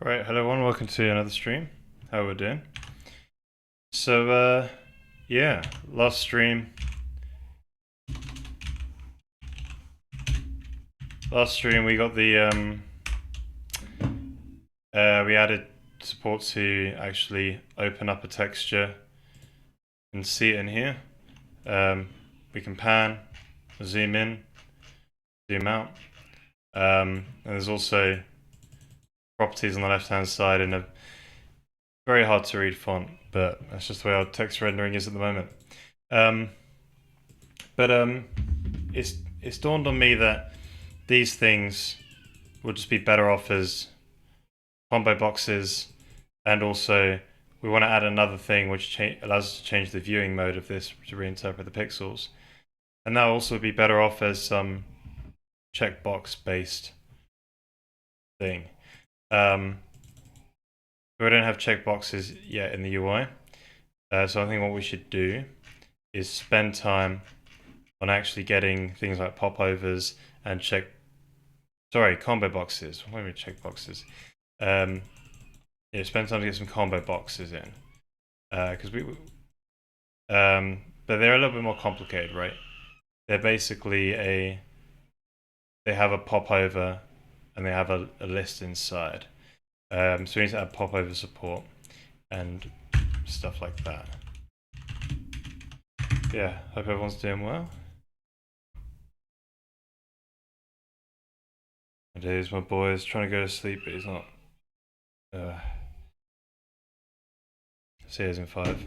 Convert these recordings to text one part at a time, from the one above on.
Right, hello everyone, welcome to another stream. How we're doing? So, yeah, last stream. Last stream we got we added support to actually open up a texture and see it in here. We can pan, zoom in, zoom out. And there's also properties on the left-hand side in a very hard to read font, but that's just the way our text rendering is at the moment. But it's dawned on me that these things would just be better off as combo boxes, and also we want to add another thing which allows us to change the viewing mode of this to reinterpret the pixels, and that will also be better off as some checkbox based thing. We don't have checkboxes yet in the UI, so I think what we should do is spend time on actually getting things like popovers and combo boxes. What do I mean checkboxes? Yeah, spend time to get some combo boxes in, because but they're a little bit more complicated, right? They're basically they have a popover and they have a list inside. So we need to add popover support and stuff like that. Yeah, hope everyone's doing well. And here's my boy is trying to go to sleep, but he's not. See you in 5.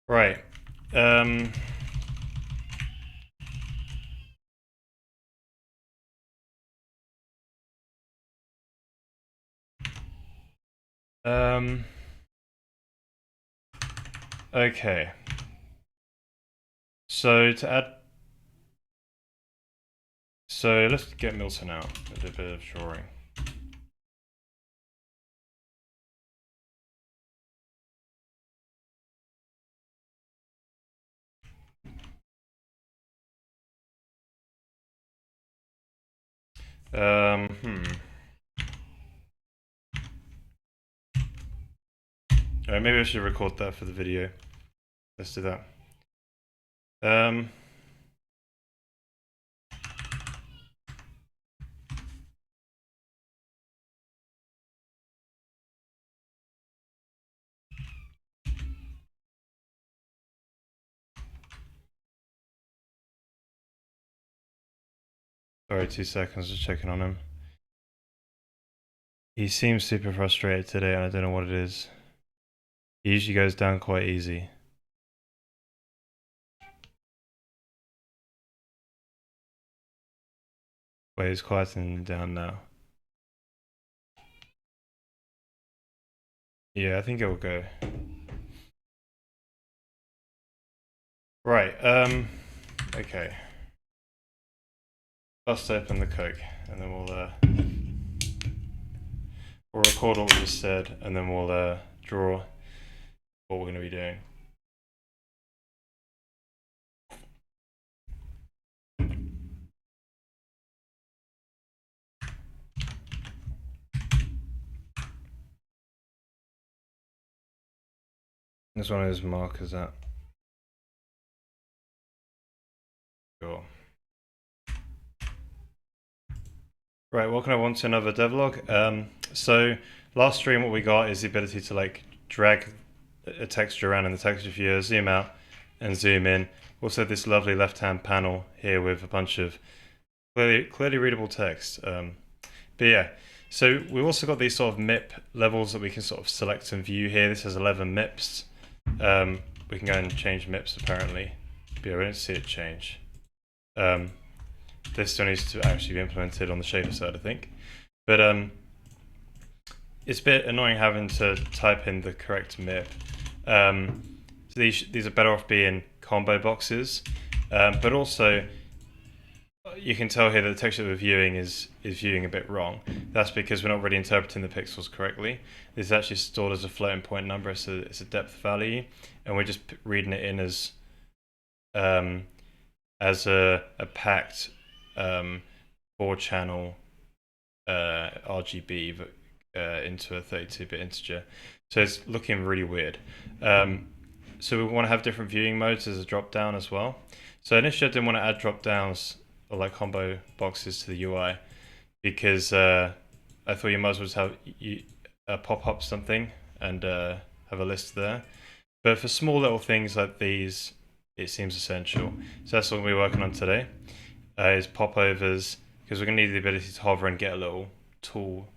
Right. Okay. So let's get Milton out and do a bit of drawing. Alright, maybe I should record that for the video. Let's do that. Sorry, 2 seconds, just checking on him. He seems super frustrated today and I don't know what it is. He usually goes down quite easy. Wait, he's quieting down now. Yeah, I think it will go. Right, okay. Bust open the Coke and then we'll record what we just said and then we'll draw what we're going to be doing. This one is markers at. Sure. Right, welcome everyone to another devlog. So last stream what we got is the ability to like drag a texture around in the texture viewer, zoom out and zoom in. Also this lovely left-hand panel here with a bunch of clearly readable text. But yeah, so we've also got these sort of MIP levels that we can sort of select and view here. This has 11 MIPs. We can go and change MIPs apparently. But yeah, we don't see it change. This still needs to actually be implemented on the shader side, I think. But it's a bit annoying having to type in the correct MIP. So these are better off being combo boxes. But also, you can tell here that the texture that we're viewing is viewing a bit wrong. That's because we're not really interpreting the pixels correctly. This is actually stored as a floating point number, so it's a depth value, and we're just reading it in as a packed 4-channel RGB into a 32-bit integer. So it's looking really weird. So we want to have different viewing modes as a drop down as well. So initially I didn't want to add drop downs or like combo boxes to the UI because I thought you might as well just have pop up something and have a list there. But for small little things like these, it seems essential. So that's what we're working on today, is popovers, because we're going to need the ability to hover and get a little tooltip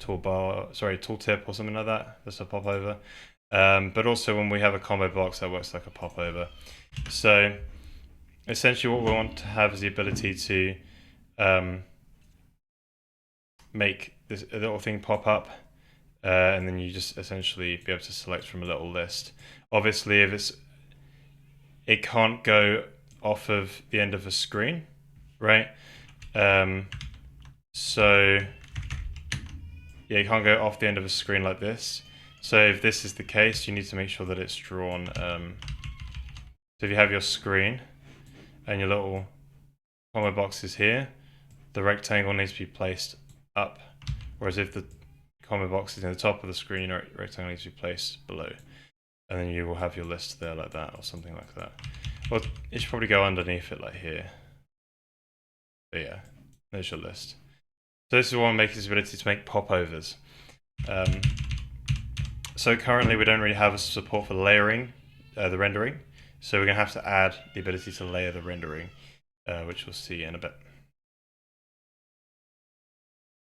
or something like that. That's a popover. But also when we have a combo box that works like a popover. So essentially what we want to have is the ability to make this a little thing pop up, and then you just essentially be able to select from a little list. Obviously, if it can't go off of the end of a screen, right? So yeah, you can't go off the end of a screen like this. So if this is the case, you need to make sure that it's drawn. So if you have your screen and your little combo box is here, the rectangle needs to be placed up. Whereas if the combo box is in the top of the screen, your rectangle needs to be placed below. And then you will have your list there like that or something like that. Well, it should probably go underneath it like here. But yeah, there's your list. So this is what makes this ability to make popovers. So currently we don't really have a support for layering the rendering. So we're going to have to add the ability to layer the rendering, which we'll see in a bit.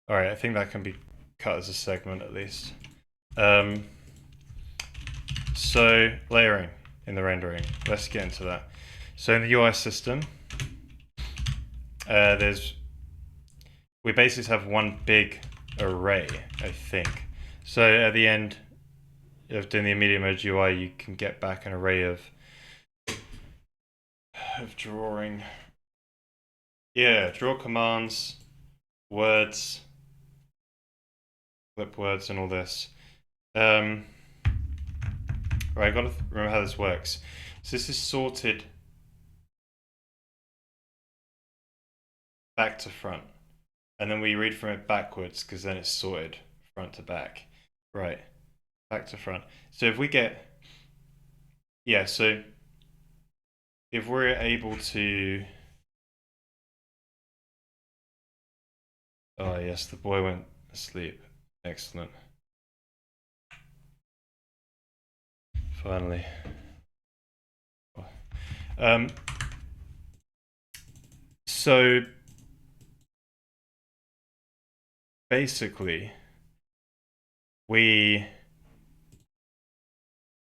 Alright, I think that can be cut as a segment at least. So layering in the rendering, let's get into that. So in the UI system, we basically have one big array, I think. So at the end of doing the immediate mode UI, you can get back an array of drawing. Yeah, draw commands, words, flip words, and all this. Right, I've got to remember how this works. So this is sorted back to front, and then we read from it backwards because then it's sorted front to back. Right, back to front. So if we get, yeah, so if we're able to, oh yes, the boy went asleep. Excellent. Finally. So basically, we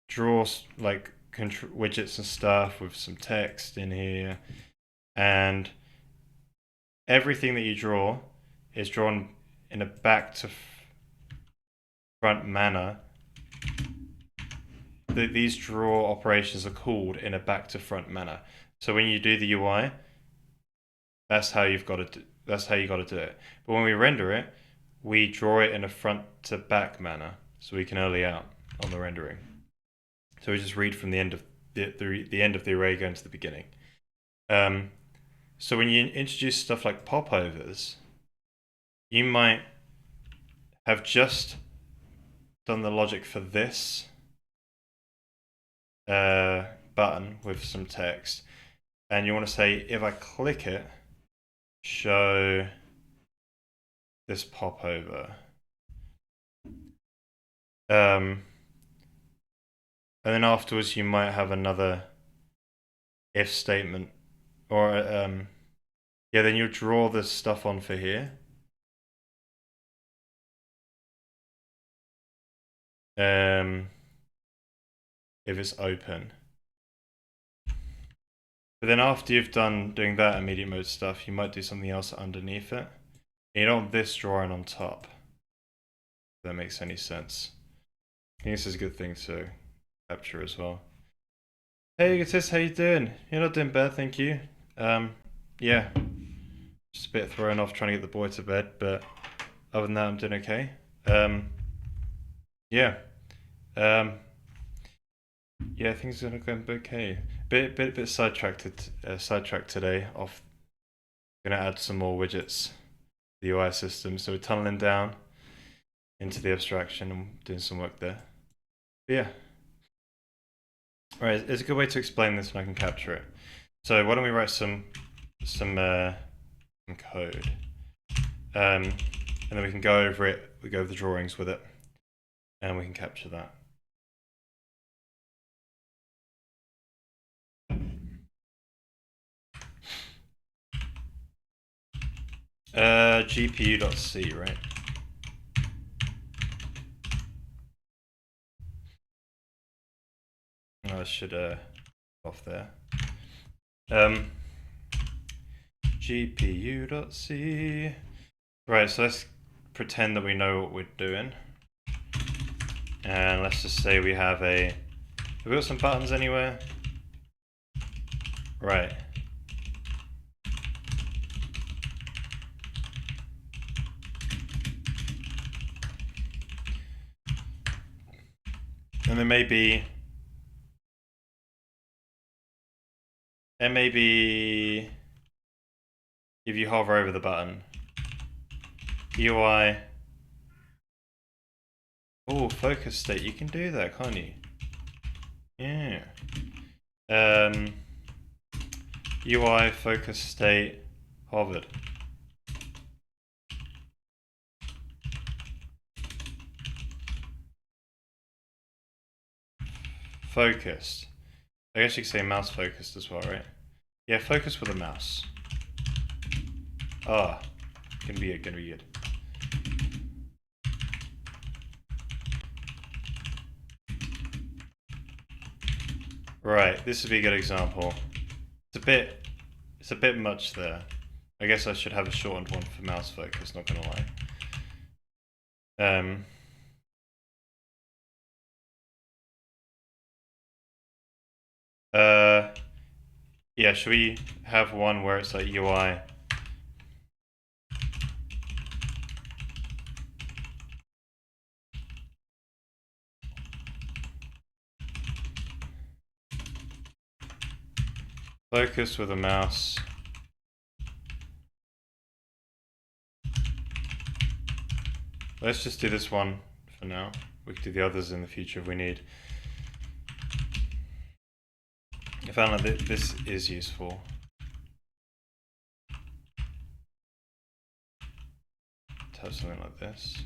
draw like widgets and stuff with some text in here, and everything that you draw is drawn in a back to front manner. These draw operations are called in a back to front manner. So when you do the UI, that's how you've got to do, that's how you got to do it. But when we render it, we draw it in a front to back manner, so we can early out on the rendering. So we just read from the end of the end of the array going to the beginning. So when you introduce stuff like popovers, you might have just done the logic for this button with some text, and you want to say, if I click it, show this popover. And then afterwards you might have another if statement, or yeah, then you draw this stuff on for here. If it's open. But then after you've done doing that immediate mode stuff, you might do something else underneath it. And you don't want this drawing on top. If that makes any sense. I think this is a good thing to capture as well. Hey Egotist, how you doing? You're not doing bad, thank you. Yeah, just a bit thrown off trying to get the boy to bed, but other than that, I'm doing okay. Yeah. Yeah, things are gonna go okay. Bit sidetracked today. Gonna add some more widgets the UI system. So we're tunneling down into the abstraction and doing some work there. But yeah. All right, it's a good way to explain this and I can capture it. So why don't we write some code, and then we can go over it. We go over the drawings with it, and we can capture that. GPU.c, right? I should off there. GPU.c. Right, so let's pretend that we know what we're doing. And let's just say we have have we got some buttons anywhere? Right. And there may be if you hover over the button, UI. Oh, focus state. You can do that, can't you? Yeah. UI focus state hovered. Focused. I guess you could say mouse focused as well, right? Yeah, focus with a mouse. Ah, gonna be good, gonna be good. Right, this would be a good example. It's a bit much there. I guess I should have a shortened one for mouse focus, not gonna lie. Yeah, should we have one where it's like UI? Focus with a mouse. Let's just do this one for now. We can do the others in the future if we need. I found that this is useful. To have something like this.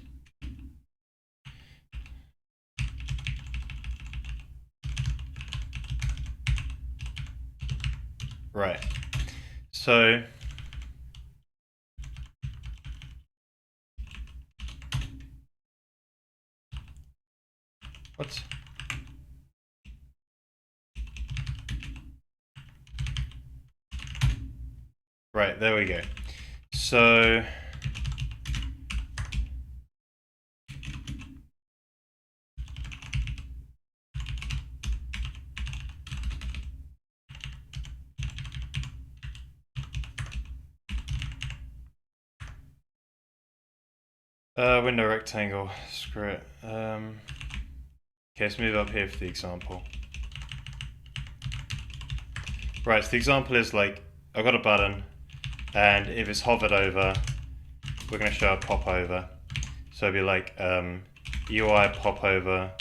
Right. So what? Right, there we go. So window rectangle, screw it. Okay, let's move up here for the example. Right, so the example is like, I've got a button, and if it's hovered over, we're going to show a popover. So it'd be like UI popover,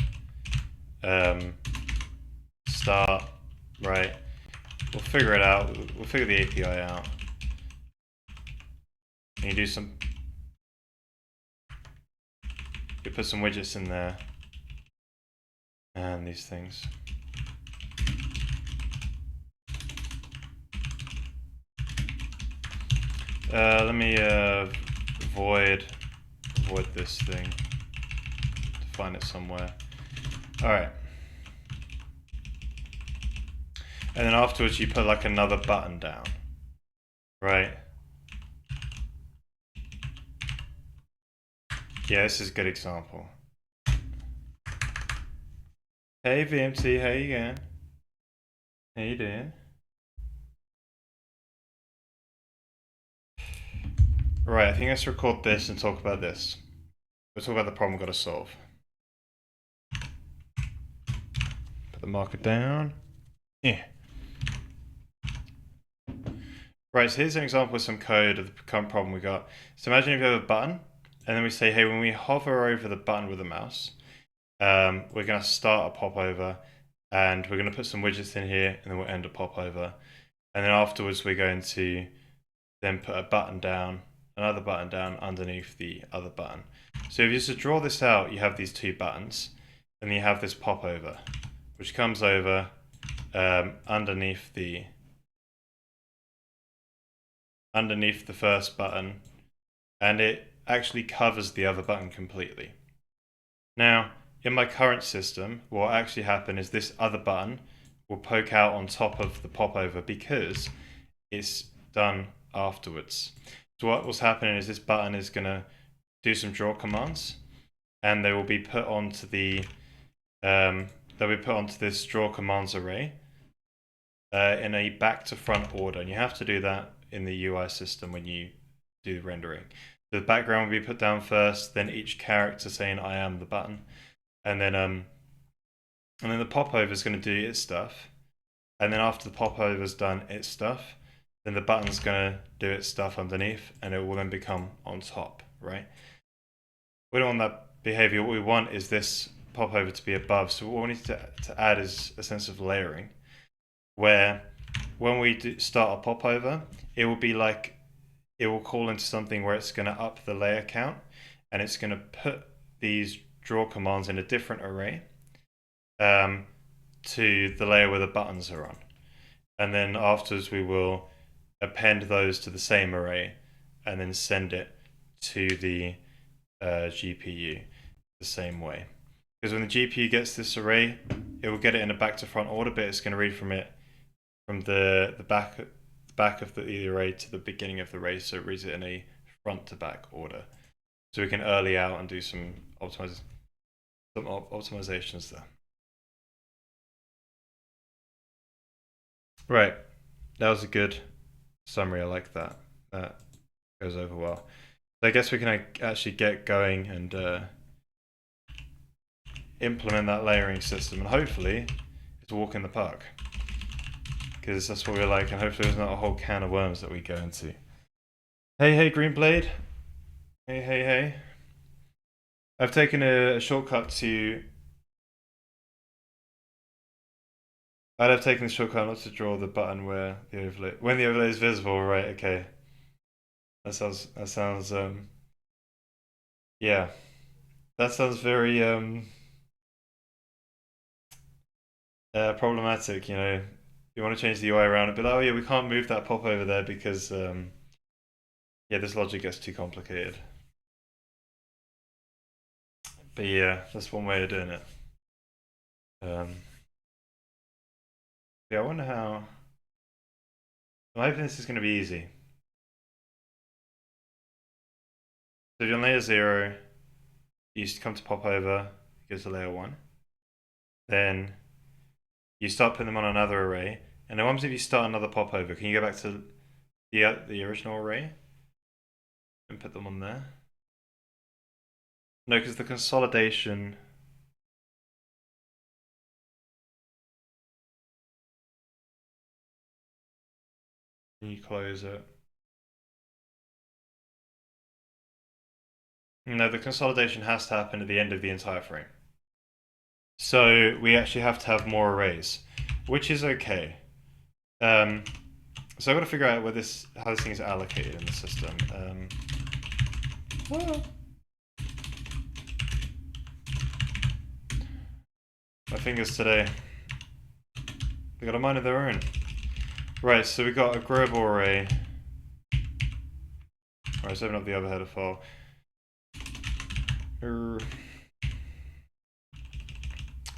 start, right? We'll figure it out. We'll figure the API out. And you do some, you put some widgets in there, and these things. Let me void this thing to find it somewhere. All right. And then afterwards you put like another button down, right? Yeah, this is a good example. Hey VMT, how you going? How you doing? Right, I think let's record this and talk about this. We'll talk about the problem we've got to solve. Put the marker down. Yeah. Right, so here's an example of some code of the current problem we got. So imagine if you have a button, and then we say, hey, when we hover over the button with the mouse, we're going to start a popover, and we're going to put some widgets in here, and then we'll end a popover. And then afterwards, we're going to then put a button down, another button down underneath the other button. So if you just draw this out, you have these two buttons, and then you have this popover, which comes over underneath the first button, and it actually covers the other button completely. Now, in my current system, what will actually happen is this other button will poke out on top of the popover because it's done afterwards. So what's happening is this button is going to do some draw commands, and they will be put onto the this draw commands array in a back to front order, and you have to do that in the UI system when you do rendering. The background will be put down first, then each character saying "I am the button," and then the popover is going to do its stuff, and then after the popover's done its stuff, then the button's going to do its stuff underneath, and it will then become on top, right? We don't want that behavior. What we want is this popover to be above. So what we need to add is a sense of layering, where when we start a popover, it will be like, it will call into something where it's going to up the layer count, and it's going to put these draw commands in a different array to the layer where the buttons are on. And then afterwards we will append those to the same array and then send it to the GPU the same way. Because when the GPU gets this array, it will get it in a back to front order, but it's going to read from it from the back of the array to the beginning of the array, so it reads it in a front to back order. So we can early out and do some optimizations there. Right, that was a good summary. I like that. That goes over well. So I guess we can actually get going and implement that layering system, and hopefully it's a walk in the park, because that's what we like, and hopefully there's not a whole can of worms that we go into. Hey, Greenblade. Hey. I've taken a shortcut to... I'd have taken the shortcut not to draw the button where the overlay... When the overlay is visible, right, okay. That sounds yeah. That sounds very problematic, you know. You want to change the UI around it, but oh yeah, we can't move that pop over there because yeah, this logic gets too complicated. But yeah, that's one way of doing it. Yeah, I wonder how... I'm hoping this is going to be easy. So if you're on layer 0, you come to pop over, go to layer 1. Then you start putting them on another array. And then once if you start another popover, can you go back to the original array and put them on there? No, because the consolidation... You close it. No, the consolidation has to happen at the end of the entire frame. So we actually have to have more arrays, which is okay. So I've got to figure out how this thing is allocated in the system. My fingers today, they got a mind of their own. Right, so we got a growable array. Alright, let's open up the other header file.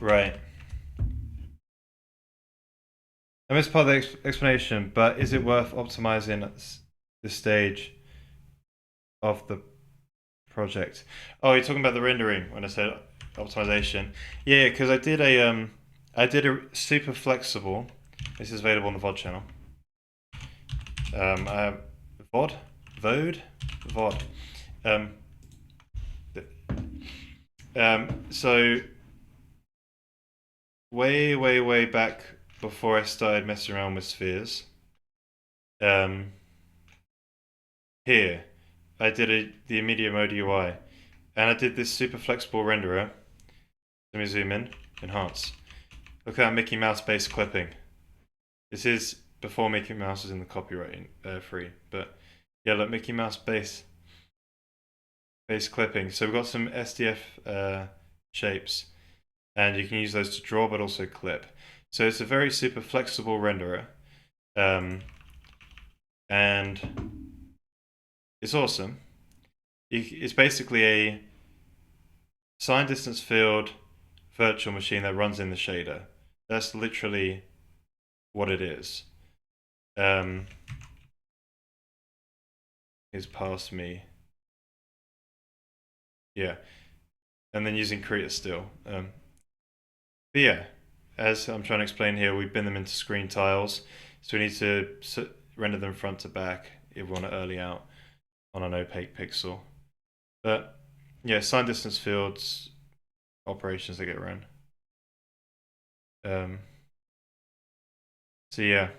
Right. I missed part of the explanation, but is it worth optimizing at this stage of the project? Oh, you're talking about the rendering when I said optimization. Yeah, because I did a super flexible. This is available on the VOD channel. I have VOD. So way back before I started messing around with spheres, here, I did the immediate mode UI, and I did this super flexible renderer. Let me zoom in, enhance. Look at that Mickey Mouse based clipping. This is before Mickey Mouse was in the copyright free, but yeah, look, Mickey Mouse base clipping. So we've got some SDF shapes, and you can use those to draw, but also clip. So it's a very super flexible renderer, and it's awesome. It's basically a sign distance field virtual machine that runs in the shader. That's literally what it is. Is past me. Yeah. And then using create still. But yeah, as I'm trying to explain here, we bin them into screen tiles. So we need to render them front to back if we want to early out on an opaque pixel. But yeah, sign distance fields, operations that get run. So yeah,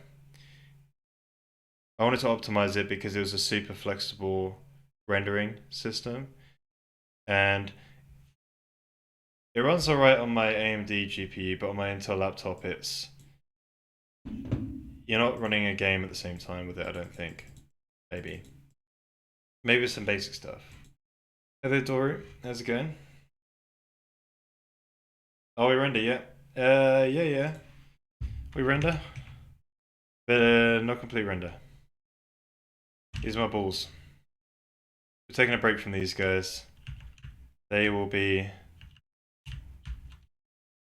I wanted to optimize it because it was a super flexible rendering system, and it runs alright on my AMD GPU, but on my Intel laptop, you're not running a game at the same time with it. I don't think. Maybe some basic stuff. Hey there, Dory. How's it going? Oh, we render, yeah. Yeah. We render, but not complete render. These are my balls. We're taking a break from these guys. They will be.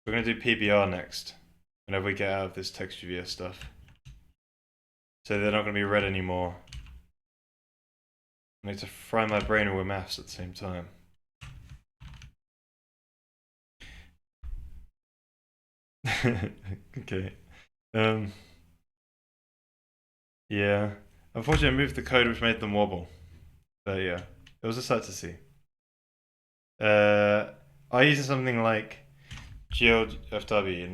We're gonna do PBR next, whenever we get out of this texture viewer stuff. So they're not gonna be red anymore. I need to fry my brain with maths at the same time. Okay. Yeah. Unfortunately, I moved the code which made them wobble. But yeah, it was a sight to see. I use something like GLFW.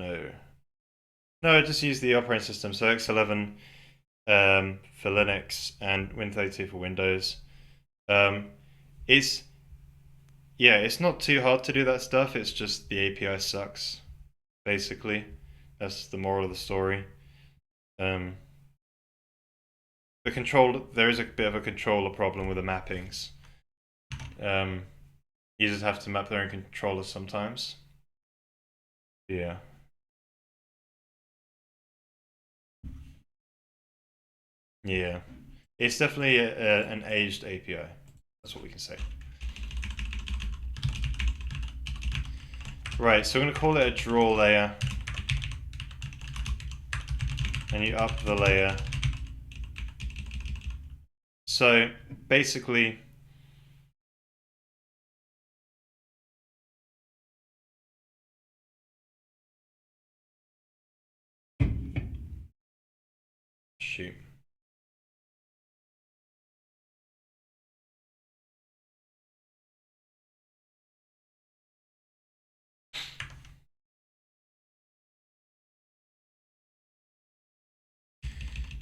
No, I just use the operating system. So X11 for Linux and Win32 for Windows. It's not too hard to do that stuff. It's just the API sucks. Basically, that's the moral of the story. The control, there is a bit of a controller problem with the mappings. Users have to map their own controllers sometimes. Yeah. Yeah. It's definitely an aged API. That's what we can say. Right, so I'm going to call it a draw layer. And you up the layer. So basically, shoot.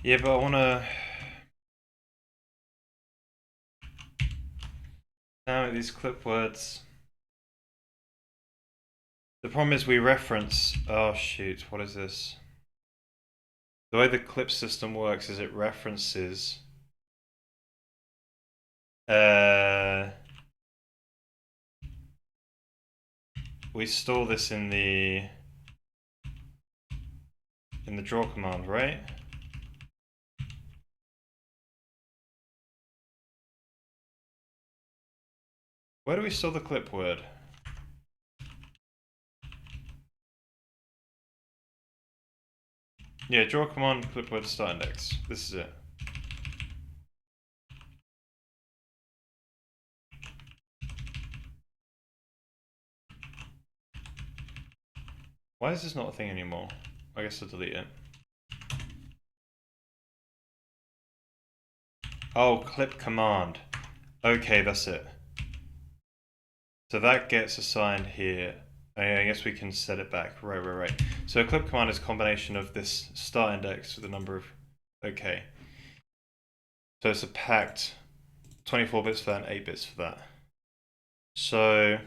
Yeah, but I want to. Now these clip words. The problem is we reference. Oh shoot! What is this? The way the clip system works is it references. We store this in the draw command, right? Where do we store the clip word? Yeah, draw command clip word start index. This is it. Why is this not a thing anymore? I guess I'll delete it. Oh, clip command. Okay, that's it. So that gets assigned here. I guess we can set it back. Right. So a clip command is a combination of this start index with a number of. Okay. So it's a packed 24 bits for that and 8 bits for that. So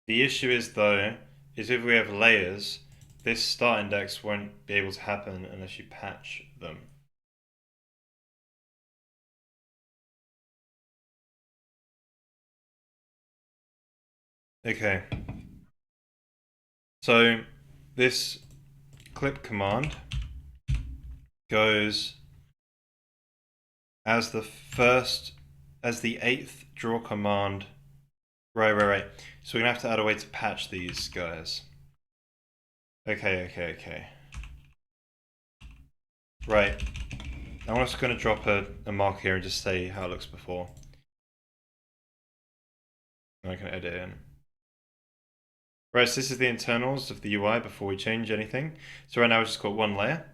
the issue is though, is if we have layers, this start index won't be able to happen unless you patch them. Okay. So this clip command goes as the 8th draw command. Right. So we're gonna have to add a way to patch these guys. Okay. Right. I'm just gonna drop a mark here and just say how it looks before. And I can edit in. Right, so this is the internals of the UI before we change anything. So right now we've just got one layer,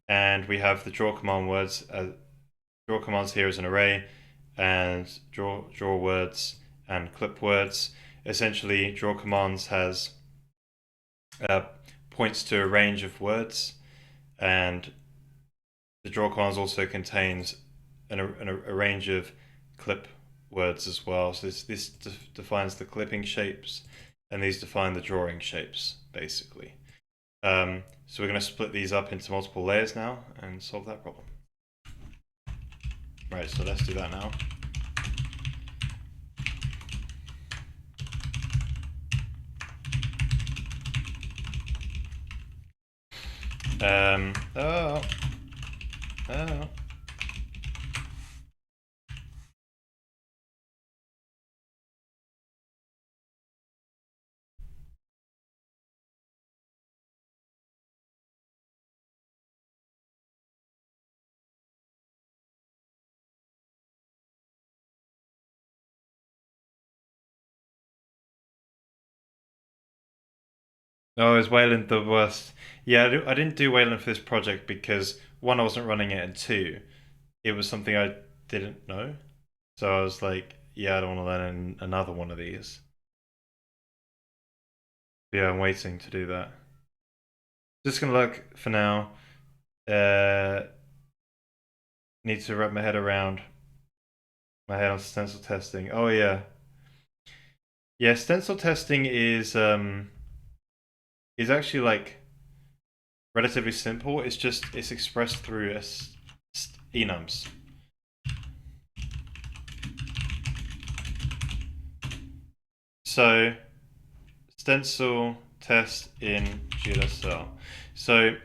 and we have the draw command words. Draw commands here as an array, and draw words and clip words. Essentially, draw commands has points to a range of words, and the draw commands also contains a range of clip words as well. So this defines the clipping shapes, and these define the drawing shapes, basically. So we're going to split these up into multiple layers now and solve that problem. Right, so let's do that now. Oh. Oh, is Wayland the worst? Yeah, I didn't do Wayland for this project because one, I wasn't running it, and two, it was something I didn't know. So I was like, yeah, I don't want to learn another one of these. But yeah, I'm waiting to do that. Just gonna look for now. Need to wrap my head around my head on stencil testing. Oh yeah. Yeah, stencil testing is actually like relatively simple. It's expressed through enums. So stencil test in GLSL. So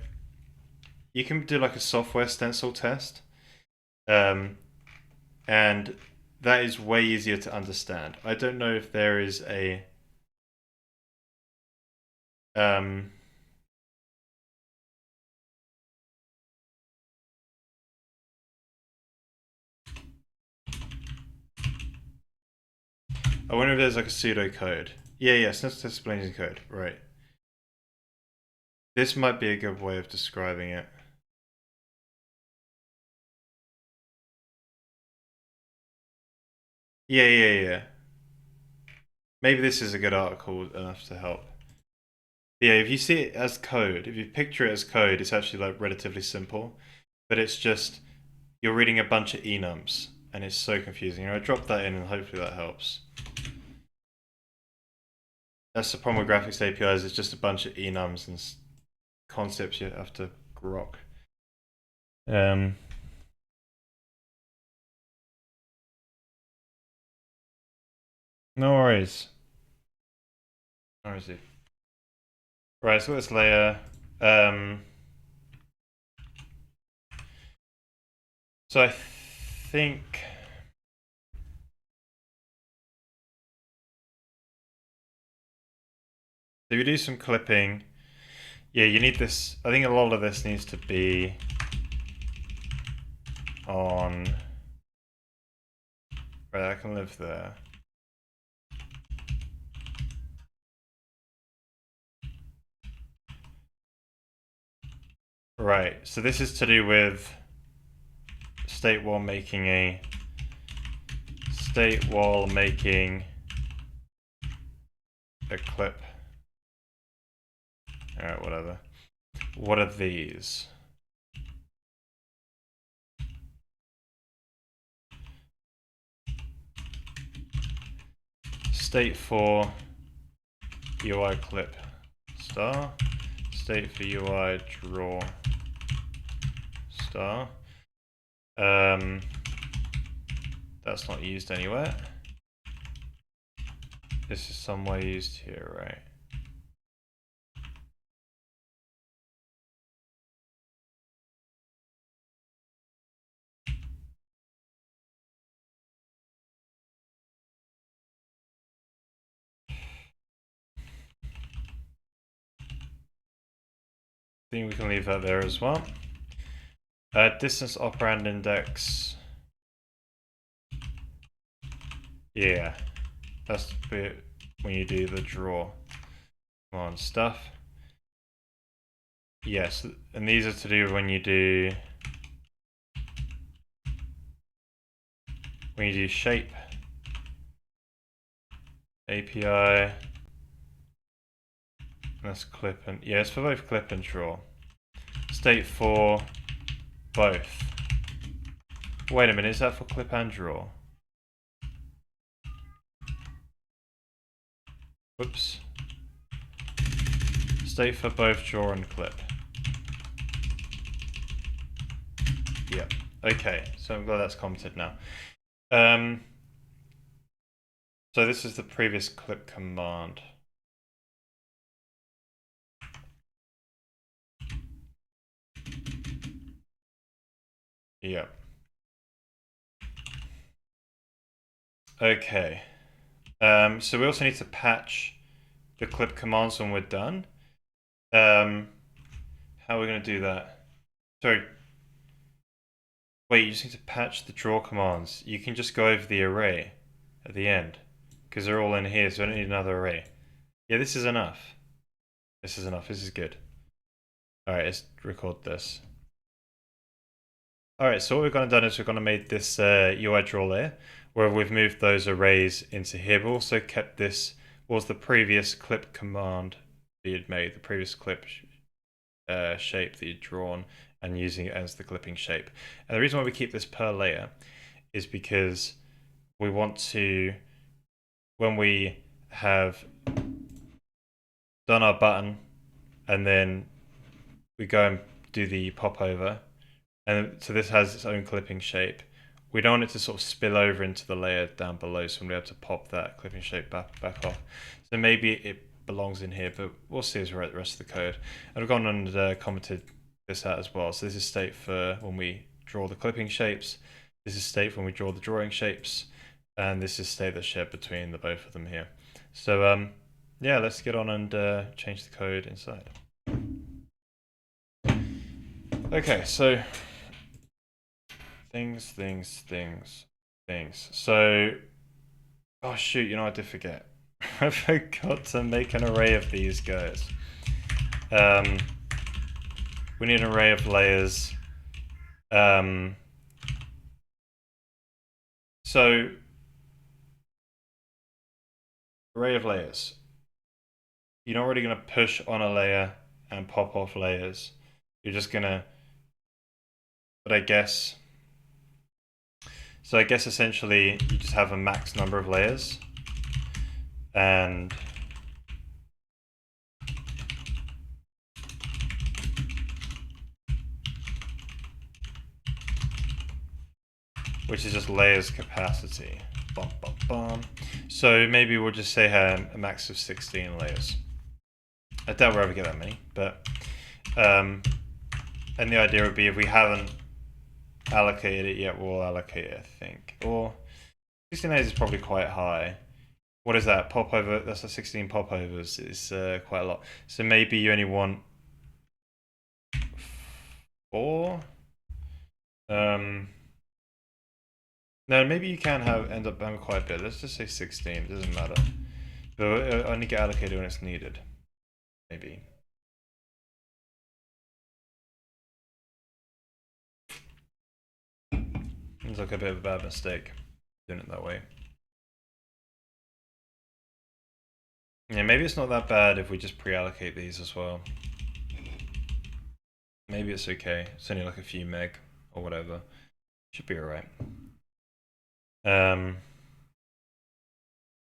you can do like a software stencil test, and that is way easier to understand. I don't know if there is a I wonder if there's like a pseudocode. Yeah, stencil test explains code. Right. This might be a good way of describing it. Yeah. Maybe this is a good article enough to help. Yeah, if you see it as code, if you picture it as code, it's actually like relatively simple, but it's just you're reading a bunch of enums, and it's so confusing. I dropped that in, and hopefully that helps. That's the problem with graphics APIs. It's just a bunch of enums and concepts you have to grok. No worries. Where is it? Right, so this layer. So I think if you do some clipping, yeah, you need this. I think a lot of this needs to be on. Right, I can live there. Right, so this is to do with state while making a clip. Alright, whatever. What are these? state for UI clip star, state for UI draw star. That's not used anywhere. This is somewhere used here, right? I think we can leave that there as well. Distance operand index. Yeah, that's the bit when you do the draw command stuff. Yes, and these are to do when you do shape API. That's clip and yeah, it's for both clip and draw. State for both. Wait a minute, is that for clip and draw? Whoops. State for both draw and clip. Yep. Okay, so I'm glad that's commented now. So this is the previous clip command. Yep. Okay. So we also need to patch the clip commands when we're done. How are we going to do that? Sorry. Wait, you just need to patch the draw commands. You can just go over the array at the end because they're all in here, so I don't need another array. Yeah, this is enough. This is enough. This is good. All right, let's record this. All right, so what we've gone and done is we've gone and made this UI draw layer where we've moved those arrays into here, but also kept this, what was the previous clip command that you'd made, the previous clip shape that you'd drawn, and using it as the clipping shape. And the reason why we keep this per layer is because we want to, when we have done our button and then we go and do the popover, and so this has its own clipping shape. We don't want it to sort of spill over into the layer down below, so we'll be able to pop that clipping shape back off. So maybe it belongs in here, but we'll see as we write the rest of the code. And I've gone and commented this out as well. So this is state for when we draw the clipping shapes. This is state for when we draw the drawing shapes. And this is state that's shared between the both of them here. So yeah, let's get on and change the code inside. Okay, so things. So, oh shoot, you know, I did forget. I forgot to make an array of these guys. We need an array of layers. So, array of layers. You're not really going to push on a layer and pop off layers. You're just going to, but I guess, so I guess essentially you just have a max number of layers and which is just layers capacity. Bum, bum, bum. So maybe we'll just say a max of 16 layers. I doubt we'll ever get that many, but and the idea would be if we haven't allocated it yet, we'll allocate it, I think. Or 16 layers is probably quite high. What is that? Popover, that's a 16 popovers is quite a lot. So maybe you only want 4. No, maybe you can end up having quite a bit. Let's just say 16. It doesn't matter. But it'll only get allocated when it's needed. Maybe. Seems like a bit of a bad mistake doing it that way. Yeah, maybe it's not that bad if we just pre-allocate these as well. Maybe it's okay. It's only like a few meg or whatever. Should be alright.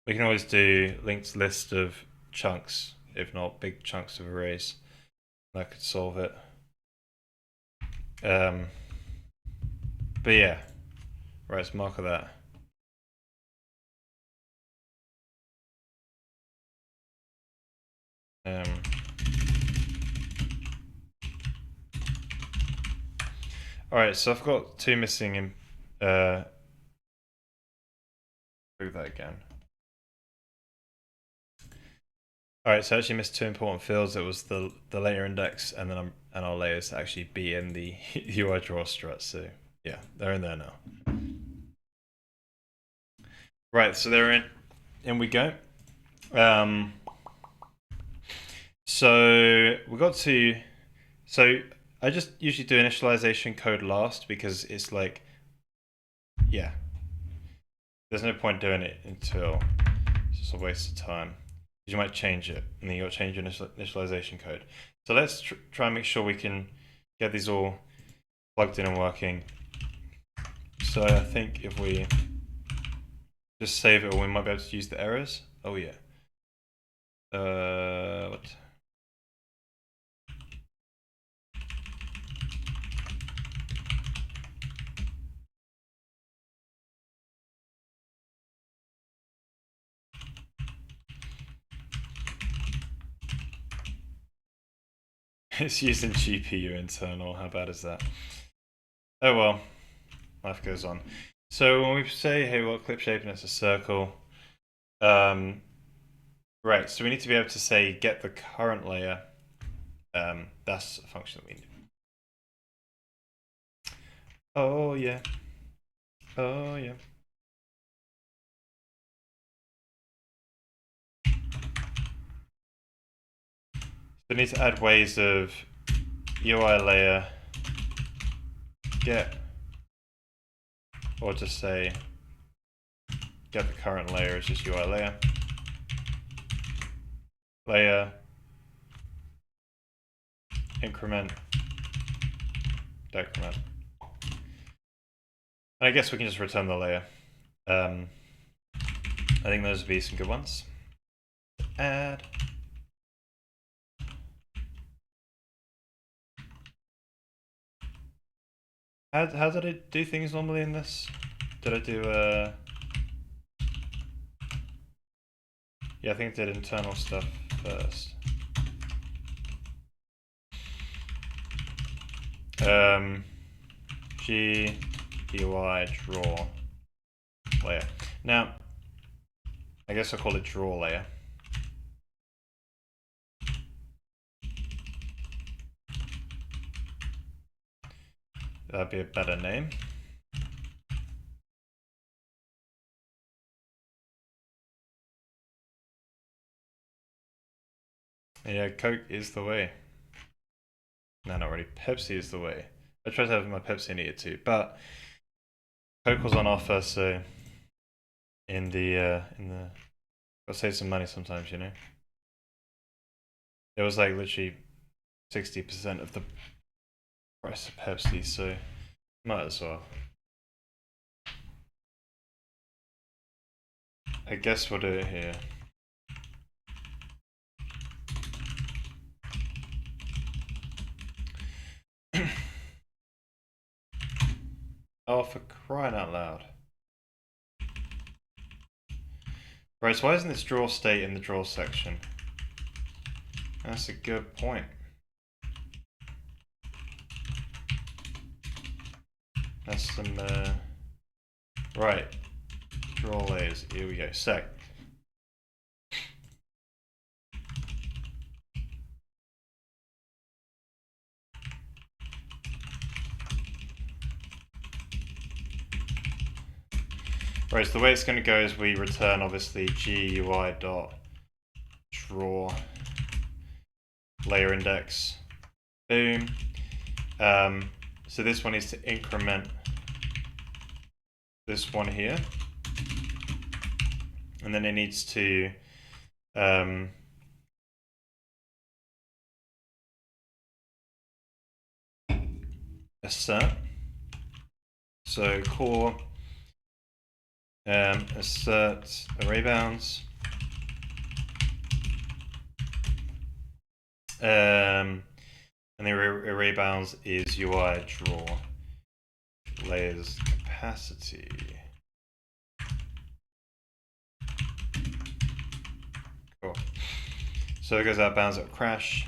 We can always do linked list of chunks, if not big chunks of arrays. That could solve it. But yeah, right, let's mark that. All right, so I've got two missing in. Do that again. All right, so I actually missed two important fields. It was the layer index and then and our layers to actually be in the UI draw strut. So yeah, they're in there now. Right, so they're in. In we go. So we got to. So I just usually do initialization code last because it's like, yeah, there's no point doing it until it's just a waste of time. You might change it, and then you got to change your initialization code. So let's try and make sure we can get these all plugged in and working. So I think if we just save it, we might be able to use the errors. Oh yeah. What? It's using GPU internal. How bad is that? Oh well, life goes on. So when we say, hey, what clip shape and it's a circle, right? So we need to be able to say get the current layer. That's a function that we need. Oh yeah. Oh yeah. So we need to add ways of UI layer get, or just say get the current layer is just UI layer. Layer increment decrement. And I guess we can just return the layer. I think those would be some good ones. Add. How did I do things normally in this? Did I do yeah, I think I did internal stuff first. G UI draw layer. Now, I guess I'll call it draw layer. That'd be a better name. Yeah, Coke is the way. No, not really. Pepsi is the way. I tried to have my Pepsi in it too, but Coke was on offer, so in the gotta save some money sometimes, you know. It was like literally 60% of the price of Pepsi, so might as well. I guess we'll do it here. Oh, for crying out loud. Right, so why isn't this draw state in the draw section? That's a good point. That's some, right. Draw layers, here we go. So, right, so the way it's going to go is we return obviously GUI dot draw layer index. Boom. So this one needs to increment this one here, and then it needs to assert. So core Assert array bounds. And the array bounds is UI draw layers capacity. Cool. So it goes out bounds at crash.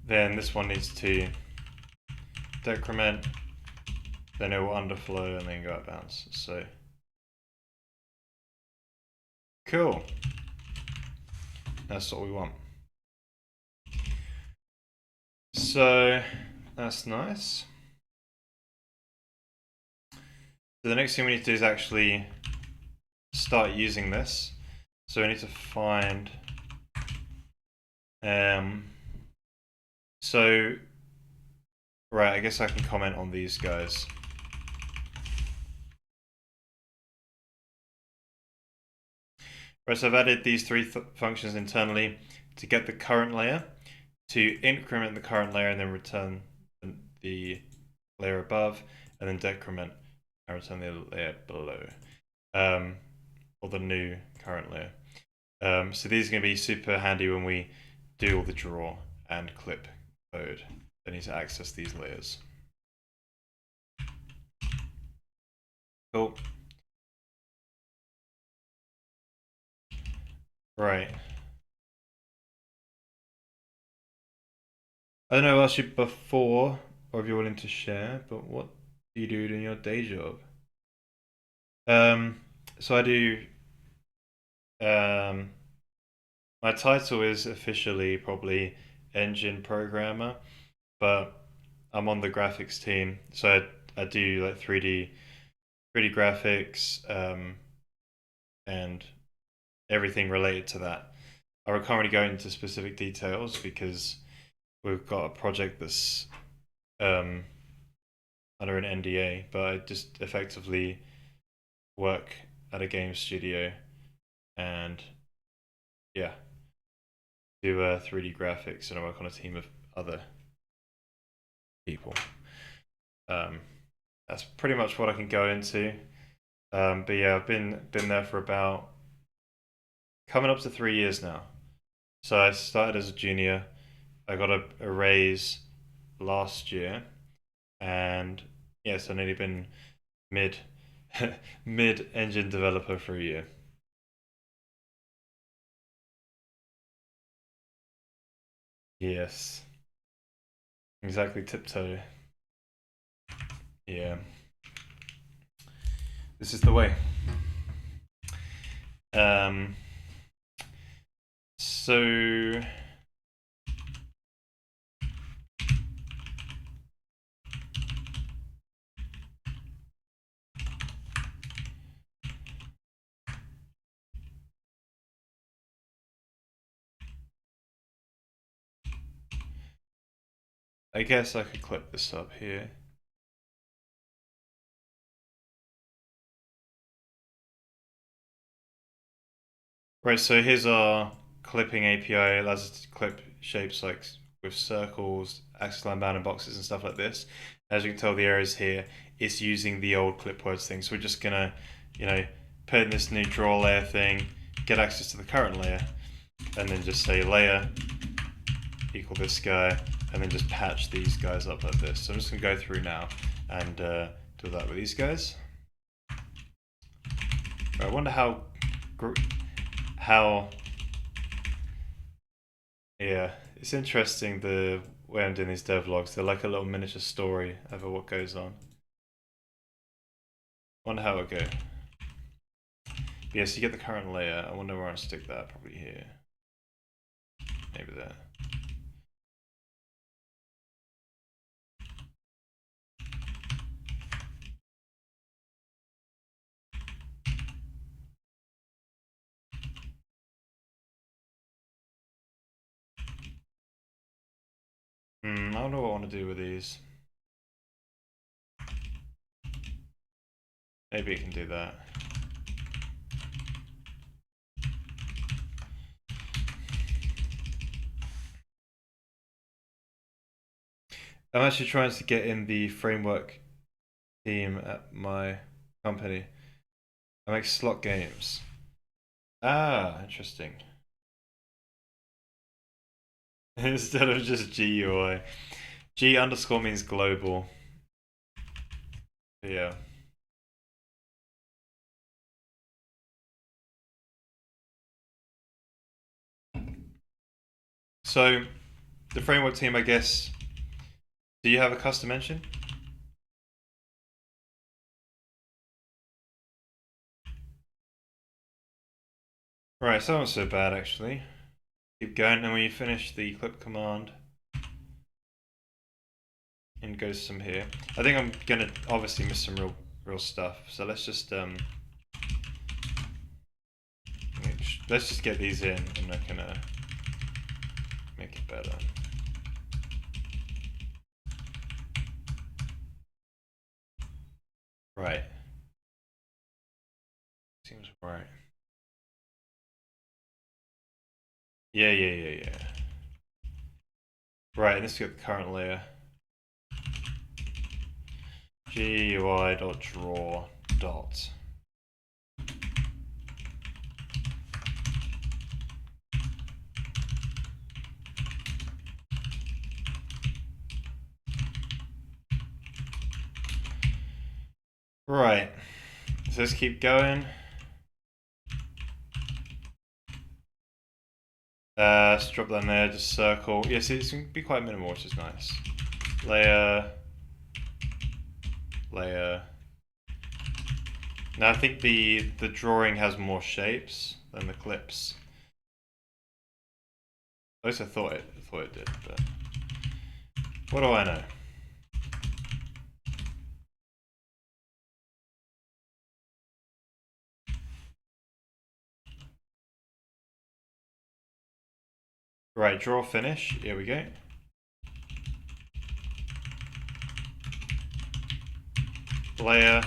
Then this one needs to decrement, then it will underflow and then go out bounds. So cool. That's what we want. So that's nice. So the next thing we need to do is actually start using this. So we need to find so right, I guess I can comment on these guys. Right, so I've added these three functions internally to get the current layer, to increment the current layer and then return the layer above, and then decrement and return the layer below, or the new current layer. So these are going to be super handy when we do all the draw and clip code. I need to access these layers. Cool. Right. I don't know, I asked you before, or if you're willing to share, but what do you do in your day job? So I do. My title is officially probably engine programmer, but I'm on the graphics team, so I do like 3D graphics, and everything related to that. I can't really go into specific details because we've got a project that's um, under an NDA, but I just effectively work at a game studio and yeah, do 3D graphics, and I work on a team of other people. That's pretty much what I can go into. But yeah, I've been there for about coming up to 3 years now. So I started as a junior. I got a raise last year, and yes, I've nearly been mid mid engine developer for a year. Yes, exactly. Tiptoe. Yeah, this is the way. Um, so I guess I could clip this up here. Right, so here's our clipping API. It allows us to clip shapes like with circles, axis line bounding boxes, and stuff like this. As you can tell, the errors here, it's using the old clip words thing. So we're just gonna, put in this new draw layer thing, get access to the current layer, and then just say layer equal this guy, and then just patch these guys up like this. So I'm just gonna go through now and do that with these guys. I wonder how yeah, it's interesting the way I'm doing these devlogs. They're like a little miniature story of what goes on. Wonder how it go. But yeah, so you get the current layer. I wonder where I stick that. Probably here. Maybe there. I don't know what I want to do with these. Maybe it can do that. I'm actually trying to get in the framework team at my company. I make slot games. Ah, interesting. Instead of just GUI. G underscore means global. Yeah. So, the framework team, I guess, do you have a custom engine? Right, so not so bad actually. Keep going, and when you finish the clip command, and goes some here. I think I'm gonna obviously miss some real stuff. So let's just get these in, and I can make it better. Right. Seems right. Yeah. Right, let's get the current layer. GUI.draw dot. Right. So let's keep going. Let's drop that in there, just circle. Yes, it's going to be quite minimal, which is nice. Layer. Now I think the drawing has more shapes than the clips. At least I thought it did, but what do I know? Right, draw finish. Here we go. Layer.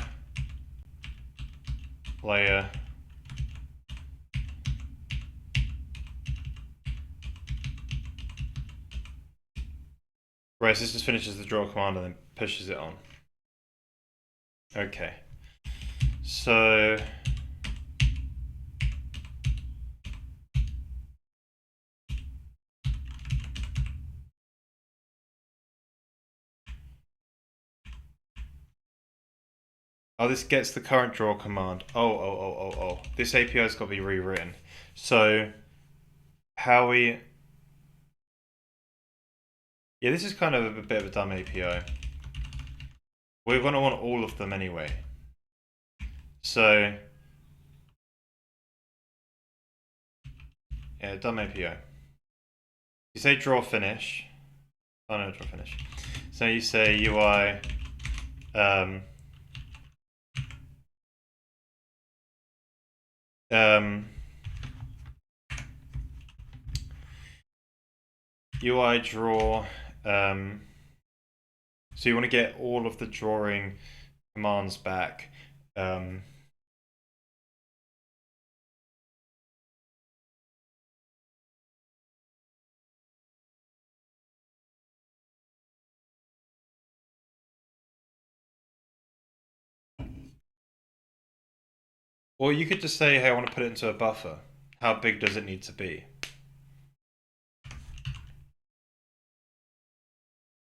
Right, so this just finishes the draw command and then pushes it on. Okay. So oh, this gets the current draw command. Oh. This API's got to be rewritten. So how we... Yeah, this is kind of a bit of a dumb API. We're going to want all of them anyway. So... Yeah, dumb API. You say draw finish. Oh no, draw finish. So you say UI... UI draw, so you want to get all of the drawing commands back. Or you could just say, hey, I want to put it into a buffer. How big does it need to be?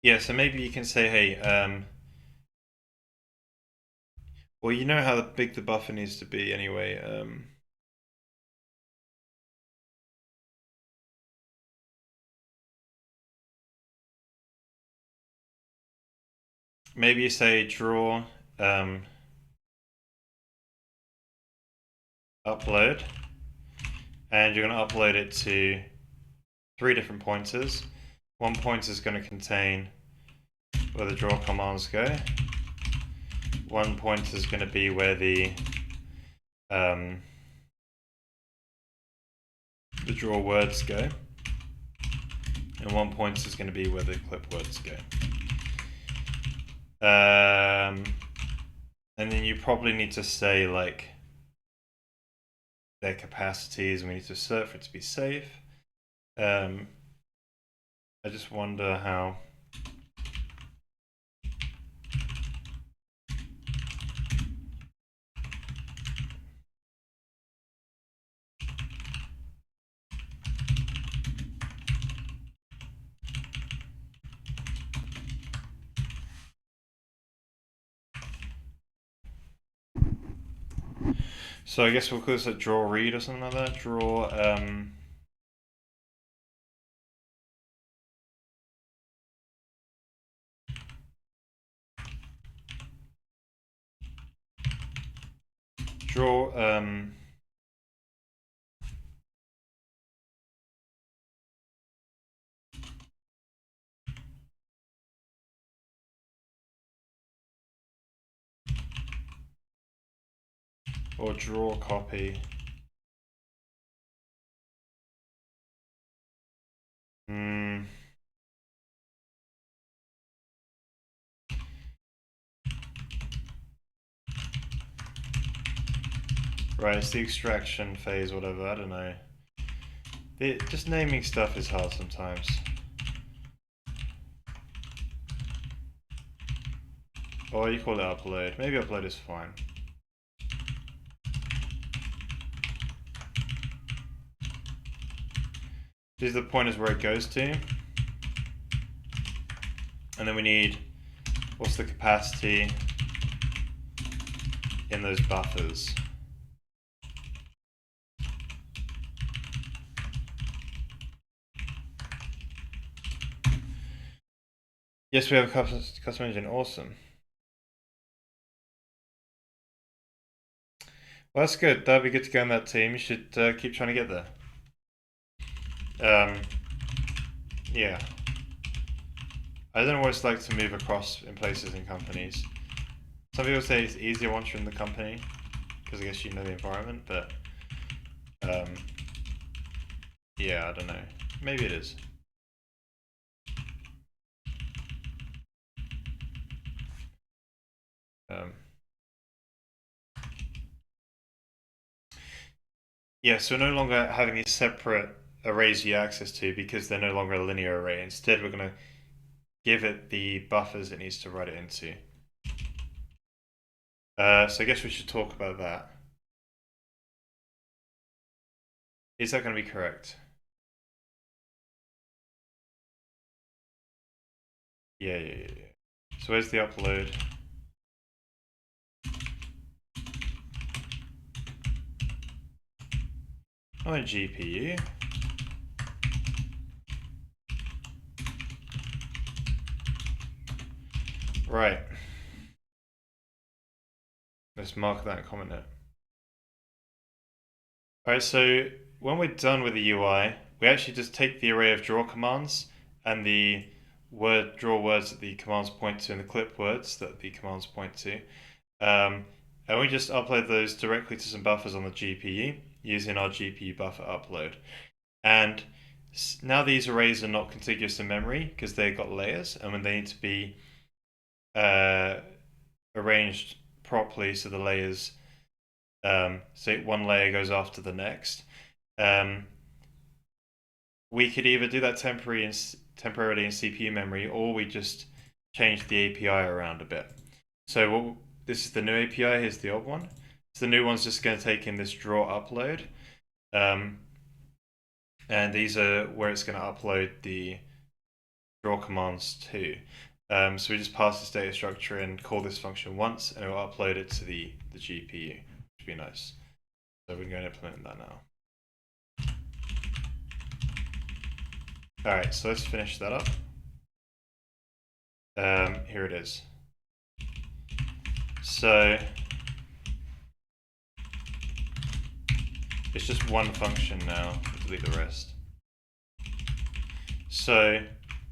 Yeah, so maybe you can say, hey, well, you know how big the buffer needs to be anyway. Maybe you say draw upload, and you're going to upload it to 3 different pointers. One pointer is going to contain where the draw commands go. One pointer is going to be where the draw words go, and one pointer is going to be where the clip words go. And then you probably need to say like their capacities, and we need to assert for it to be safe. I just wonder how. So I guess we'll call this a draw read or something like that. Draw or draw copy. Hmm. Right, it's the extraction phase, whatever, I don't know. Just naming stuff is hard sometimes. Or you call it upload. Maybe upload is fine. These are the pointers where it goes to. And then we need, what's the capacity in those buffers? Yes, we have a custom engine. Awesome. Well, that's good. That'd be good to go on that team. You should keep trying to get there. Yeah. I don't always like to move across in places in companies. Some people say it's easier once you're in the company, because I guess you know the environment, but um, yeah, I don't know. Maybe it is. Um, yeah, so we're no longer having these separate arrays you access to because they're no longer a linear array. Instead, we're going to give it the buffers it needs to write it into. So I guess we should talk about that. Is that going to be correct? Yeah. So where's the upload? Oh, GPU. Right. Let's mark that and comment it. Alright, so when we're done with the UI, we actually just take the array of draw commands and the draw words that the commands point to and the clip words that the commands point to. And we just upload those directly to some buffers on the GPU using our GPU buffer upload. And now these arrays are not contiguous in memory because they've got layers and when they need to be arranged properly so the layers, so one layer goes after the next. We could either do that temporarily in CPU memory, or we just change the API around a bit. So this is the new API. Here's the old one. So the new one's just going to take in this draw upload, and these are where it's going to upload the draw commands to. So we just pass this data structure and call this function once, and it will upload it to the GPU, which would be nice. So we're going to implement that now. All right, so let's finish that up. Here it is. So it's just one function now. Delete the rest. So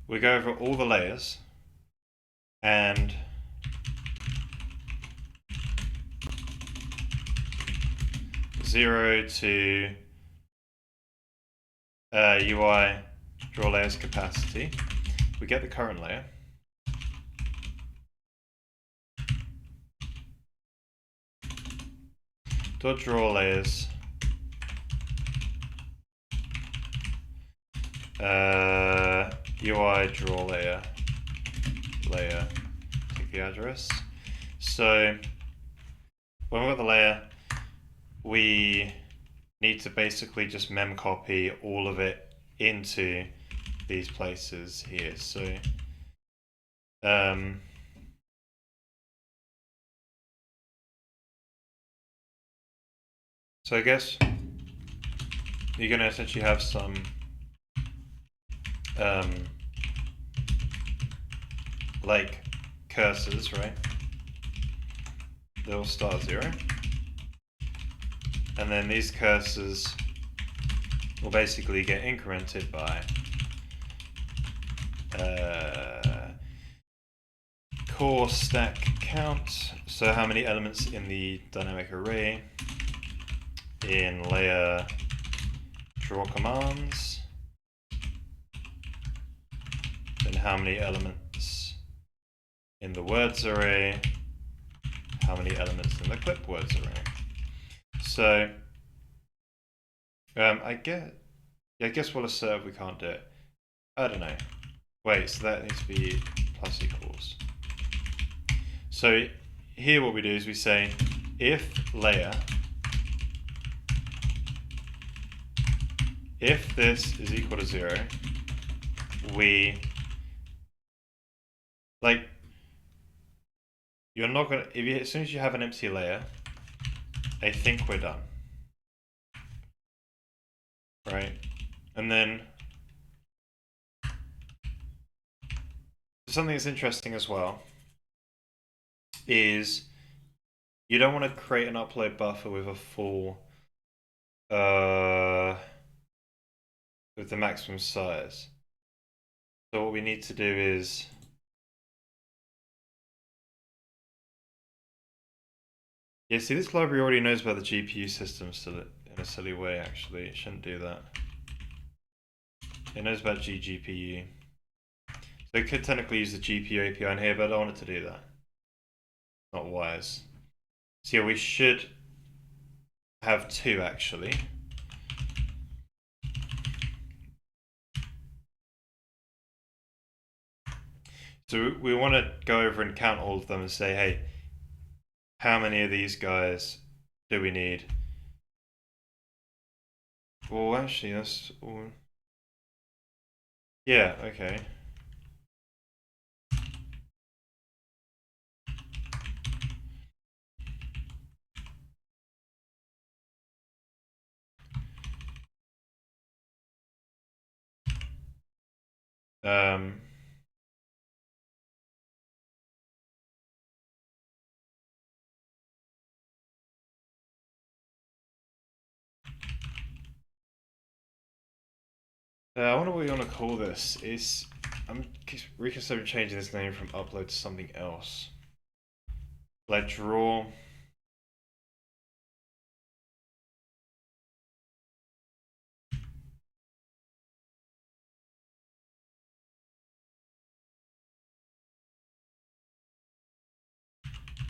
we go over all the layers and zero to UI draw layers capacity. We get the current layer. Dot draw layers. UI draw layer. Take the address. So when we've got the layer, we need to basically just mem copy all of it into these places here. So So I guess you're going to essentially have some like cursors, right? They'll start at 0. And then these cursors will basically get incremented by core stack count, so how many elements in the dynamic array in layer draw commands, then how many elements in the words array, how many elements in the clip words array. So I guess we'll assert we can't do it. I don't know. Wait, so that needs to be plus equals. So here what we do is we say if layer, if this is equal to 0, we, like, you're not gonna, as soon as you have an empty layer, I think we're done. Right? And then something that's interesting as well is you don't want to create an upload buffer with a full with the maximum size. So what we need to do is see, this library already knows about the GPU system still in a silly way. Actually, it shouldn't do that. It knows about GGPU. So it could technically use the GPU API in here, but I don't want it to do that. Not wise. So yeah, we should have 2 actually. So we want to go over and count all of them and say, hey, how many of these guys do we need? Well, actually, that's all. Yeah, okay. I wonder what we want to call this. I'm reconsidering changing this name from upload to something else. Like draw.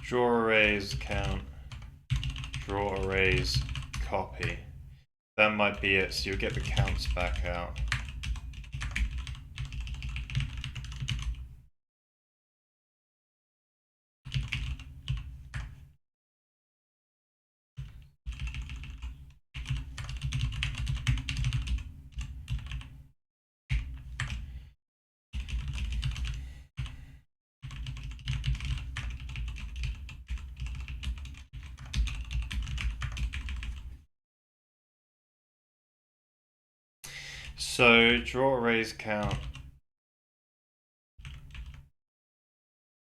Draw arrays count. Draw arrays copy. That might be it. So you'll get the counts back out. So draw arrays count.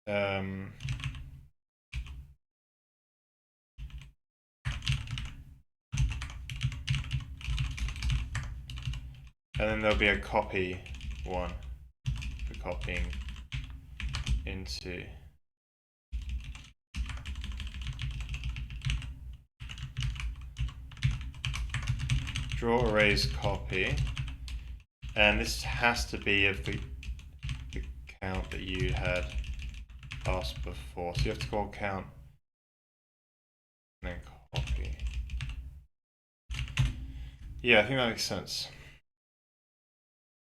And then there'll be a copy one for copying into. Draw arrays copy, and this has to be of the count that you had asked before. So you have to call count and then copy. Yeah, I think that makes sense.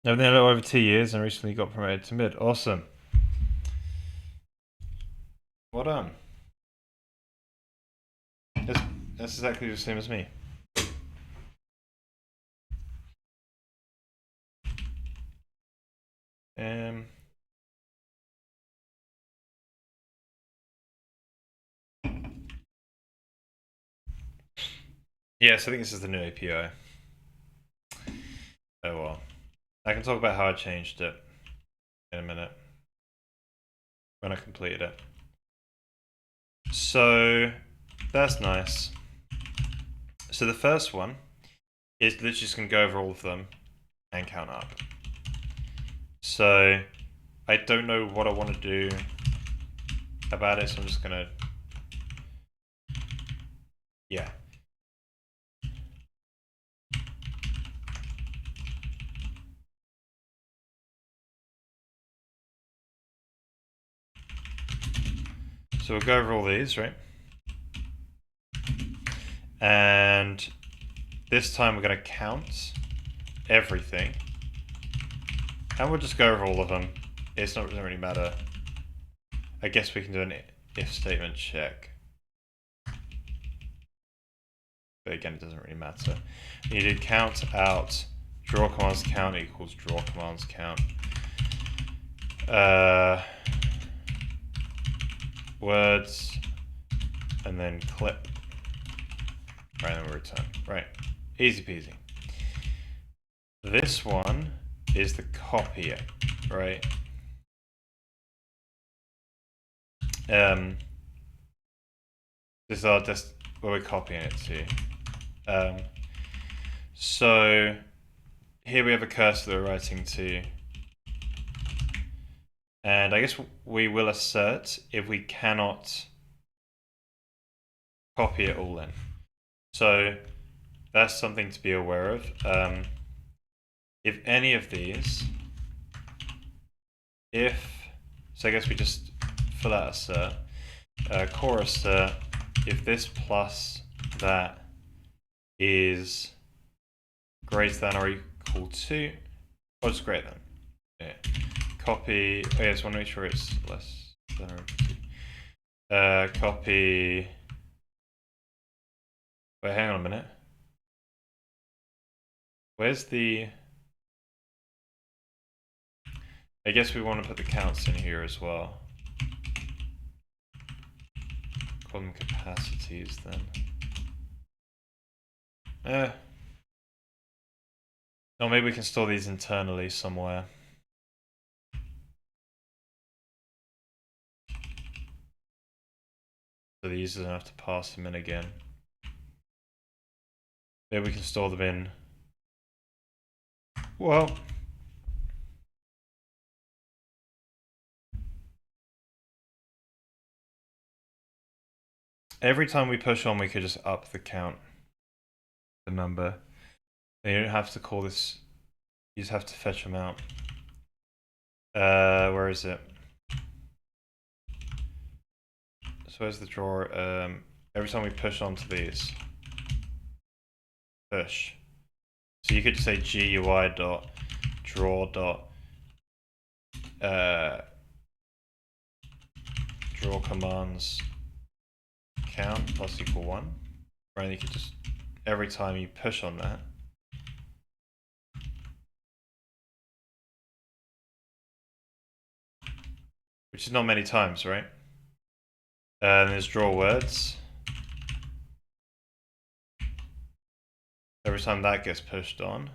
I've been there a little over 2 years and recently got promoted to mid. Awesome. Well done. That's exactly the same as me. Yes, I think this is the new API. Oh well. I can talk about how I changed it in a minute when I completed it. So that's nice. So the first one is literally just going to go over all of them and count up. So I don't know what I want to do about it, so I'm just going to, yeah. So we'll go over all these, right? And this time we're going to count everything. And we'll just go over all of them. It doesn't really matter. I guess we can do an if statement check. But again, it doesn't really matter. You do count out draw commands count equals draw commands count. Words, and then clip. Right, and then we return. Right, easy peasy. This one is the copier, right? This is our where we're copying it to. So here we have a cursor that we're writing to. And I guess we will assert if we cannot copy it all in. So that's something to be aware of. If any of these, so I guess we just fill out assert, core assert, if this plus that is greater than or equal to, or just greater than, yeah. Copy, oh yeah, I just want to make sure it's less than or equal to. Copy, wait, hang on a minute. Where's the, I guess we want to put the counts in here as well. Call them capacities then. Or maybe we can store these internally somewhere. So the user doesn't have to pass them in again. Maybe we can store them in. Well, every time we push on, we could just up the count, the number. And you don't have to call this, you just have to fetch them out. Where is it? So where's the drawer? Every time we push onto these, push. So you could just say GUI dot draw dot draw commands count plus equal 1. Right, and you could just, every time you push on that, which is not many times, right? And there's draw words. Every time that gets pushed on.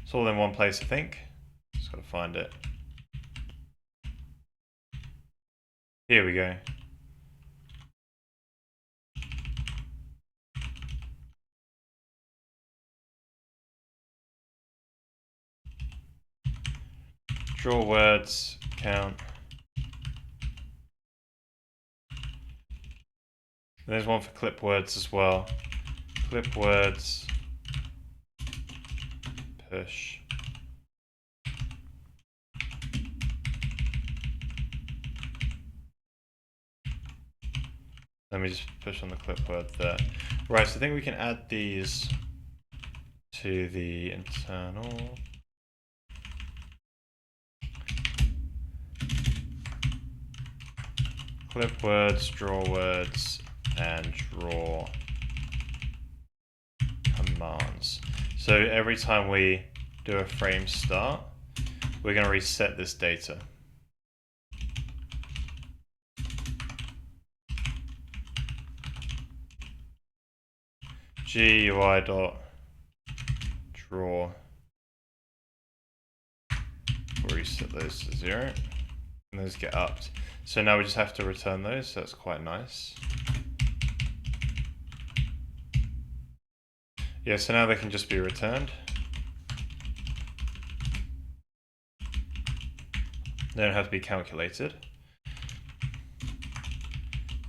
It's all in one place, I think. Just gotta find it. Here we go. Draw words, count. There's one for clip words as well. Clip words, push. Let me just push on the clip word there. Right, so I think we can add these to the internal. Clip words, draw words, and draw commands. So every time we do a frame start, we're going to reset this data. GUI dot draw. We'll reset those to 0. And those get upped. So now we just have to return those, so that's quite nice. Yeah, so now they can just be returned. They don't have to be calculated.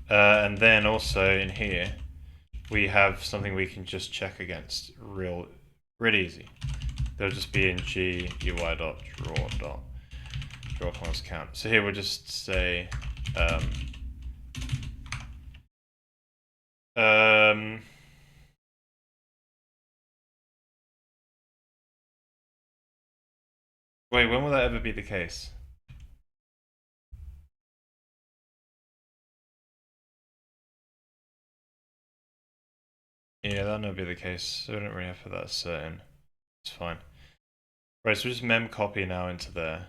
And then also in here, we have something we can just check against real easy. They'll just be in GUI.draw commas count. So here we'll just say wait, when will that ever be the case? Yeah, that'll never be the case. So we don't really have to put that certain. It's fine. Right, so just mem copy now into there.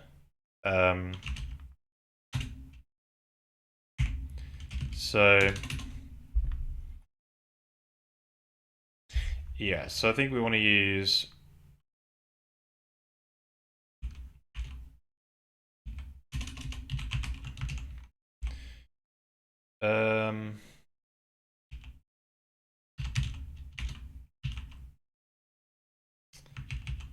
So yeah, so I think we want to use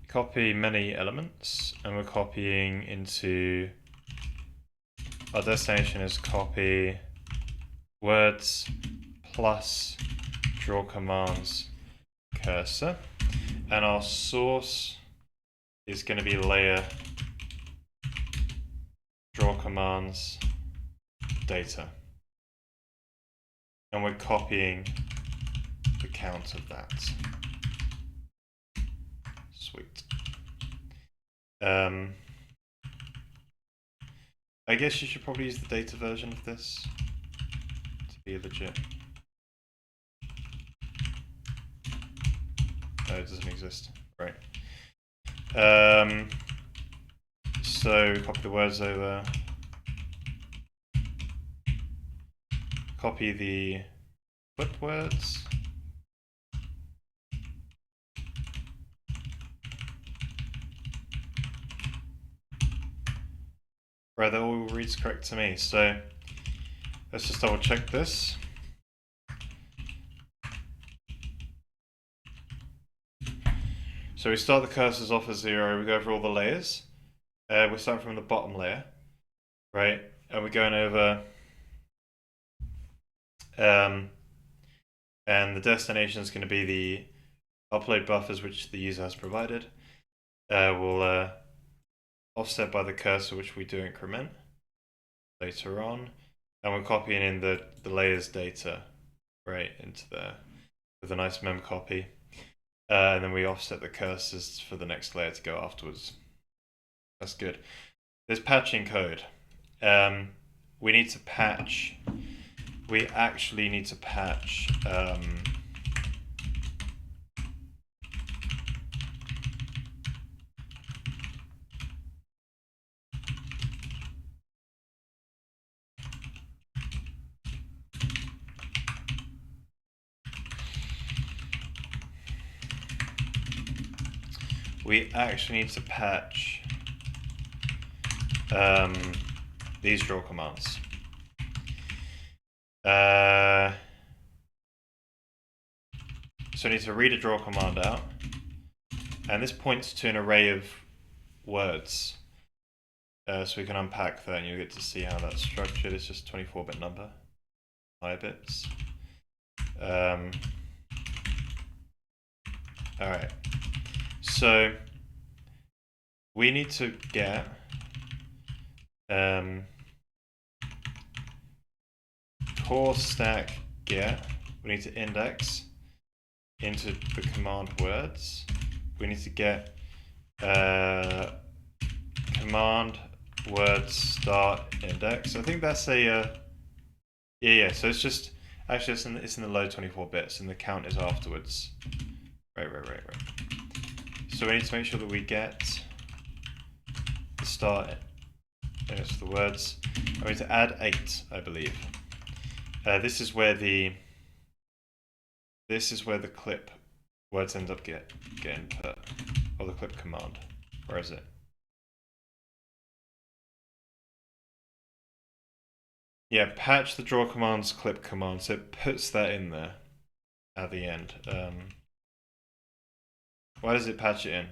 copy many elements, and we're copying into our destination is copy words plus draw commands cursor, and our source is going to be layer draw commands data, and we're copying the count of that. Sweet. I guess you should probably use the data version of this to be legit. No, it doesn't exist. Right. So copy the words over. Copy the flip words. Right, that all reads correct to me. So let's just double check this. So we start the cursors off as 0, we go over all the layers. We're starting from the bottom layer, right? And we're going over, and the destination is going to be the upload buffers which the user has provided. We'll offset by the cursor, which we do increment later on, and we're copying in the layers data right into there with a nice mem copy, and then we offset the cursors for the next layer to go afterwards. That's good. There's patching code. We need to patch. We actually need to patch. We actually need to patch these draw commands. So I need to read a draw command out, and this points to an array of words. So we can unpack that and you'll get to see how that's structured. It's just a 24-bit number, 5 bits. Alright, so we need to get core stack get. We need to index into the command words. We need to get command words start index. I think that's a yeah. So it's just actually it's in the low 24 bits, and the count is afterwards. Right. So we need to make sure that we get the start. There's the words. I need to add 8, I believe. This is where the this is where the clip words end up getting put, or the clip command. Where is it? Yeah, patch the draw commands clip command, so it puts that in there at the end. Why does it patch it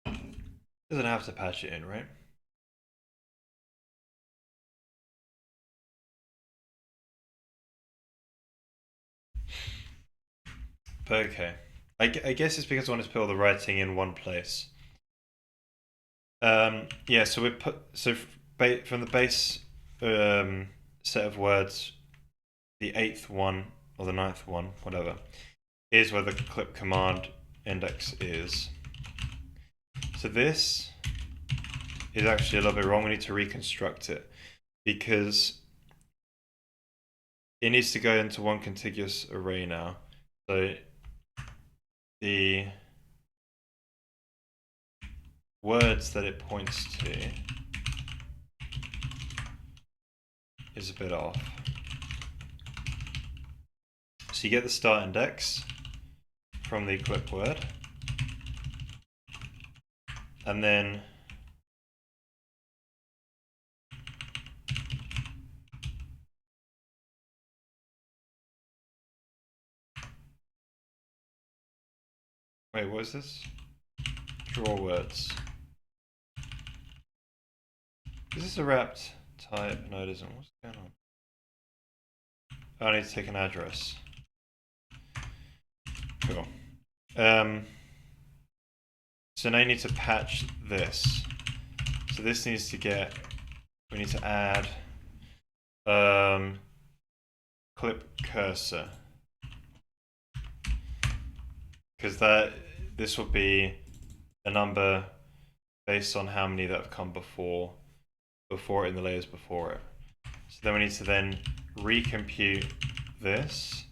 in? Doesn't have to patch it in, right? But okay. I guess it's because I want to put all the writing in one place. Yeah, so we put from the base set of words, the 8th one or the 9th one, whatever, is where the clip command index is. So this is actually a little bit wrong. We need to reconstruct it because it needs to go into one contiguous array now. So the words that it points to is a bit off. So you get the start index from the clip word, and then wait, what is this? Draw words. Is this a wrapped type? No, it isn't. What's going on? Oh, I need to take an address. Cool. So now you need to patch this. So this needs to get, we need to add clip cursor. Because this will be a number based on how many that have come before it in the layers before it. So then we need to then recompute this.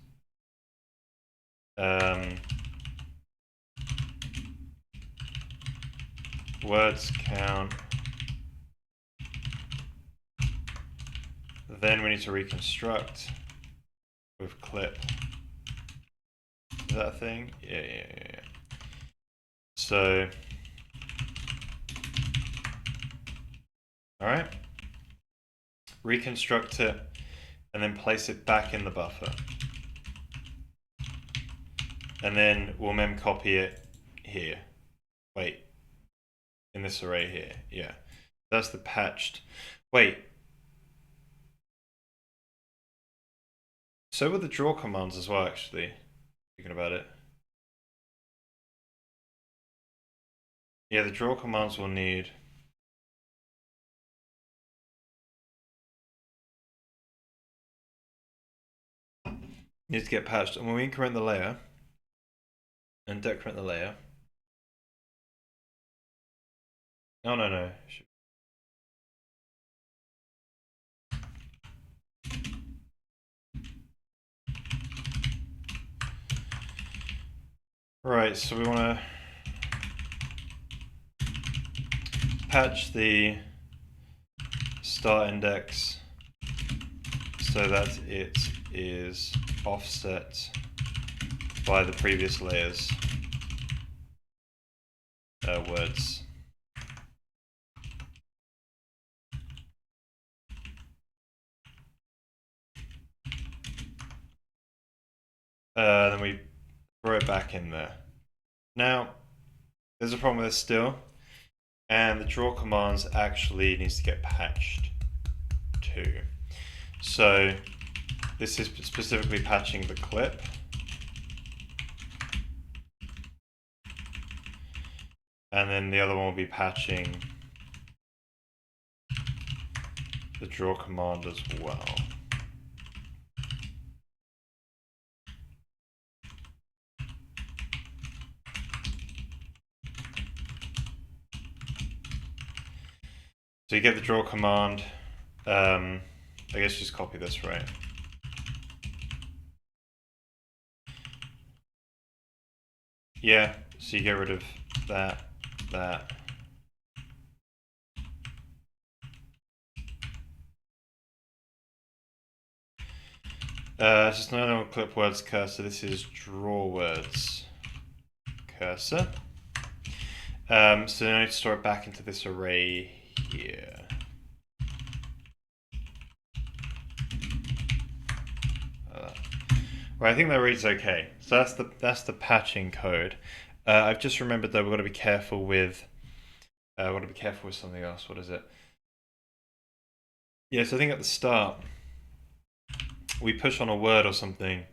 Words count. Then we need to reconstruct with clip. Is that a thing? Yeah. So, all right. Reconstruct it and then place it back in the buffer. And then we'll mem copy it here. Wait, in this array here. Yeah, that's the patched. Wait. So with the draw commands as well, actually, thinking about it. Yeah, the draw commands will need to get patched. And when we increment the layer and decrement the layer. No. Right, so we want to patch the start index so that it is offset by the previous layers words. Then we throw it back in there. Now, there's a problem with this still, and the draw commands actually needs to get patched too. So this is specifically patching the clip. And then the other one will be patching the draw command as well. So you get the draw command. I guess just copy this, right? Yeah, so you get rid of that. It's just no normal clip words cursor. This is draw words cursor. So I need to store it back into this array here. Right, I think that reads okay. So that's the patching code. I've just remembered though we've got to be careful with something else. What is it? Yeah, so I think at the start we push on a word or something.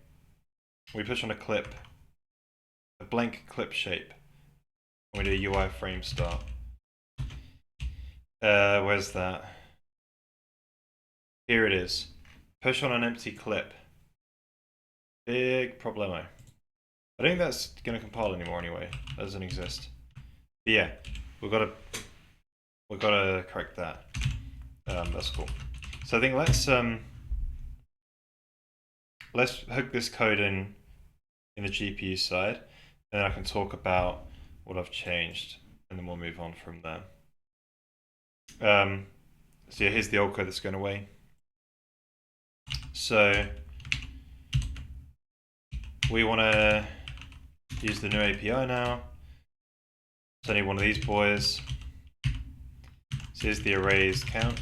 We push on a clip, a blank clip shape. We do a UI frame start. Where's that? Here it is. Push on an empty clip. Big problemo. I don't think that's going to compile anymore anyway. That doesn't exist. But yeah, we've got to correct that. That's cool. So I think let's hook this code in the GPU side, and then I can talk about what I've changed, and then we'll move on from there. So yeah, here's the old code that's going away. So we want to use the new API now. It's only one of these boys. So here's the arrays count.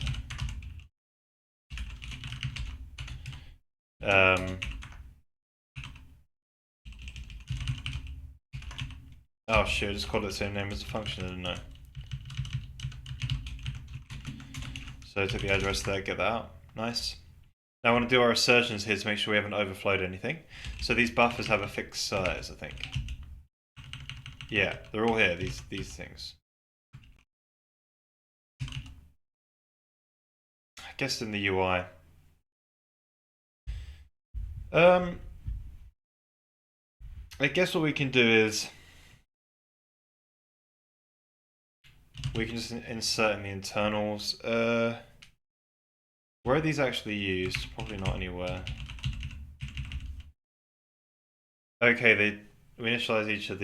Oh shit, I just called it the same name as the function, I didn't know. So I took the address there, get that out. Nice. Now I want to do our assertions here to make sure we haven't overflowed anything. So these buffers have a fixed size, I think. Yeah, they're all here, these things. I guess in the UI. I guess what we can do is we can just insert in the internals. Where are these actually used? Probably not anywhere. Okay, we initialize each of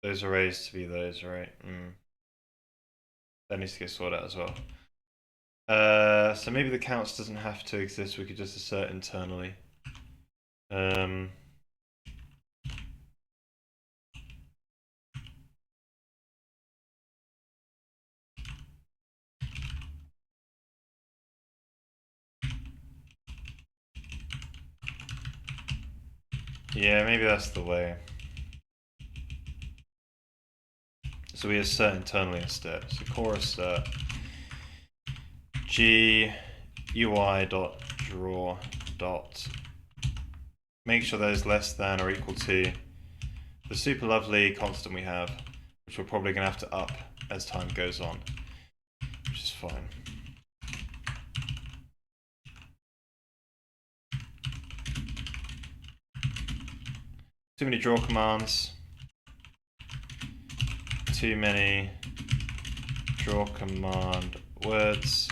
those arrays to be those, right? That needs to get sorted out as well. So maybe the counts doesn't have to exist. We could just assert internally. Yeah, maybe that's the way. So we assert internally instead. So core assert g ui.draw dot make sure that is less than or equal to the super lovely constant we have, which we're probably going to have to up as time goes on, which is fine. Too many draw commands. Too many draw command words.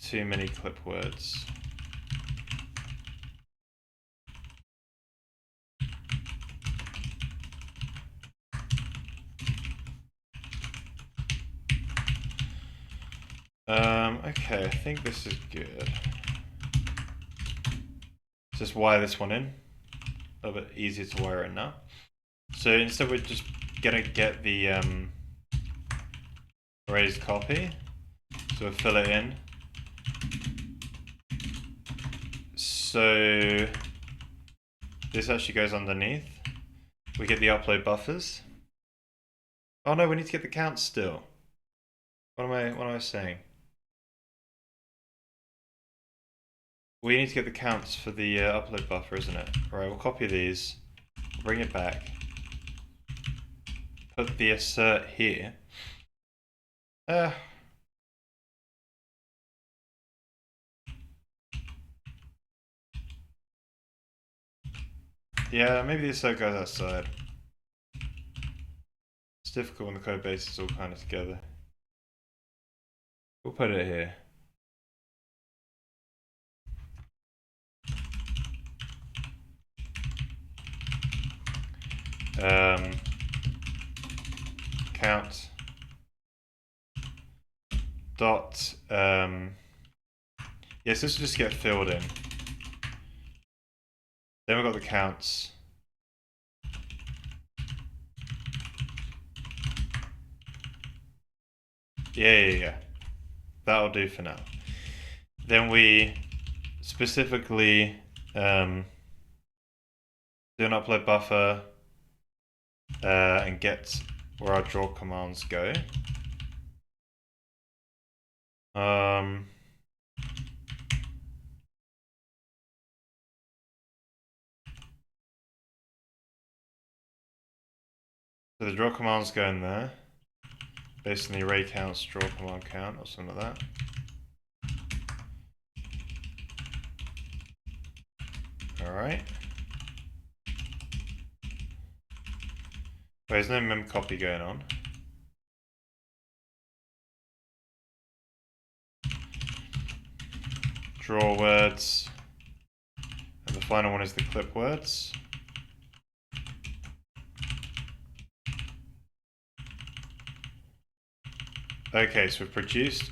Too many clip words. Okay, I think this is good. Let's just wire this one in. A little bit easier to wire in now. So instead we're just gonna get the arrays copy. So we'll fill it in. So this actually goes underneath. We get the upload buffers. Oh no, we need to get the count still. What am I saying? We need to get the counts for the upload buffer, isn't it? Right, we'll copy these, bring it back, put the assert here. Yeah, maybe the assert goes outside. It's difficult when the code base is all kind of together. We'll put it here. Count dot yes, this will just get filled in. Then we've got the counts. Yeah. That'll do for now. Then we specifically do an upload buffer and get where our draw commands go. So the draw commands go in there, based on the array counts, draw command count, or something like that. Alright. There's no mem copy going on. Draw words. And the final one is the clip words. Okay, so we've produced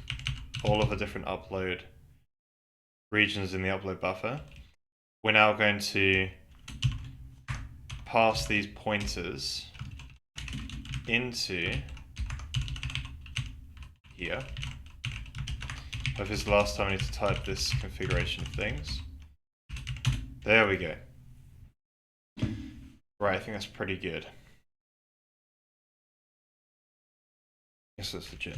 all of the different upload regions in the upload buffer. We're now going to pass these pointers into here. If this is the last time I need to type this configuration of things. There we go. Right, I think that's pretty good. Yes, that's legit.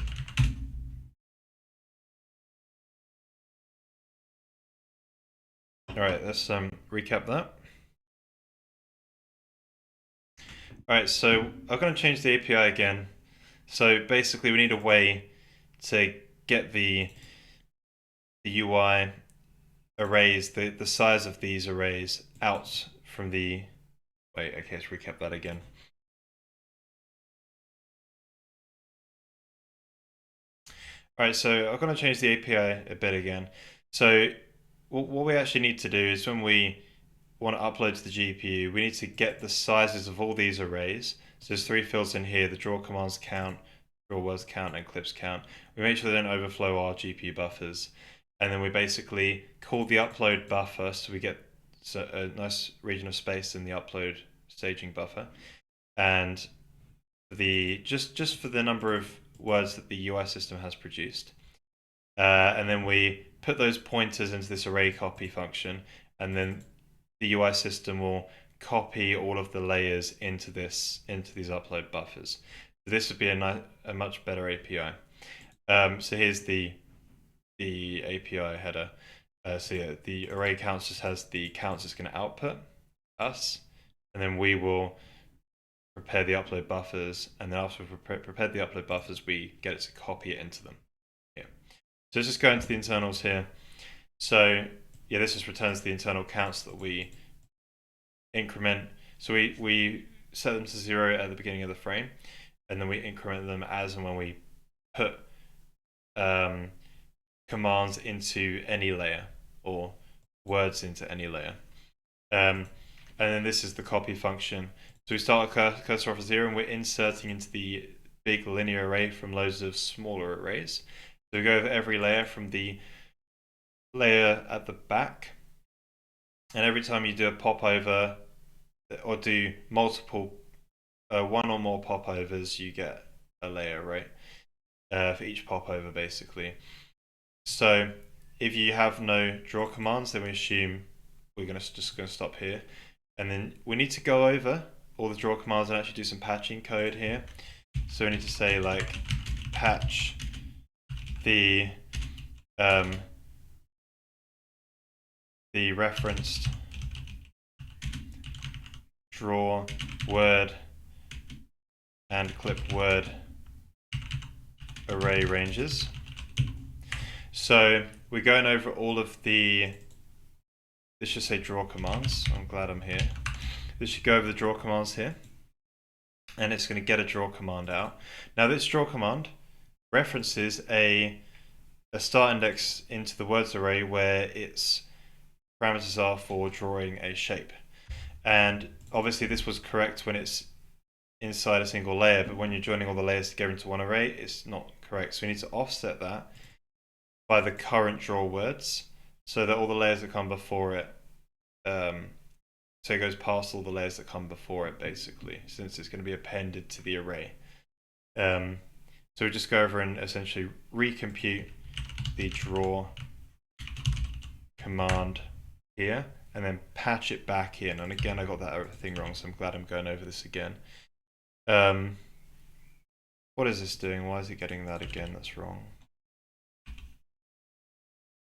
Alright, let's recap that. Alright, so I'm going to change the API again. So basically we need a way to get the UI arrays, the size of these arrays out from the... Wait, okay, let's recap that again. Alright, so I'm going to change the API a bit again. So what we actually need to do is when we want to upload to the GPU, we need to get the sizes of all these arrays. So there's 3 fields in here, the draw commands count, draw words count, and clips count. We make sure they don't overflow our GPU buffers. And then we basically call the upload buffer, so we get a nice region of space in the upload staging buffer. And just for the number of words that the UI system has produced. And then we put those pointers into this array copy function, and then the UI system will copy all of the layers into these upload buffers. So this would be a much better API. So here's the API header. So yeah, the array counts just has the counts it's going to output us, and then we will prepare the upload buffers, and then after we've prepared the upload buffers, we get it to copy it into them. Yeah. So let's just go into the internals here. So yeah, this just returns the internal counts that we increment. So we set them to 0 at the beginning of the frame, and then we increment them as and when we put commands into any layer or words into any layer. And then this is the copy function. So we start a cursor off of 0, and we're inserting into the big linear array from loads of smaller arrays. So we go over every layer from the layer at the back, and every time you do a popover or do multiple one or more popovers, you get a layer, right? For each popover, basically. So if you have no draw commands, then we assume we're just going to stop here, and then we need to go over all the draw commands and actually do some patching code here. So we need to say like patch the referenced draw word and clip word array ranges. So we're going over all of the, this should say draw commands. I'm glad I'm here. This should go over the draw commands here, and it's going to get a draw command out. Now this draw command references a start index into the words array where its parameters are for drawing a shape. And obviously this was correct when it's inside a single layer, but when you're joining all the layers together into one array, it's not correct. So we need to offset that by the current draw words, so that all the layers that come before it So it goes past all the layers that come before it, basically, since it's going to be appended to the array. So we just go over and essentially recompute the draw command here, and then patch it back in. And again, I got that thing wrong, so I'm glad I'm going over this again. What is this doing? Why is it getting that again? That's wrong.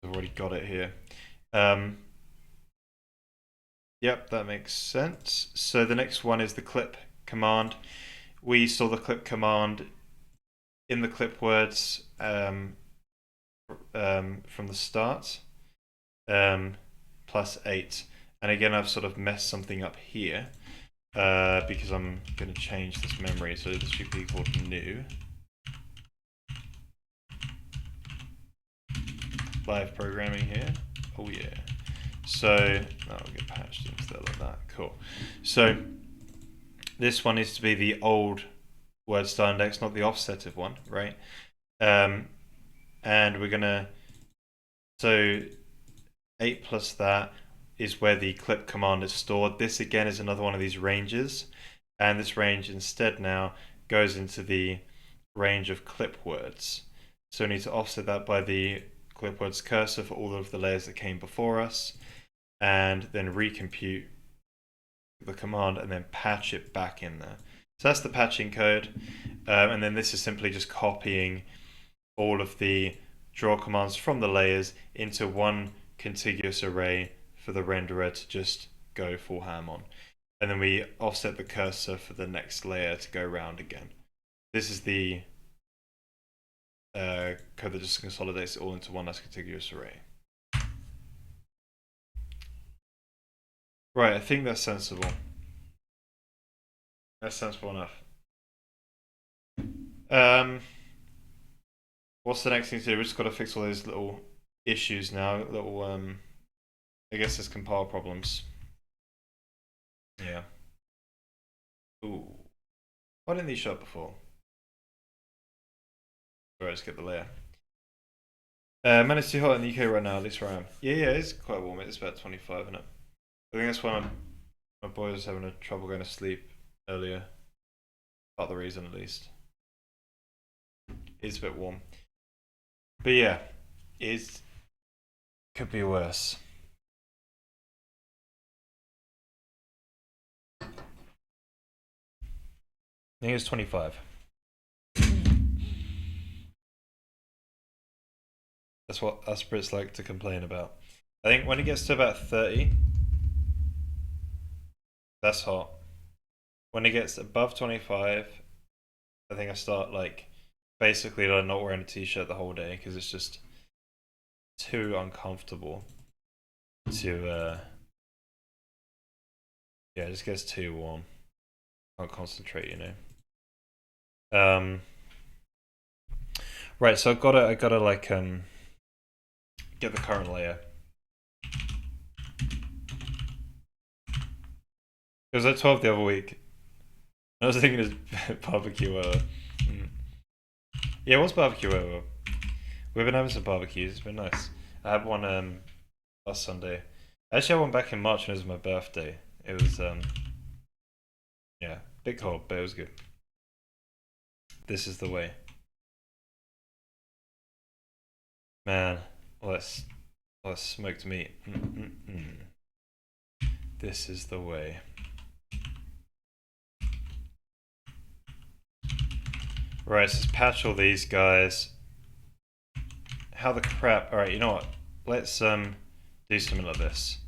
I've already got it here. Yep, that makes sense. So the next one is the clip command. We saw the clip command in the clip words from the start, +8. And again, I've sort of messed something up here because I'm going to change this memory. So this should be called new. Live programming here. Oh yeah. So that'll get patched into there like that. Cool. So this one needs to be the old word style index, not the offsetted one, right? And we're gonna, so 8 plus that is where the clip command is stored. This again is another one of these ranges, and this range instead now goes into the range of clip words. So we need to offset that by the clip words cursor for all of the layers that came before us, and then recompute the command and then patch it back in there. So that's the patching code, and then this is simply just copying all of the draw commands from the layers into one contiguous array for the renderer to just go full ham on. And then we offset the cursor for the next layer to go around again. This is the code that just consolidates it all into one nice contiguous array. Right, I think that's sensible. That's sensible enough. What's the next thing to do? We've just got to fix all those little issues now. Little, I guess there's compile problems. Yeah. Ooh. Why didn't these show up before? Alright, let's get the layer. Man, it's too hot in the UK right now, at least where I am. Yeah, it's quite warm. It's about 25, isn't it? I think that's why my boy was having trouble going to sleep earlier. Part of the reason, at least. It's a bit warm. But yeah, it could be worse. I think it's 25. That's what us Brits like to complain about. I think when it gets to about 30, that's hot. When it gets above 25, I think I start like basically not wearing a t-shirt the whole day because it's just too uncomfortable to yeah, it just gets too warm. Can't concentrate, you know. Right, so I gotta like get the current layer. It was at 12 the other week. I was thinking it's barbecue. Yeah, it was barbecue. We've been having some barbecues. It's been nice. I had one last Sunday. Actually, I went back in March and it was my birthday. It was yeah, bit cold, but it was good. This is the way, man. Let's smoked meat. This is the way. Right, so let's patch all these guys. How the crap? All right, you know what? Let's do something like this.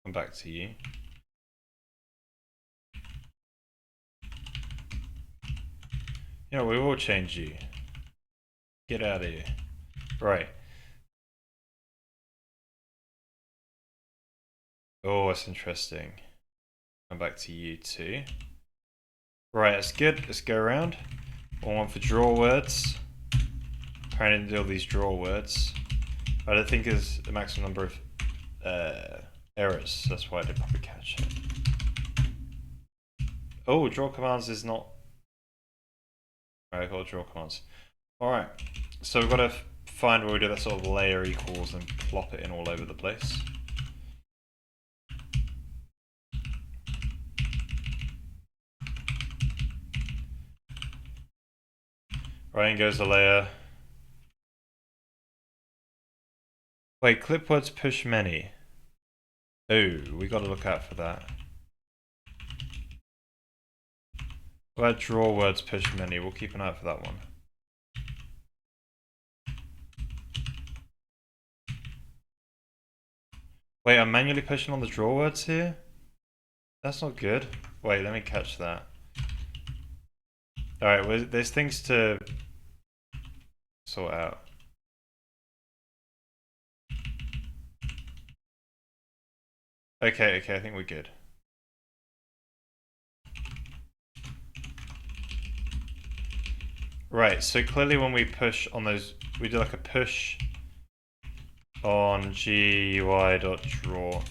Come back to you. You know, we will change you. Get out of here. Right. Oh, that's interesting. Come back to you too. Right, that's good. Let's go around. One for draw words. Apparently didn't do all these draw words. I don't think there's a maximum number of errors. That's why I didn't probably catch it. Oh, draw commands is not... Alright, I got draw commands. Alright, so we've got to find where we do that sort of layer equals and plop it in all over the place. Right, in goes the layer. Wait, clip words push many. Oh, we got to look out for that. What about draw words push many? We'll keep an eye out for that one. Wait, I'm manually pushing on the draw words here? That's not good. Wait, let me catch that. Alright, well, there's things to sort out. Okay, I think we're good. Right, so clearly when we push on those, we do like a push on GUI.draw. No,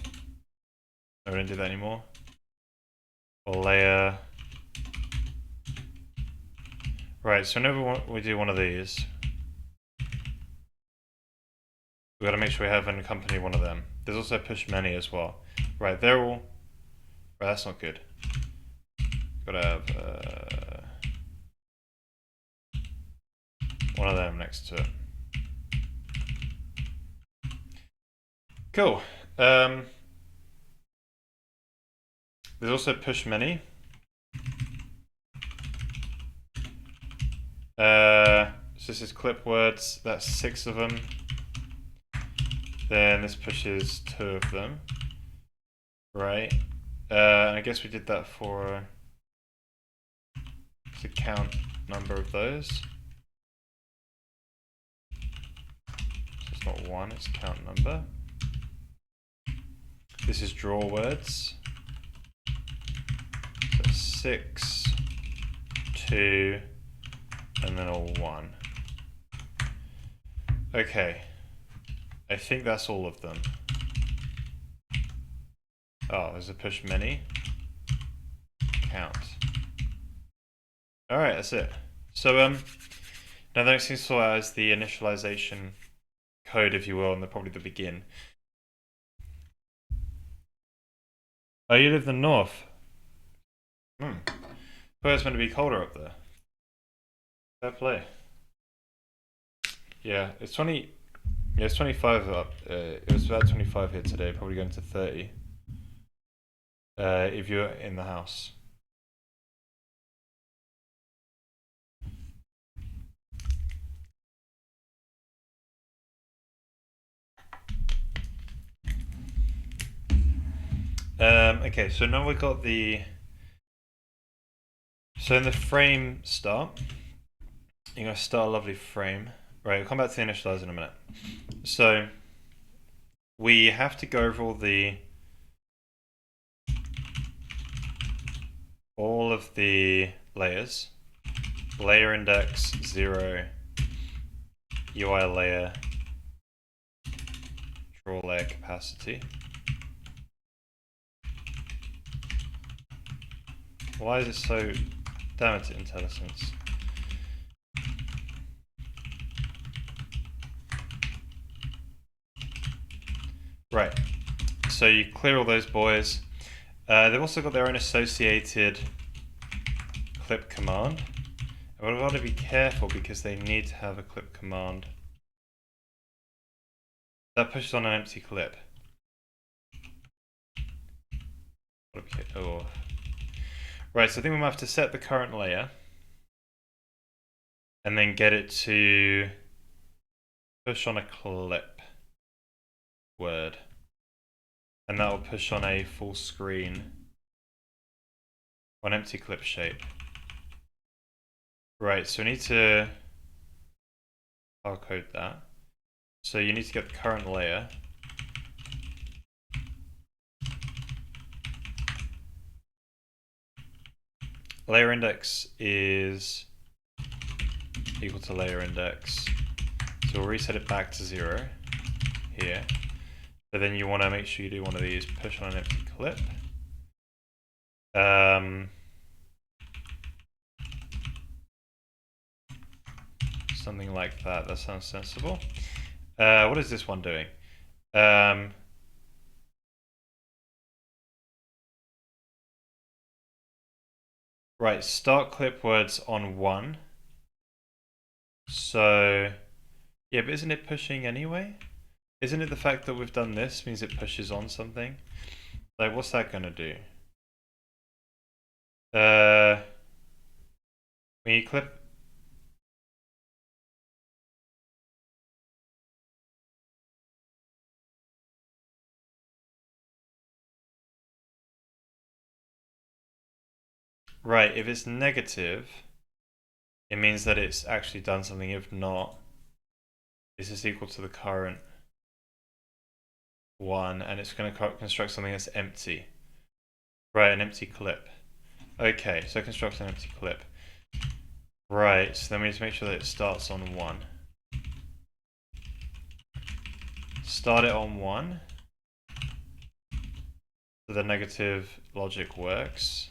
we don't do that anymore. Or layer. Right, so whenever we do one of these, we got to make sure we have an accompany one of them. There's also push many as well. Right, they're all. Right, that's not good. Gotta have one of them next to it. Cool. There's also push many. So this is clip words. That's 6 of them. Then this pushes 2 of them. Right. I guess we did that for to count number of those. So it's not 1, it's count number. This is draw words. So 6, 2, and then a 1. Okay. I think that's all of them. Oh, there's a push many. Count. Alright, that's it. So now the next thing to sort out is the initialization code, if you will, and probably the begin. Oh, you live in the north? But it's meant to be colder up there. Fair play. Yeah, it's 20. Yeah, it's 25 up. It was about 25 here today, probably going to 30. If you're in the house. Okay, so now we've got the... So in the frame start, you're going to start a lovely frame. Right, we'll come back to the initializer in a minute. So we have to go over all of the layers. Layer index 0, UI layer, draw layer capacity. Why is it so... Damn it, IntelliSense. Right, so you clear all those boys. They've also got their own associated clip command. And we've got to be careful because they need to have a clip command. That pushes on an empty clip. Oh. Right, so I think we might have to set the current layer and then get it to push on a clip word. And that will push on a full screen on empty clip shape. Right, so we need to hardcode that. So you need to get the current layer. Layer index is equal to layer index. So we'll reset it back to 0 here. But then you want to make sure you do one of these, push on an empty clip. Something like that. That sounds sensible. What is this one doing? Right, start clip words on 1. So, yeah, but isn't it pushing anyway? Isn't it the fact that we've done this means it pushes on something? Like, what's that going to do? When you clip... Right, if it's negative, it means that it's actually done something. If not, this is equal to the current one, and it's going to construct something that's empty. Right, an empty clip. Okay, so construct an empty clip. Right, so then we need to make sure that it starts on 1. Start it on 1. So the negative logic works.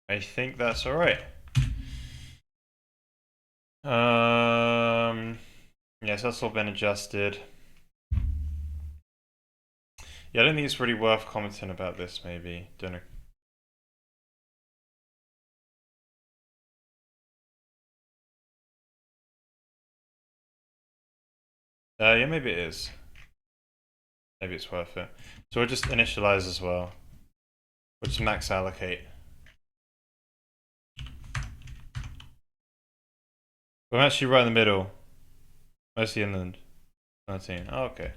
I think that's alright. Yes, that's all been adjusted. Yeah, I don't think it's really worth commenting about this, maybe. Don't know. Yeah, maybe it is. Maybe it's worth it. So we'll just initialize as well. We'll just max allocate. We're actually right in the middle. Mostly inland. 19. Oh, okay.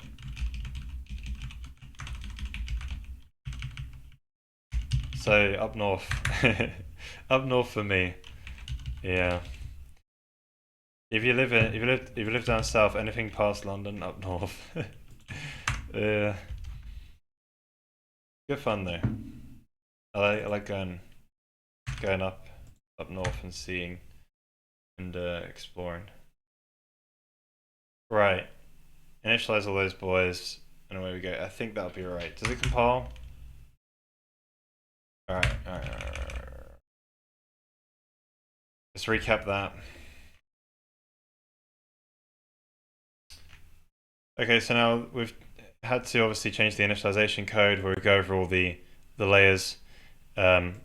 So up north. Up north for me. Yeah. If you live down south, anything past London, up north. Good fun though. I like going up north and seeing and exploring. Right. Initialize all those boys, and away we go. I think that'll be alright. Does it compile? Alright. Let's recap that. Okay, so now we've had to obviously change the initialization code where we go over all the layers, and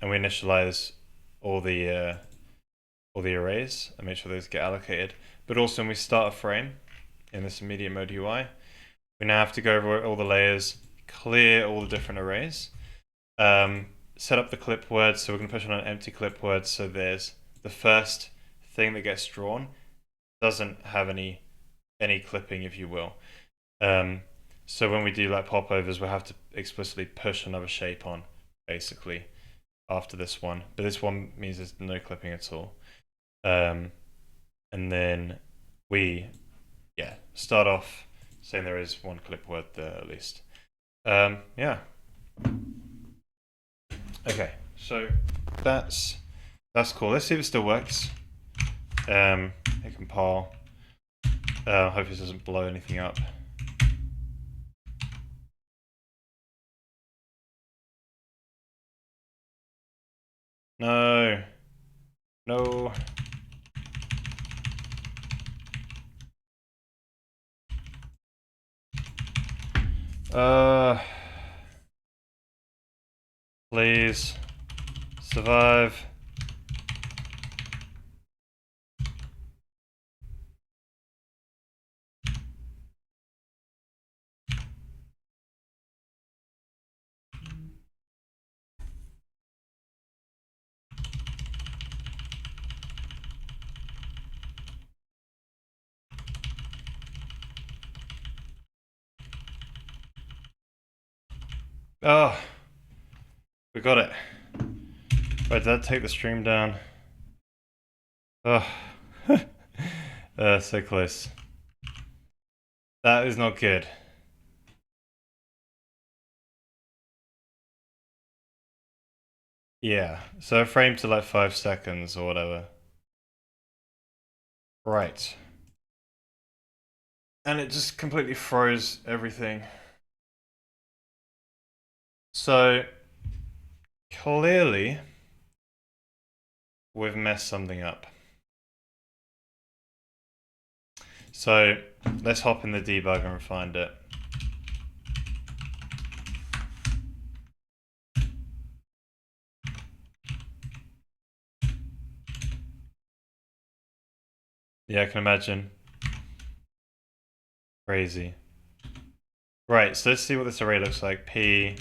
we initialize all the arrays and make sure those get allocated. But also when we start a frame in this immediate mode UI, we now have to go over all the layers, clear all the different arrays, set up the clip words. So we're going to push on an empty clip word. So there's the first thing that gets drawn doesn't have any clipping, if you will. So when we do like popovers, we'll have to explicitly push another shape on, basically, after this one. But this one means there's no clipping at all. And then we, start off saying there is one clip word there at least. Yeah. Okay, so that's cool. Let's see if it still works. Hit compile. Hope this doesn't blow anything up. No. Please survive. Oh, we got it. Wait, did that take the stream down? Oh, so close. That is not good. Yeah, so a frame to like 5 seconds or whatever. Right. And it just completely froze everything. So clearly we've messed something up. So let's hop in the debugger and find it. Yeah, I can imagine. Crazy. Right, so let's see what this array looks like. P.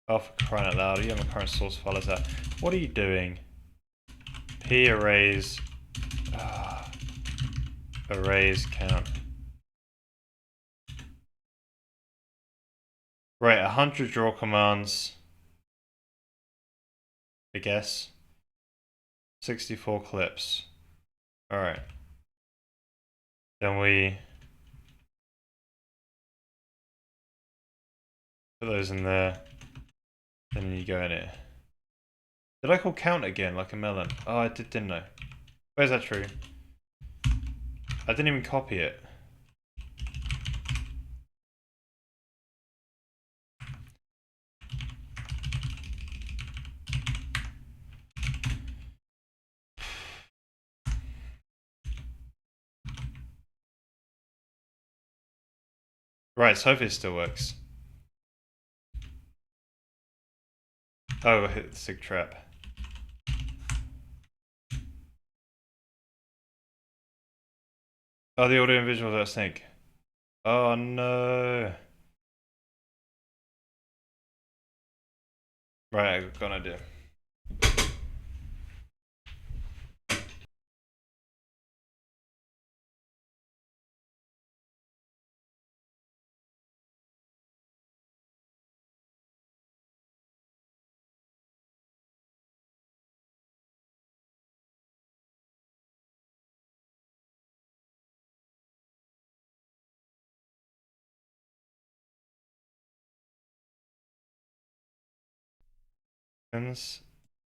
Oh, for crying out loud. Yeah, my current source file is that. What are you doing? P arrays. Ah, arrays count. Right, 100 draw commands. I guess. 64 clips. Alright. Then we put those in there. Then you go in it. Did I call count again like a melon? Oh, I did, didn't I? Where's that true? I didn't even copy it. Right, so hopefully it still works. Oh, I hit the sig trap. Oh, the audio and visuals don't sync. Oh no. Right, I've got an idea.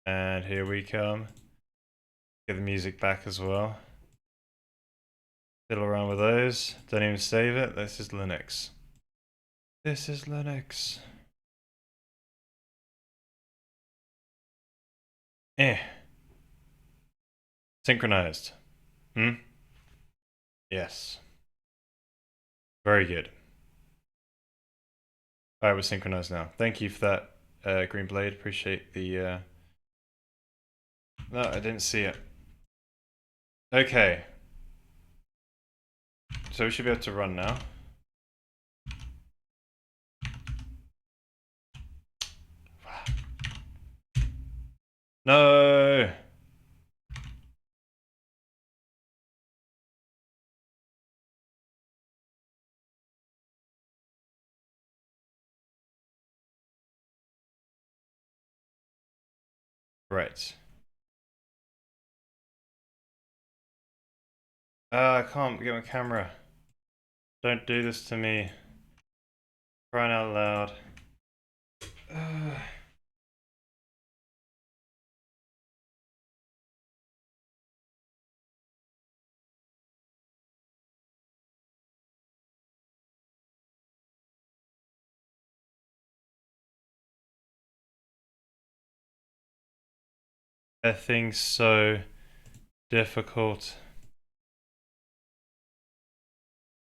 And here we come. Get the music back as well. Fiddle around with those. Don't even save it. This is Linux. This is Linux. Eh. Synchronized. Hmm? Yes. Very good. Alright, we're synchronized now. Thank you for that, Green Blade. Appreciate the. No, I didn't see it. Okay. So we should be able to run now. No! Right. I can't get my camera. Don't do this to me. Crying out loud. That thing's so difficult.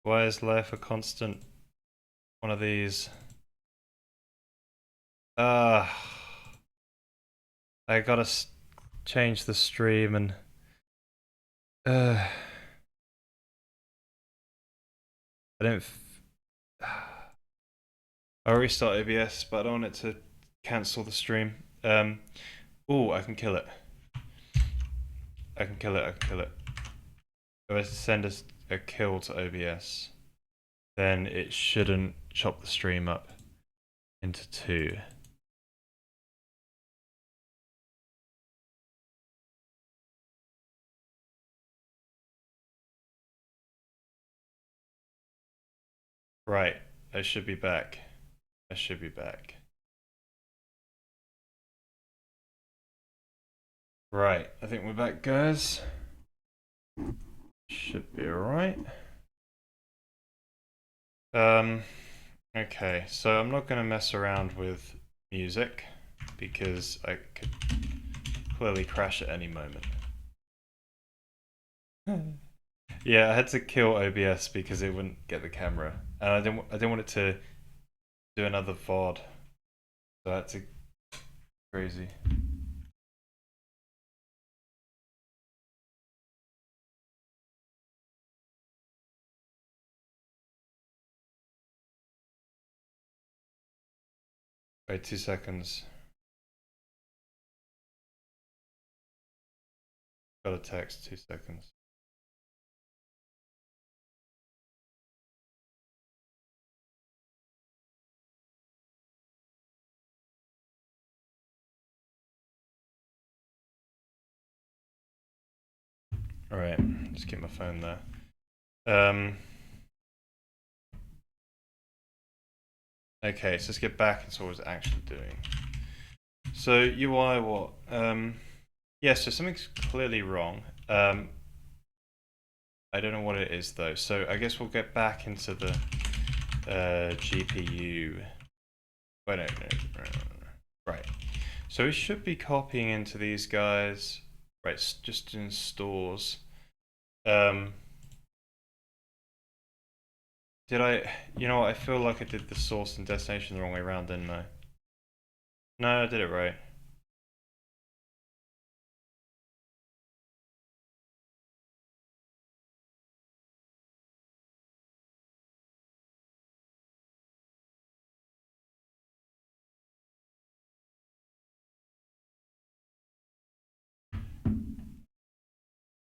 Why is life a constant one of these? Ah, I gotta change the stream and I don't. I'll restart OBS, but I don't want it to cancel the stream. Oh, I can kill it. I can kill it. I can kill it. If I send a kill to OBS, then it shouldn't chop the stream up into two. Right, I should be back. I should be back. Right, I think we're back, guys. Should be alright. Um, okay, so I'm not gonna mess around with music because I could clearly crash at any moment. Yeah, I had to kill OBS because it wouldn't get the camera, and I didn't want it to do another VOD, so that's crazy. Wait 2 seconds. Got a text. 2 seconds. All right, just keep my phone there. Okay, so let's get back into what I was actually doing. So UI what? Yeah, so something's clearly wrong. I don't know what it is though. So I guess we'll get back into the GPU. Wait, no. Right. So we should be copying into these guys. Right, just in stores. Um, did I? You know what? I feel like I did the source and destination the wrong way around, didn't I? No, I did it right.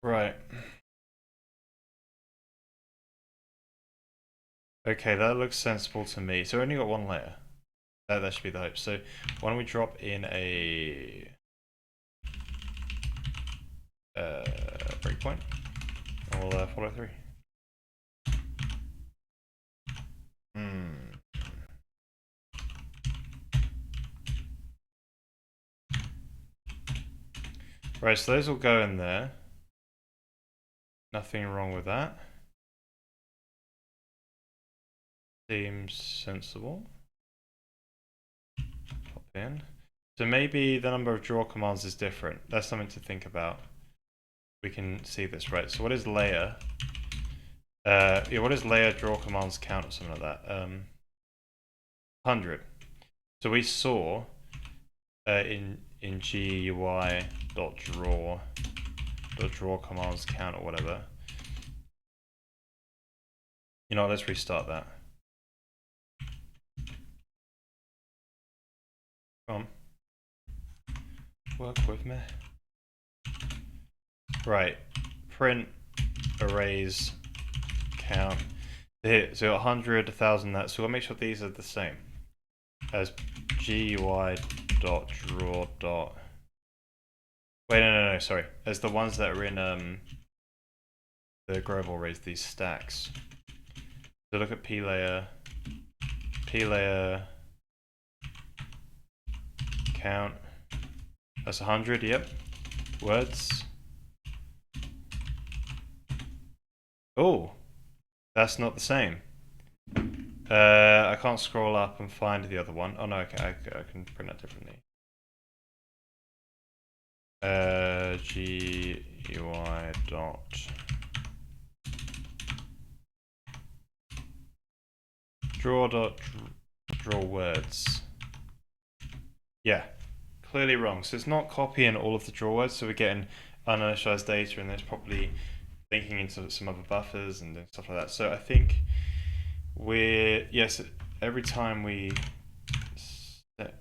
Right. Okay, that looks sensible to me. So we only got one layer. That should be the hope. So why don't we drop in a breakpoint, and we'll follow through. Hmm. Right, so those will go in there. Nothing wrong with that. Seems sensible. Pop in. So maybe the number of draw commands is different. That's something to think about. We can see this, right? So what is layer? Yeah, what is layer draw commands count or something like that? 100. So we saw in GUI draw commands count or whatever. You know, let's restart that. Come on. Work with me. Right. Print arrays count. Here, so 100, 1,000, that. So we'll make sure these are the same as GUI dot draw dot. Wait, no, sorry. As the ones that are in the global arrays, these stacks. So look at p layer count. That's 100. Yep. Words. Oh, that's not the same. I can't scroll up and find the other one. Oh no, okay, I can print that differently. GUI dot draw words. Yeah, clearly wrong. So it's not copying all of the draw words, so we're getting uninitialized data, and it's probably linking into some other buffers and stuff like that. So I think yes, every time we set.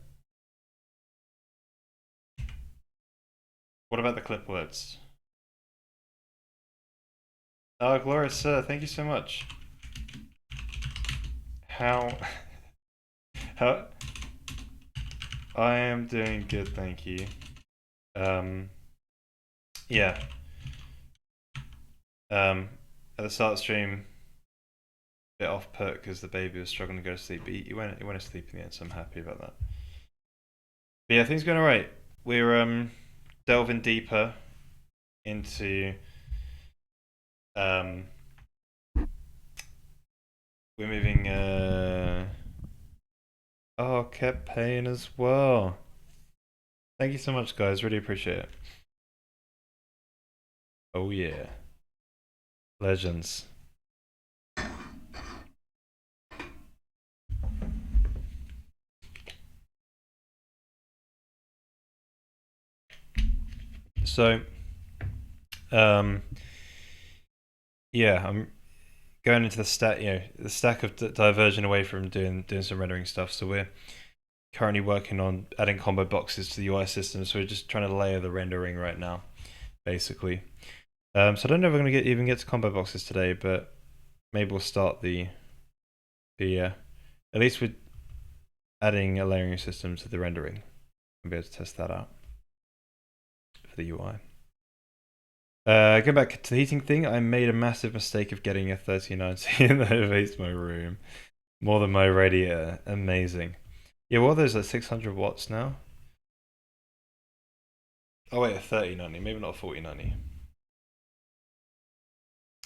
What about the clip words? Oh, glorious sir, thank you so much. How how I am doing good, thank you. Yeah. At the start of the stream, a bit off put because the baby was struggling to go to sleep, but he went to sleep in the end, so I'm happy about that. But yeah, things going alright. We're delving deeper into we're moving oh, kept paying as well. Thank you so much, guys. Really appreciate it. Oh yeah. Legends. So yeah, I'm going into the stack, the stack of diversion away from doing some rendering stuff. So we're currently working on adding combo boxes to the UI system. So we're just trying to layer the rendering right now, basically. So I don't know if we're going to even get to combo boxes today, but maybe we'll start the at least with adding a layering system to the rendering and be able to test that out for the UI. Going back to the heating thing, I made a massive mistake of getting a 3090 in that elevates my room more than my radiator. Amazing. Yeah, what are those, like 600 watts now? Oh wait, a 3090, maybe not a 4090.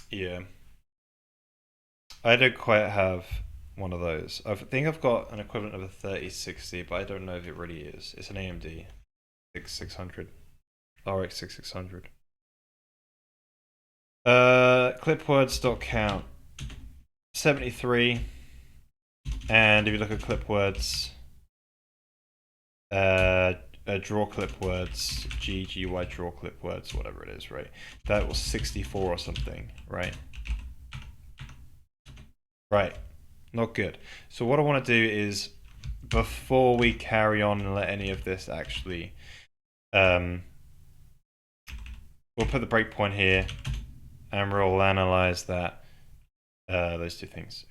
Yeah. I don't quite have one of those. I think I've got an equivalent of a 3060, but I don't know if it really is. It's an AMD 6600, RX 6600. Clipwords.count 73, and if you look at clipwords, draw clipwords, GGY draw clipwords, whatever it is, right? That was 64 or something, right? Right, not good. So what I want to do is, before we carry on and let any of this actually, we'll put the breakpoint here, and we'll analyze that, those two things,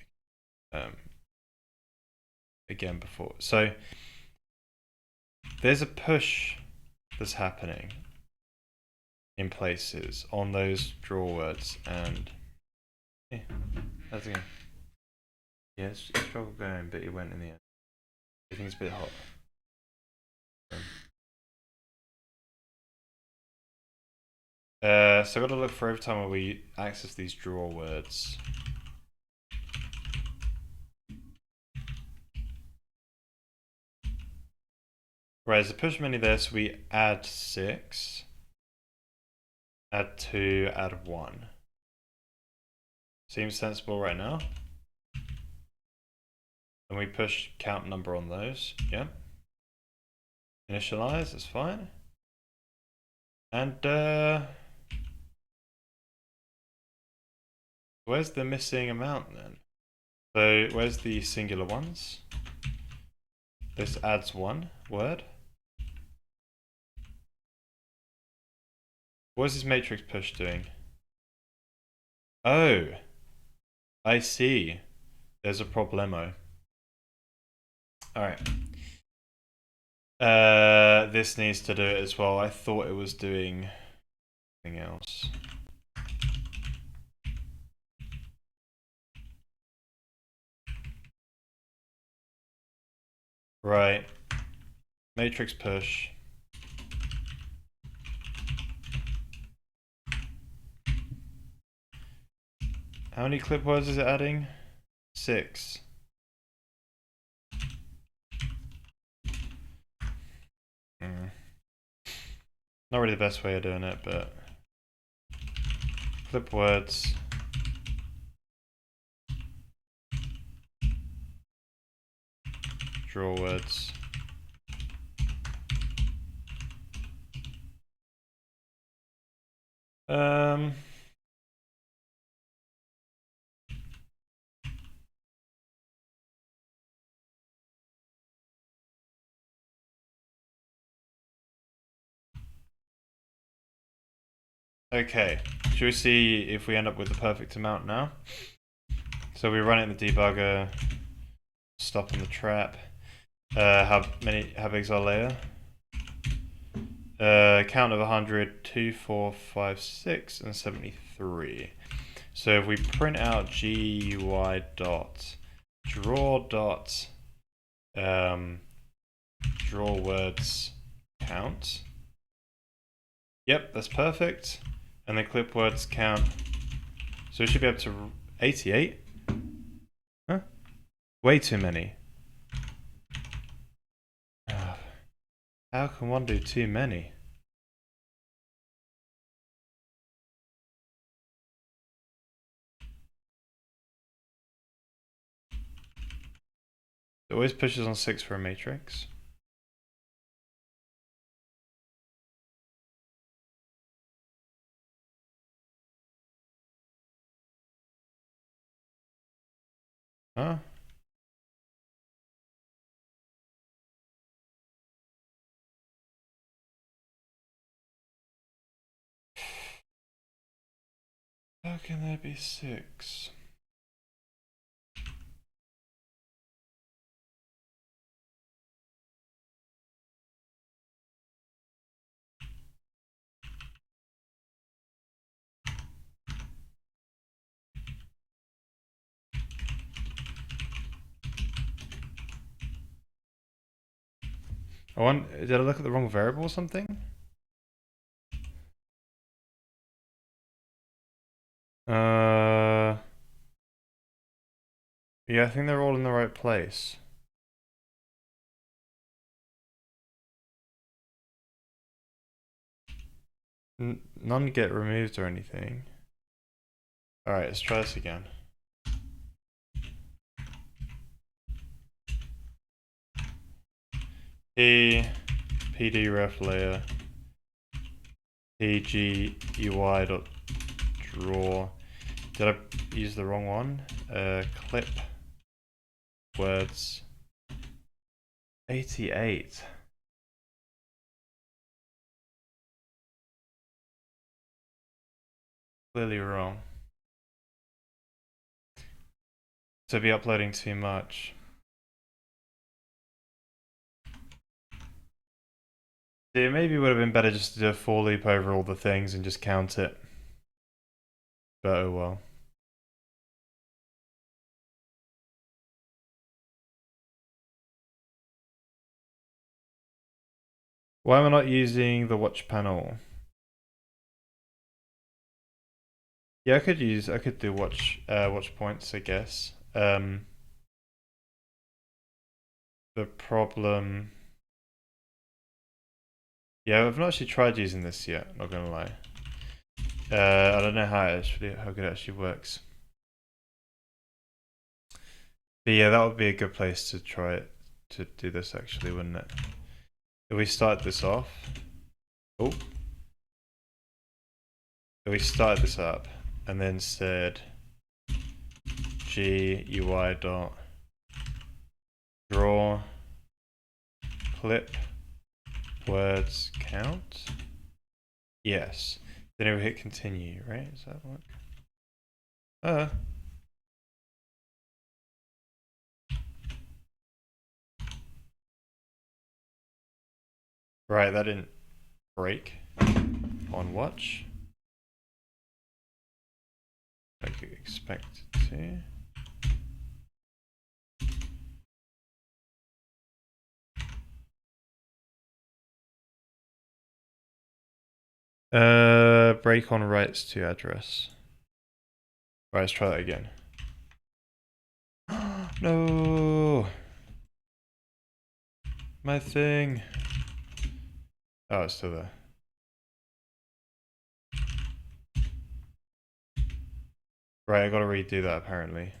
again before. So there's a push that's happening in places on those draw words, and yeah, how's it going? Yeah, it's struggle going, but it went in the end. I think it's a bit hot. So I've got to look for every time where we access these draw words. Right, there's a push menu there, so we add 6, add 2, add 1. Seems sensible right now. And we push count number on those, yeah. Initialize, that's fine. And where's the missing amount then? So where's the singular ones? This adds 1 word. What is this matrix push doing? Oh, I see. There's a problemo. Alright. This needs to do it as well. I thought it was doing something else. Right. Matrix push. How many clip words is it adding? 6. Not really the best way of doing it, but clip words. Draw words. Okay, should we see if we end up with the perfect amount now? So we run it in the debugger, stop on the trap. How big's our layer? Count of 100, 2, 4, 5, 6, and 73. So if we print out GUI dot draw dot draw words count, Yep, that's perfect. And the clip words count. So we should be up to 88. Huh? Way too many. How can one do too many? It always pushes on 6 for a matrix. Huh? How can there be 6? Did I look at the wrong variable or something? Yeah, I think they're all in the right place. None get removed or anything. Alright, let's try this again. PD ref layer PGUI dot draw. Did I use the wrong one? Clip words 88. Clearly wrong. To be uploading too much. It maybe would have been better just to do a for loop over all the things and just count it. But oh well. Why am I not using the watch panel? Yeah, I could do watch points, I guess. The problem. Yeah, I've not actually tried using this yet, not gonna lie. I don't know how good it actually works. But yeah, that would be a good place to try it, to do this actually, wouldn't it? If we start this off. Oh. If we started this up and then said GUI dot draw clip words count. Yes. Then we hit continue, right? Does that work? Right, that didn't break on watch. I could expect it to. Break on writes to address. Right, let's try that again. No! My thing. Oh, it's still there. Right, I gotta redo that apparently.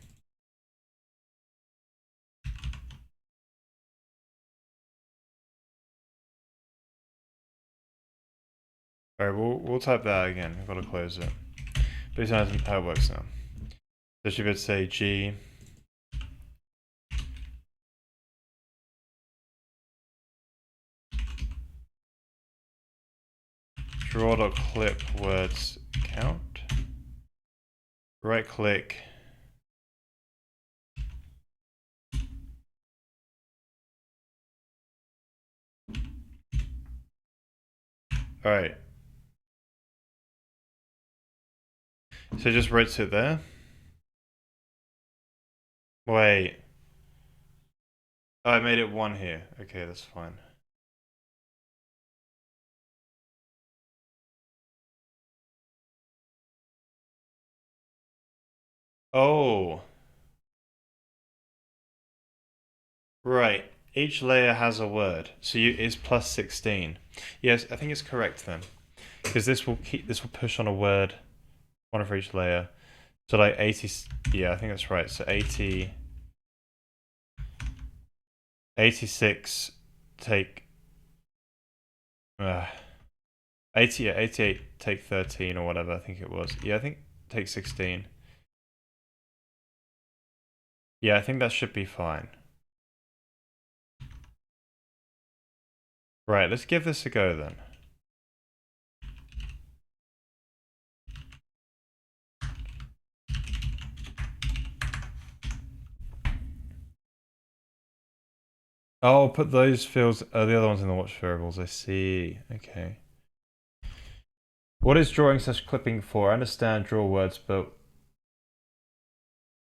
Alright, we'll type that again. I've gotta close it. But it's not how it works now. So should be able to say G draw.clip words count. Right click. Alright. So just writes it there. Wait. Oh, I made it 1 here. Okay, that's fine. Oh, right. Each layer has a word, so it's plus 16. Yes, I think it's correct then, because this will push on a word, one for each layer. So like 80. Yeah, I think that's right. So 80, 86 take 80, yeah, 88 take 13 or whatever. I think it was. Yeah, I think take 16. Yeah, I think that should be fine. Right, let's give this a go then. Oh, put those fields, the other ones in the watch variables. I see. Okay. What is drawing slash clipping for? I understand draw words, but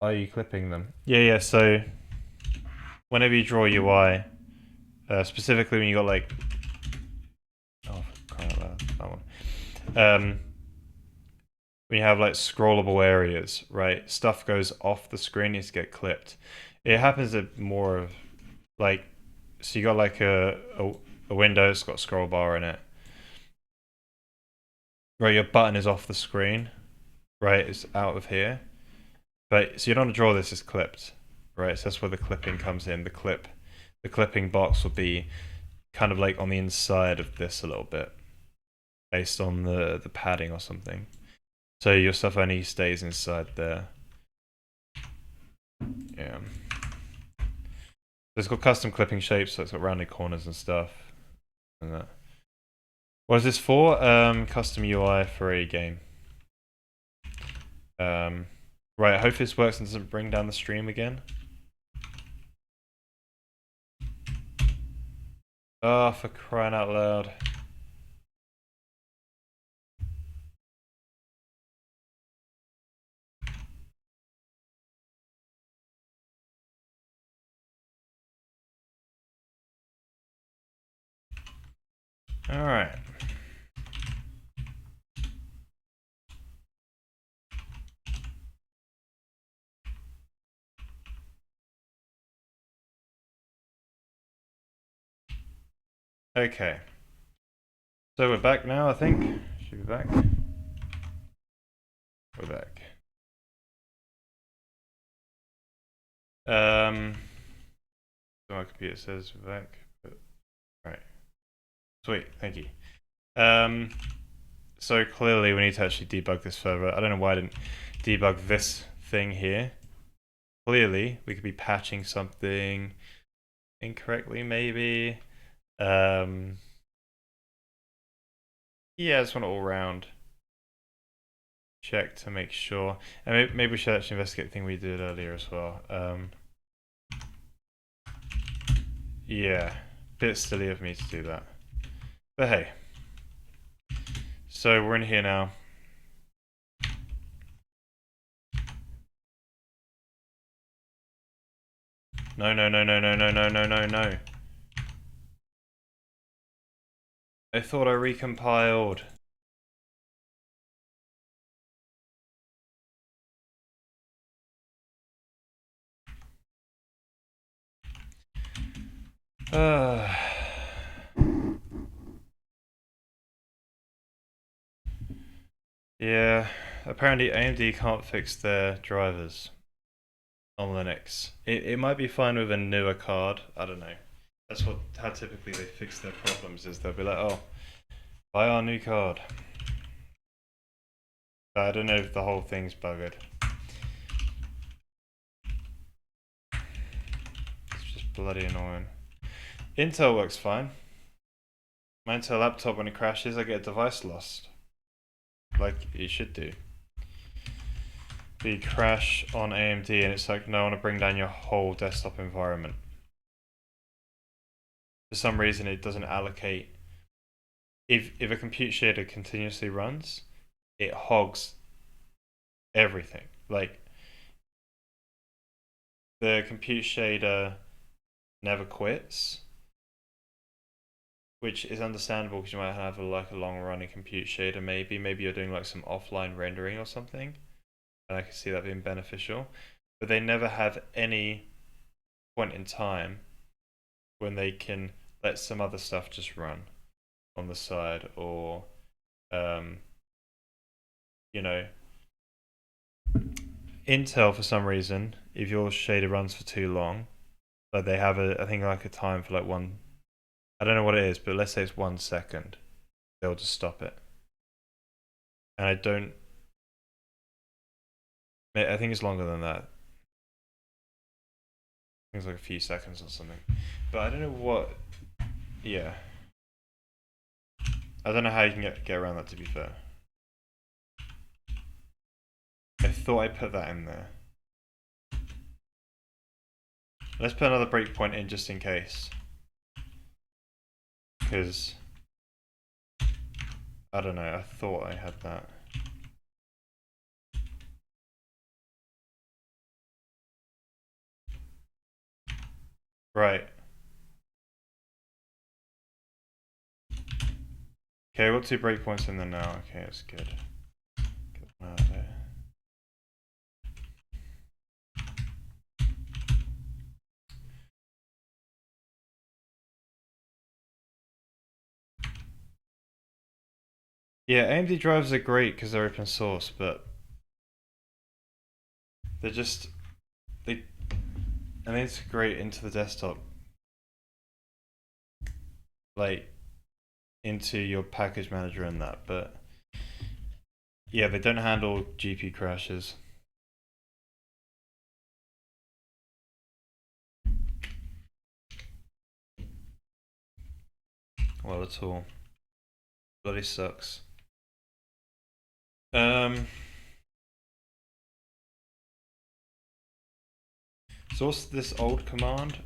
are you clipping them? Yeah, yeah. So whenever you draw UI, specifically when you got like, oh, for crying out loud, that one. When you have like scrollable areas, right? Stuff goes off the screen, needs to get clipped. It happens at more of like, so you got like a window, it's got a scroll bar in it. Right, your button is off the screen, right? It's out of here. But so you don't want to draw this as clipped, right? So that's where the clipping comes in. The clipping box will be kind of like on the inside of this a little bit, based on the padding or something. So your stuff only stays inside there. Yeah. It's got custom clipping shapes, so it's got rounded corners and stuff. And that. What is this for? Custom UI for a game. Right, I hope this works and doesn't bring down the stream again. Oh, for crying out loud. Alright. Okay. So we're back now, I think. Should be back. We're back. So my computer says we're back. But, right. Sweet, thank you. So clearly we need to actually debug this further. I don't know why I didn't debug this thing here. Clearly we could be patching something incorrectly, maybe. Yeah, I just want to all round check to make sure. And maybe we should actually investigate the thing we did earlier as well. Yeah, bit silly of me to do that. But hey. So we're in here now. No, no, no, no, no, no, no, no, no, no. I thought I recompiled. Yeah, apparently AMD can't fix their drivers on Linux. It might be fine with a newer card. I don't know. That's how typically they fix their problems is they'll be like, oh, buy our new card. But I don't know if the whole thing's buggered. It's just bloody annoying. Intel works fine. My Intel laptop, when it crashes, I get a device lost. Like it should do. The crash on AMD and it's like, no, I want to bring down your whole desktop environment. For some reason it doesn't allocate. If a compute shader continuously runs, it hogs everything. Like the compute shader never quits, which is understandable because you might have like a long running compute shader. Maybe you're doing like some offline rendering or something. and I can see that being beneficial. But they never have any point in time when they can let some other stuff just run on the side, or um, you know, Intel for some reason, if your shader runs for too long, like they have a, I think like a time for like one, I don't know what it is, but let's say it's 1 second, they'll just stop it. And I think it's longer than that. I think it's like a few seconds or something. But I don't know what, yeah. I don't know how you can get around that, to be fair. I thought I put that in there. Let's put another breakpoint in just in case. Because, I don't know, I thought I had that. Right. Okay, we've got 2 breakpoints in there now. Okay, that's good. Get them out of there. Yeah, AMD drives are great because they're open source, but they're just they integrate into the desktop, like into your package manager and that. But yeah, they don't handle GPU crashes. Well, at all. Bloody sucks. So what's this old command?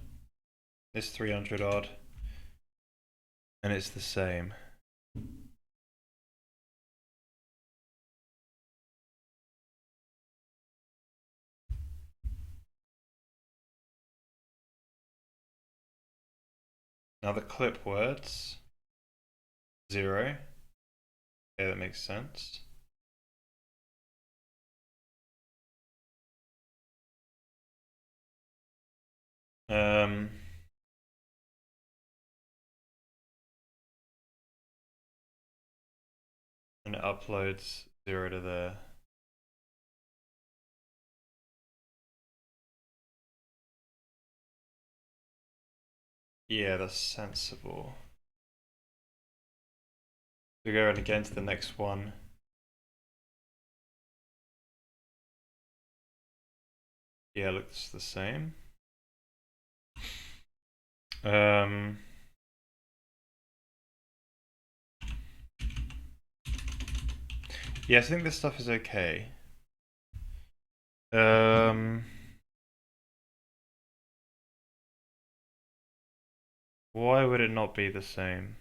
It's 300 odd, and it's the same. Now the clip words 0. Okay, that makes sense. And it uploads 0 to there. Yeah, that's sensible. We go again to the next one. Yeah, looks the same. Yeah, I think this stuff is okay. Why would it not be the same?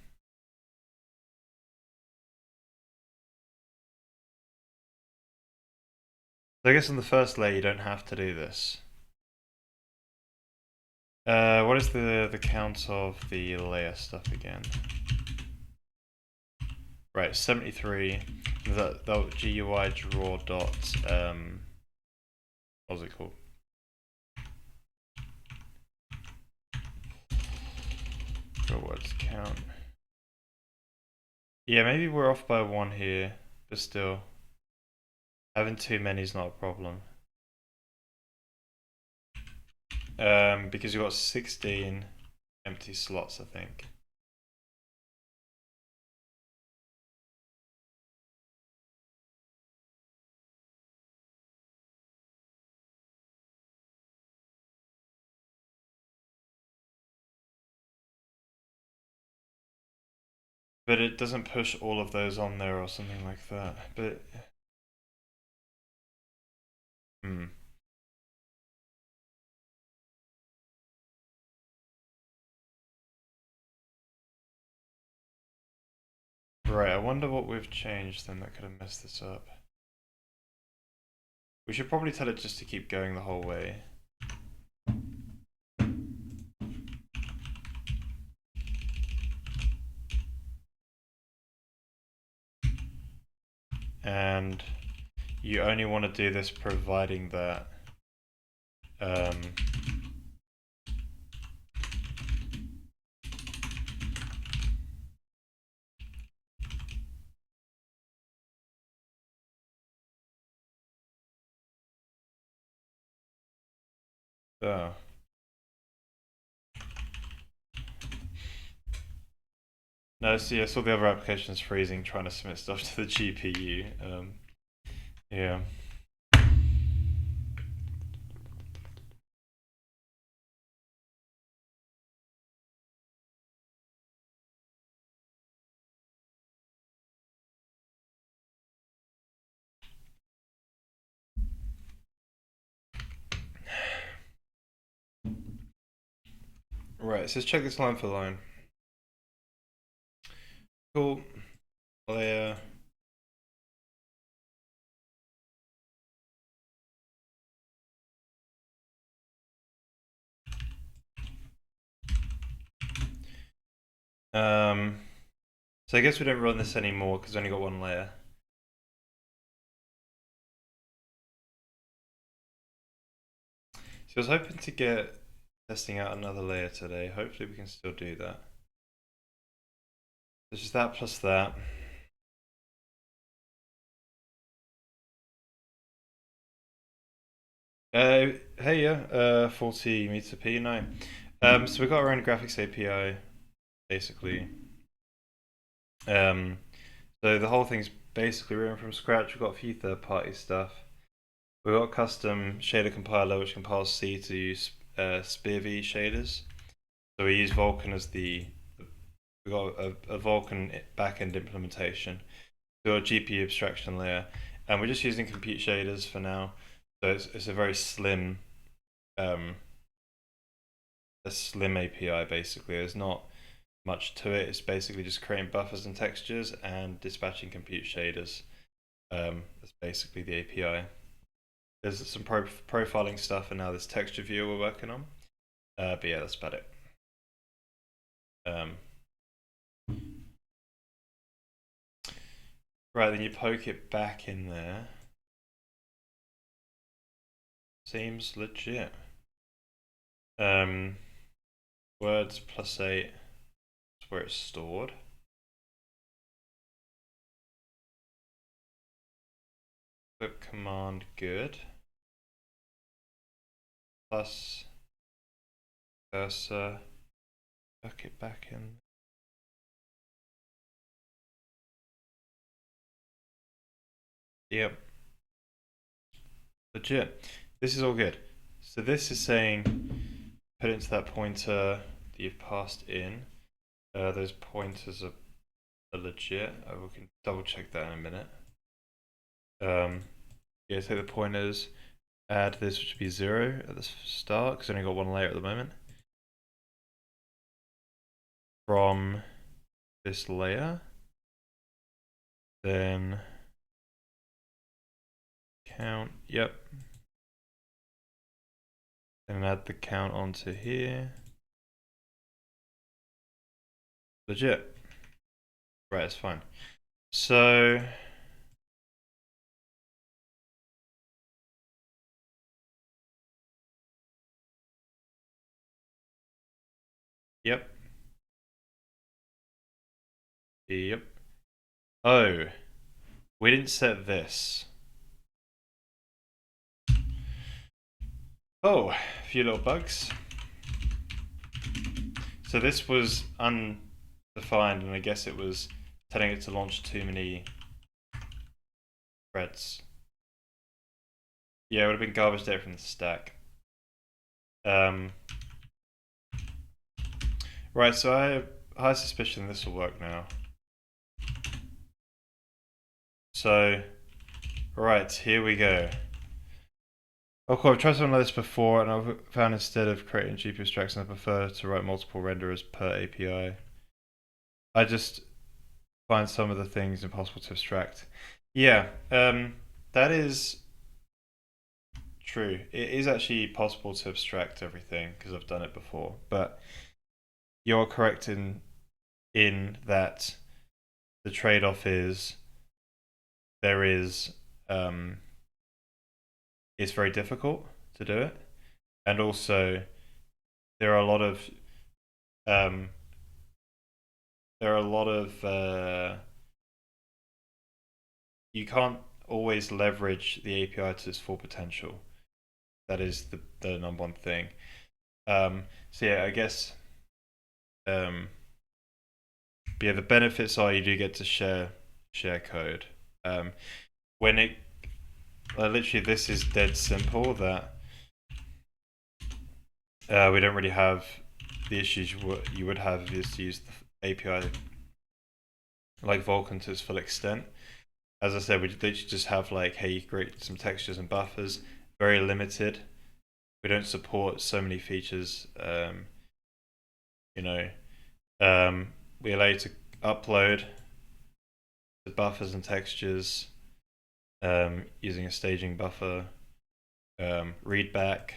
So I guess on the first layer you don't have to do this. What is the count of the layer stuff again? Right, 73. That GUI draw dot what's it called? Draw words count. Yeah, maybe we're off by 1 here, but still, having too many is not a problem. Because you've got 16 empty slots, I think. But it doesn't push all of those on there or something like that. But Right, I wonder what we've changed then that could have messed this up. We should probably tell it just to keep going the whole way. And you only want to do this providing that um, oh. No, see, I saw the other applications freezing trying to submit stuff to the GPU. Yeah. Right, so let's check this line for line. Cool. Layer. So I guess we don't run this anymore because we only got one layer. So I was hoping to get testing out another layer today. Hopefully we can still do that. It's just that plus that. Hey, yeah, 40 meter P, no. So we've got our own graphics API, basically. So the whole thing's basically written from scratch. We've got a few third-party stuff. We've got a custom shader compiler which compiles C to use SpearV shaders. So we use Vulkan as we've got a Vulkan backend implementation. We've got a GPU abstraction layer, and we're just using compute shaders for now. So it's a very slim, API basically. There's not much to it. It's basically just creating buffers and textures and dispatching compute shaders. That's basically the API. There's some profiling stuff, and now this texture viewer we're working on. But yeah, that's about it. Right, then you poke it back in there. Seems legit. Words +8 is where it's stored. Flip command good. Plus cursor. Poke it back in. Yep. Legit. This is all good. So this is saying put it into that pointer that you've passed in. Those pointers are legit. We can double check that in a minute. Yeah, take the pointers, add this, which would be 0 at the start, because I only got one layer at the moment. From this layer, then count, yep. Then add the count onto here. Legit. Right, it's fine. So yep. Yep. Oh, we didn't set this. Oh, a few little bugs. So this was undefined, and I guess it was telling it to launch too many threads. Yeah, it would have been garbage data from the stack. Right, so I have high suspicion this will work now. So, right, here we go. Okay, I've tried something like this before, and I've found instead of creating GPU abstraction, I prefer to write multiple renderers per API. I just find some of the things impossible to abstract. Yeah, that is true. It is actually possible to abstract everything because I've done it before, but you're correct in that the trade-off is there is it's very difficult to do it, and also there are a lot of um, you can't always leverage the API to its full potential. That is the number one thing. So yeah, I guess yeah, the benefits are you do get to share code. When it literally this is dead simple that we don't really have the issues you would have if you just use the API like Vulkan to its full extent. As I said, we literally just have like, hey, you create some textures and buffers, very limited. We don't support so many features. You know, we allow you to upload the buffers and textures using a staging buffer, read back.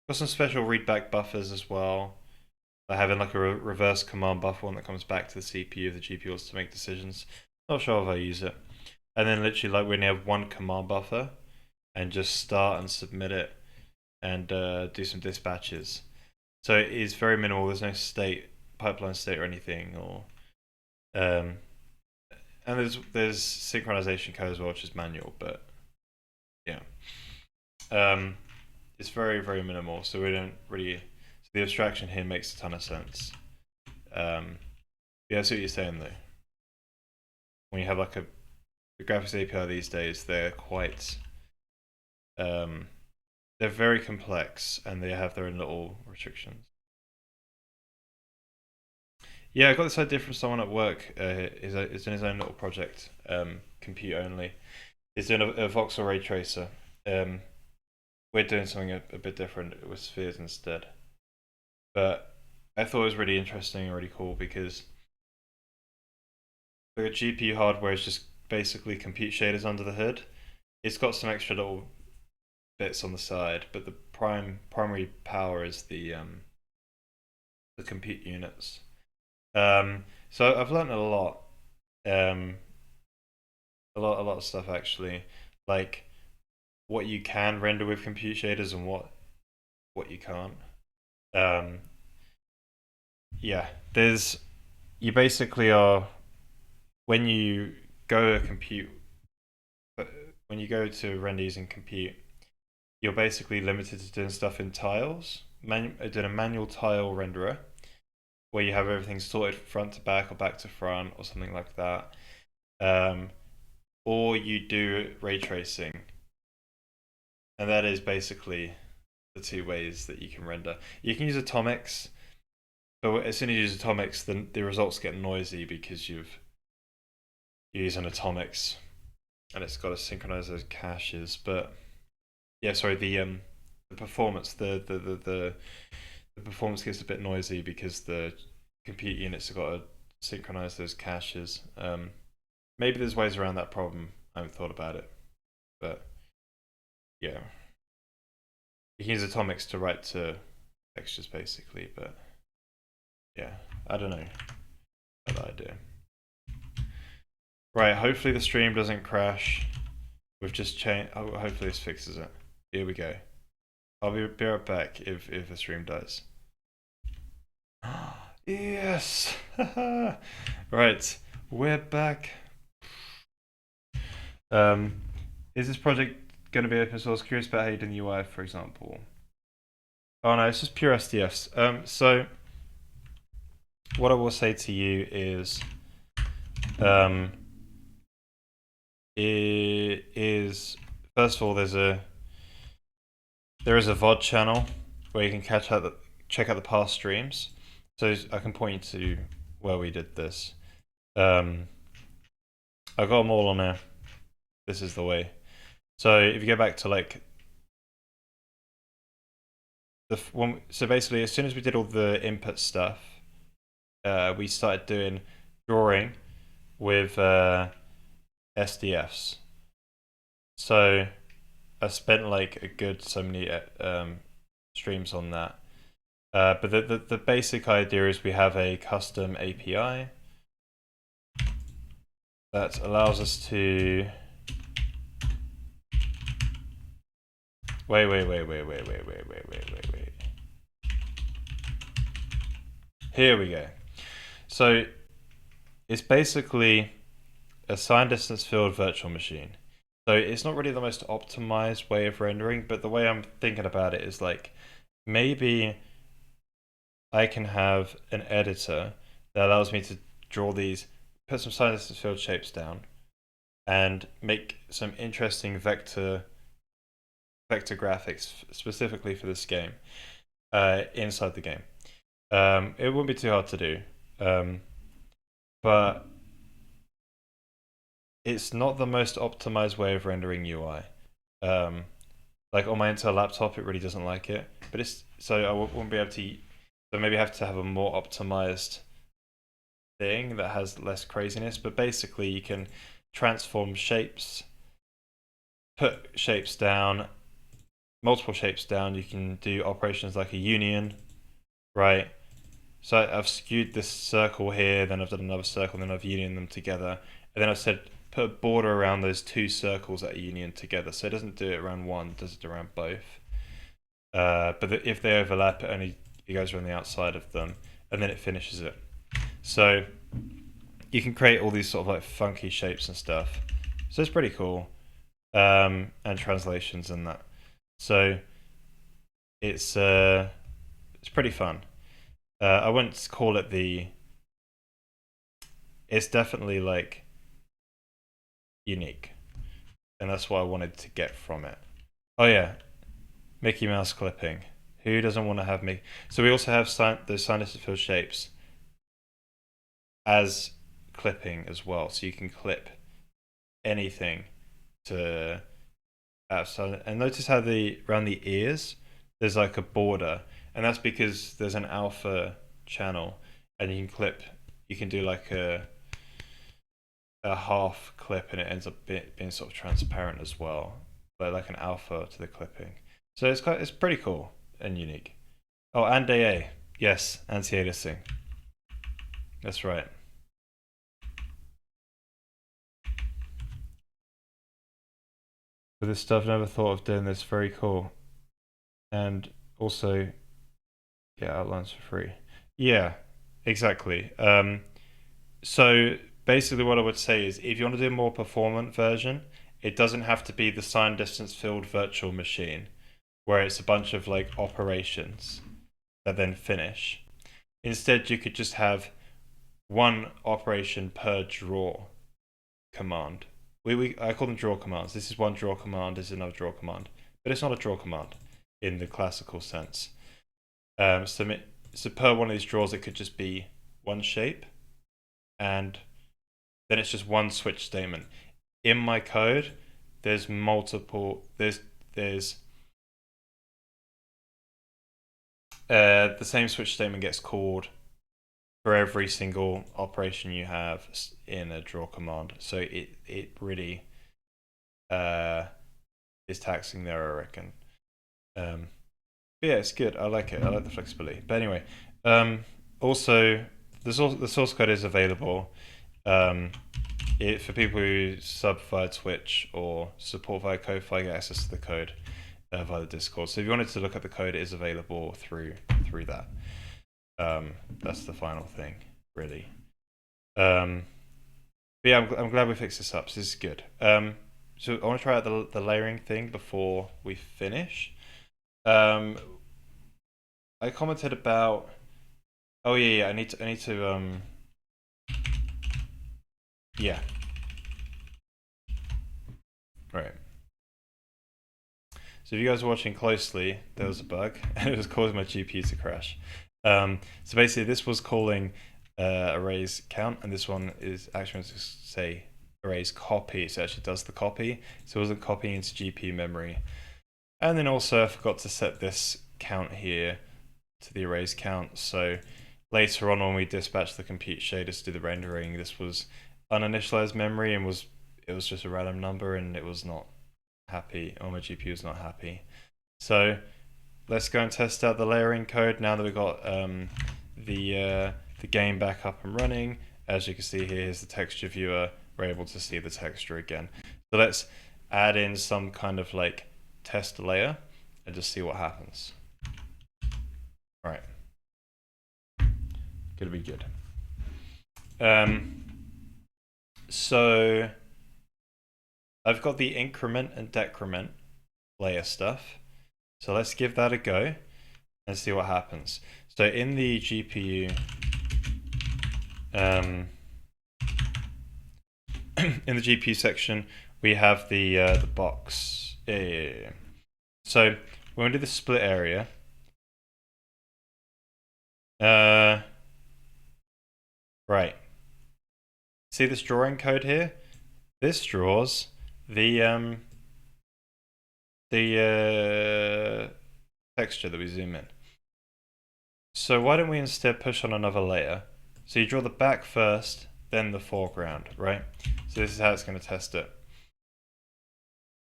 Got some special readback buffers as well. I have like a reverse command buffer one that comes back to the CPU if the GPU wants to make decisions. Not sure if I use it. And then literally like when you have one command buffer and just start and submit it and do some dispatches. So it is very minimal. There's no pipeline state or anything, or and there's synchronization code as well, which is manual, but yeah. It's very, very minimal, so we don't really. So the abstraction here makes a ton of sense. Yeah, I see what you're saying though. When you have like the graphics API these days, they're quite. They're very complex and they have their own little restrictions. Yeah, I got this idea from someone at work. He's in his own little project, compute only. He's doing a voxel ray tracer. We're doing something a bit different with spheres instead. But I thought it was really interesting and really cool because the GPU hardware is just basically compute shaders under the hood. It's got some extra little bits on the side, but the primary power is the compute units. So I've learned a lot, a lot of stuff actually, like what you can render with compute shaders and what you can't. Yeah, you basically are when you go to render using compute, you're basically limited to doing stuff in tiles, doing a manual tile renderer where you have everything sorted front to back or back to front or something like that. Or you do ray tracing. And that is basically the two ways that you can render. You can use atomics, but as soon as you use atomics, then the results get noisy because you're using atomics and it's got to synchronize those caches. But yeah, sorry, the performance, the performance gets a bit noisy because the compute units have got to synchronize those caches. Maybe there's ways around that problem. I haven't thought about it, but yeah, you can use atomics to write to textures basically. But yeah, I don't know that idea. Right, hopefully the stream doesn't crash. We've just changed. Oh, hopefully this fixes it. Here we go. I'll be right back if the stream dies. Yes! Right, we're back. Is this project going to be open source? Curious about how you do the UI, for example. Oh no, it's just pure SDFs. So what I will say to you is, it is first of all there is a VOD channel where you can check out the past streams. So I can point you to where we did this. I got them all on there. This is the way. So if you go back to like so basically as soon as we did all the input stuff, we started doing drawing with SDFs. So I spent like a good so many streams on that. But the basic idea is we have a custom API that allows us to Wait. Here we go. So it's basically a signed distance field virtual machine. So it's not really the most optimized way of rendering, but the way I'm thinking about it is like maybe I can have an editor that allows me to draw these, put some signed distance field shapes down, and make some interesting vector graphics specifically for this game inside the game. It wouldn't be too hard to do, but it's not the most optimized way of rendering UI. Like on my Intel laptop, it really doesn't like it, but it's so I won't be able to. So maybe I have to have a more optimized thing that has less craziness. But basically, you can transform shapes, put shapes down, multiple shapes down. You can do operations like a union, right? So I've skewed this circle here, then I've done another circle, then I've unioned them together, and then I've said put a border around those two circles that are union together. So it doesn't do it around one, it does it around both. But if they overlap, it goes around the outside of them, and then it finishes it. So you can create all these sort of like funky shapes and stuff. So it's pretty cool, and translations and that. So it's pretty fun. I wouldn't call it the. It's definitely like unique, and that's what I wanted to get from it. Oh yeah, Mickey Mouse clipping. Who doesn't want to have me? So we also have those signed distance field shapes as clipping as well. So you can clip anything to outside. And notice how around the ears there's like a border, and that's because there's an alpha channel, and you can clip. You can do like a half clip, and it ends up being sort of transparent as well, but like an alpha to the clipping. So it's pretty cool and unique. Oh, and AA, yes, anti-aliasing. That's right. With this stuff, never thought of doing this. Very cool, and also, yeah, outlines for free. Yeah, exactly. So basically, what I would say is, if you want to do a more performant version, it doesn't have to be the signed distance field virtual machine, where it's a bunch of like operations that then finish. Instead, you could just have one operation per draw command. I call them draw commands. This is one draw command, this is another draw command. But it's not a draw command in the classical sense. So per one of these draws, it could just be one shape, and then it's just one switch statement. In my code, there's multiple. There's the same switch statement gets called for every single operation you have in a draw command. So it really is taxing there, I reckon. But yeah, it's good. I like it. I like the flexibility. But anyway, also the source code is available. For people who sub via Twitch or support via Ko-Fi, get access to the code via the Discord. So if you wanted to look at the code, it is available through that. That's the final thing, really. But yeah, I'm glad we fixed this up. So this is good. So I want to try out the layering thing before we finish. I commented about. Oh yeah. I need to. Yeah. Right. So if you guys are watching closely, there was a bug, and it was causing my GPU to crash. So basically, this was calling arrays count, and this one is actually going to say arrays copy. So it actually does the copy. So it wasn't copying into GPU memory. And then also I forgot to set this count here to the arrays count. So later on, when we dispatched the compute shaders to do the rendering, this was uninitialized memory, and it was just a random number, and it was not happy, or my GPU is not happy. So let's go and test out the layering code now that we've got the game back up and running. As you can see here, here's the texture viewer. We're able to see the texture again. So let's add in some kind of like test layer. and just see what happens. All right. Gonna be good. So I've got the increment and decrement layer stuff. So let's give that a go and see what happens. So in the GPU, in the GPU section, we have the box. Yeah. So when we do the split area, right. See this drawing code here? This draws the texture that we zoom in. So why don't we instead push on another layer? So you draw the back first, then the foreground, right? So this is how it's going to test it.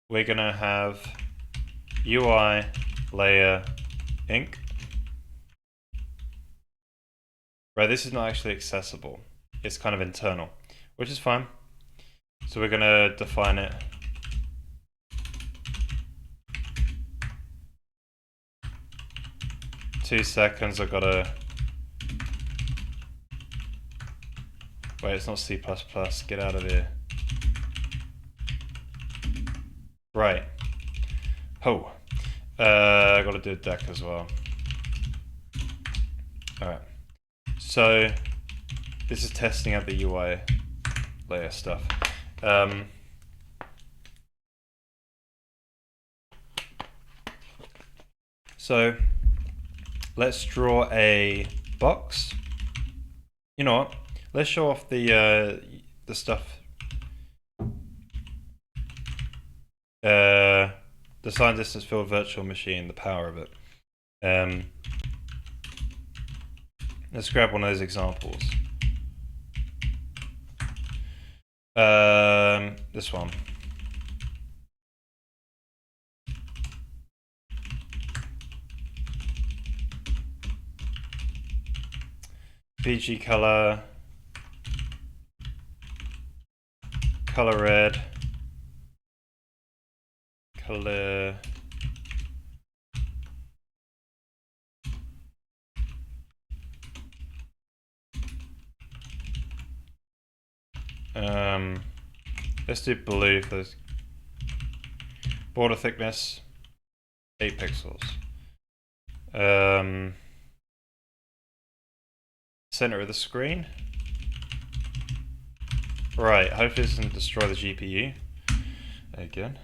We're going to have UI layer ink. Right, this is not actually accessible. It's kind of internal, which is fine. So we're going to define it. Two seconds, I've got to... Wait, it's not C++, get out of here. Right. Oh. I got to do a deck as well. Alright. So, this is testing out the UI layer stuff. So, let's draw a box. You know what? Let's show off the stuff. Design distance field virtual machine, the power of it. Let's grab one of those examples. This one. BG color, color red, color let's do blue for this. Border thickness 8 pixels. Center of the screen. Right, hopefully this doesn't destroy the GPU again.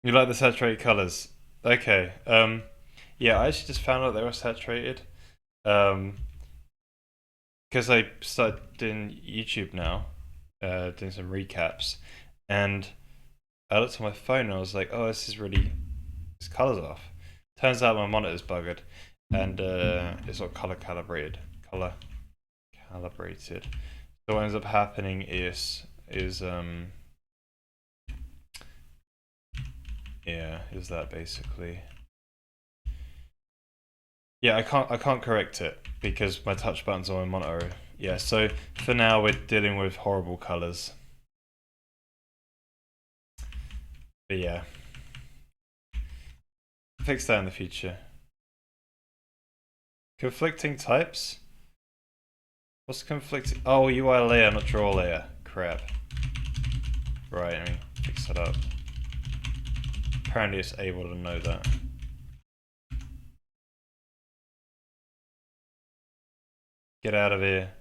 You like the saturated colors? Okay. Yeah, I actually just found out they were saturated. Because I started doing YouTube now, doing some recaps, and I looked at my phone and I was like, oh, this color's off. Turns out my monitor's buggered, and it's not color calibrated. So what ends up happening is that basically. Yeah, I can't correct it because my touch buttons on my monitor. Yeah, so for now we're dealing with horrible colors. But yeah, fix that in the future. Conflicting types. What's conflicting? Oh, UI layer, not draw layer. Crap. Right, let me fix that up. Apparently it's able to know that. Get out of here.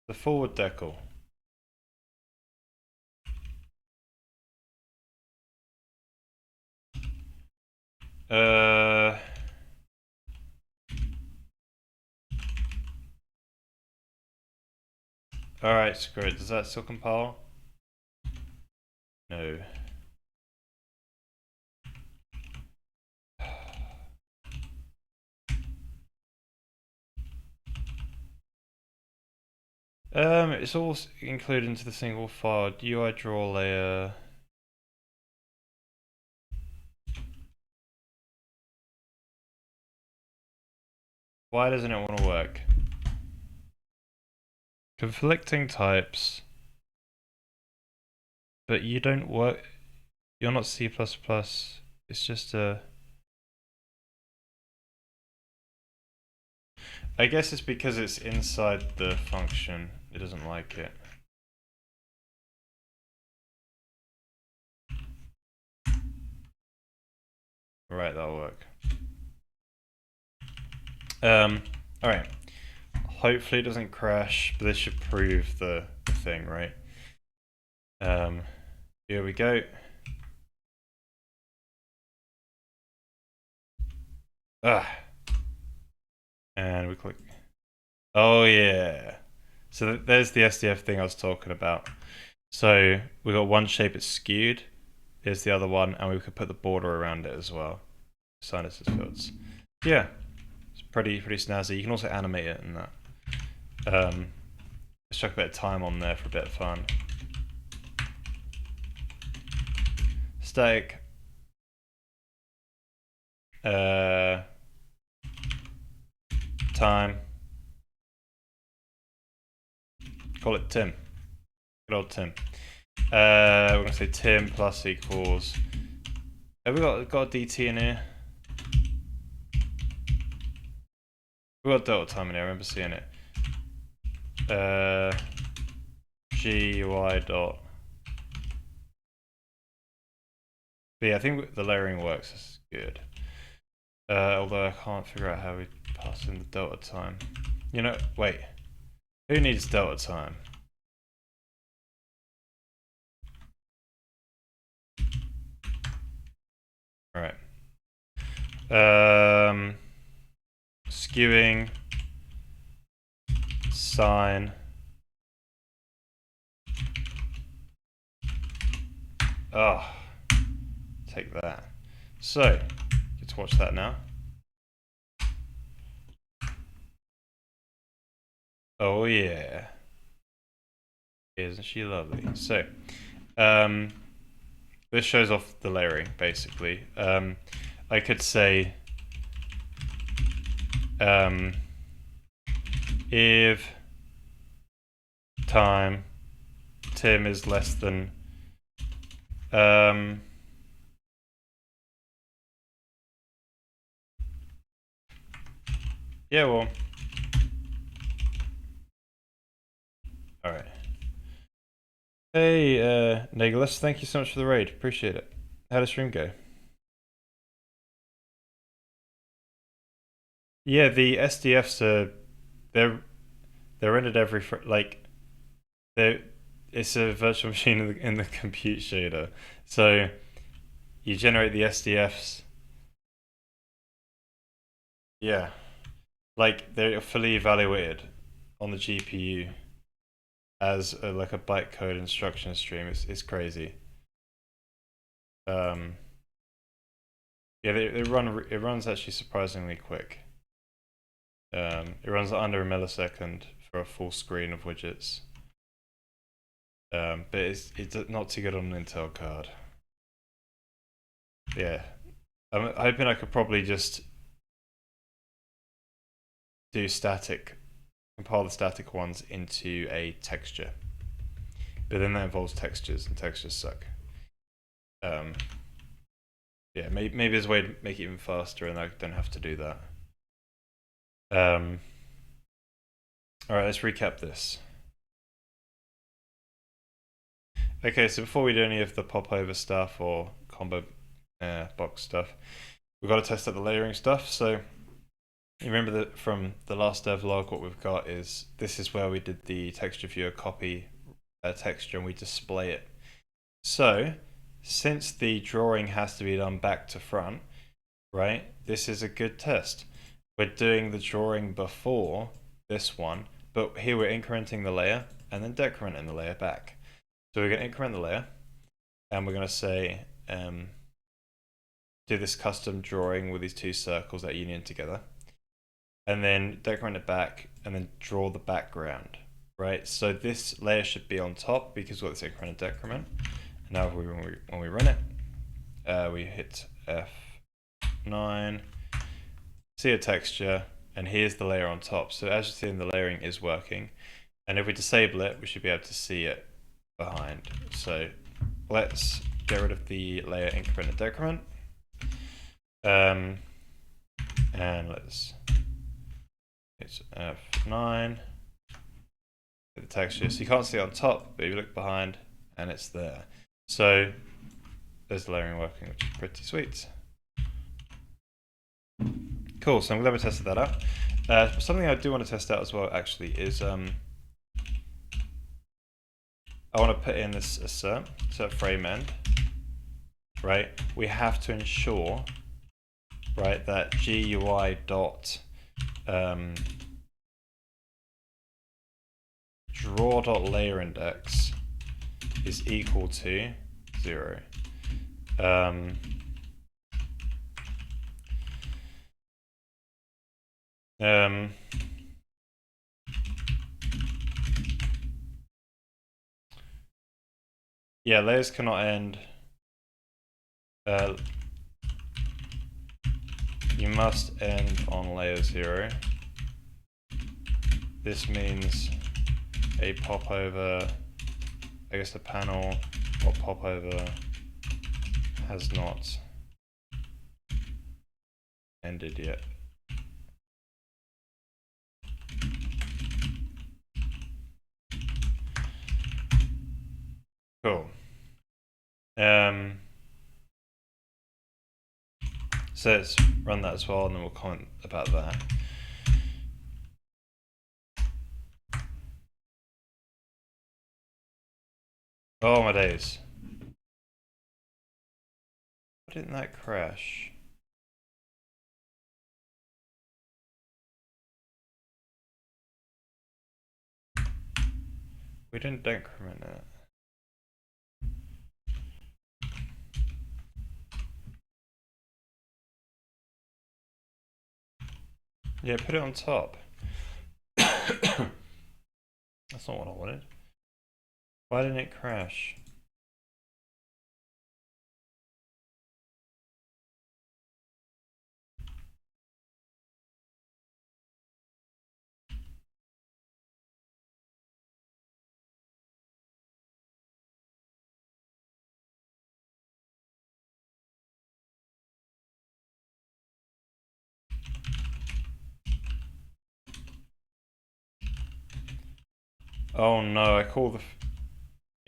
The forward decal. Alright, screw it. Does that still compile? No. It's all included into the single file. UI draw layer. Why doesn't it want to work? Conflicting types. But you don't work. You're not C++. It's just a... I guess it's because it's inside the function. It doesn't like it. Right, that'll work. Alright. Hopefully it doesn't crash, but this should prove the thing, right? Here we go. And we click. Oh yeah. So there's the SDF thing I was talking about. So we got one shape, it's skewed. Here's the other one, and we could put the border around it as well. Sinuses fields. Yeah, it's pretty snazzy. You can also animate it in that. Let's chuck a bit of time on there for a bit of fun. Static. Time. Call it Tim. Good old Tim. We're gonna say Tim plus equals. Have we got a DT in here? We got delta time in here. I remember seeing it. GUI dot. But yeah, I think the layering works. It's good. Although I can't figure out how we pass in the delta time. You know, wait. Who needs delta time? All right. Skewing. Sine. Oh, take that. So, let's watch that now. Oh yeah. Isn't she lovely? So, this shows off the layering, basically. I could say, if time Tim is less than yeah, well, all right. Hey, Nageless, thank you so much for the raid. Appreciate it. How'd the stream go? Yeah, the SDFs are they're rendered every like they it's a virtual machine in the compute shader. So you generate the SDFs. Yeah, like they're fully evaluated on the GPU as like a bytecode instruction stream. It's crazy. Yeah, it runs actually surprisingly quick. It runs under a millisecond for a full screen of widgets. But it's not too good on an Intel card. Yeah, I'm hoping I could probably just do compile the static ones into a texture. But then that involves textures, and textures suck. Yeah, maybe there's a way to make it even faster, and I don't have to do that. All right, let's recap this. Okay, so before we do any of the popover stuff or combo box stuff, we've got to test out the layering stuff. So you remember that from the last devlog, what we've got is this is where we did the texture viewer copy texture and we display it. So since the drawing has to be done back to front, right, this is a good test. We're doing the drawing before this one, but here we're incrementing the layer and then decrementing the layer back. So we're going to increment the layer and we're going to say do this custom drawing with these two circles that union together, and then decrement it back and then draw the background, right? So this layer should be on top because we've got this increment and decrement. And now when we run it, we hit F9, see a texture, and here's the layer on top. So as you see, the layering is working. And if we disable it, we should be able to see it behind. So let's get rid of the layer increment and decrement. And let's, it's F9, the texture. So you can't see it on top, but if you look behind, and it's there. So there's the layering working, which is pretty sweet. Cool, so I'm glad we tested that out. Something I do want to test out as well, actually, is I want to put in this assert frame end, right? We have to ensure, right, that GUI dot draw dot layer index is equal to 0. Yeah, layers cannot end. You must end on layer 0. This means a popover, I guess the panel or popover has not ended yet. Cool. So let's run that as well, and then we'll comment about that. Oh my days. Why didn't that crash? We didn't decrement it. Yeah, put it on top. That's not what I wanted. Why didn't it crash? Oh no, I called the...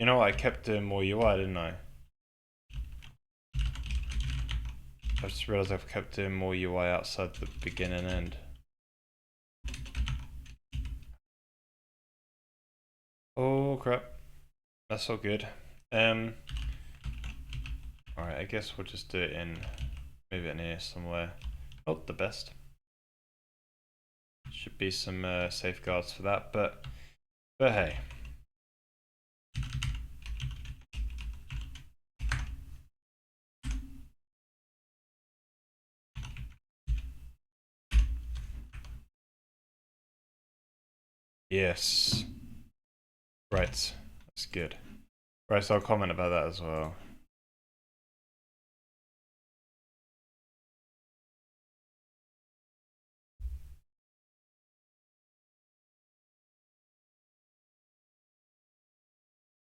You know what, I kept doing more UI, didn't I? I just realized I've kept doing more UI outside the begin and end. Oh crap. That's all good. Alright, I guess we'll just do it in, move it in here somewhere. Not the best. Should be some safeguards for that, but hey. Yes. Right, that's good. Right, so I'll comment about that as well.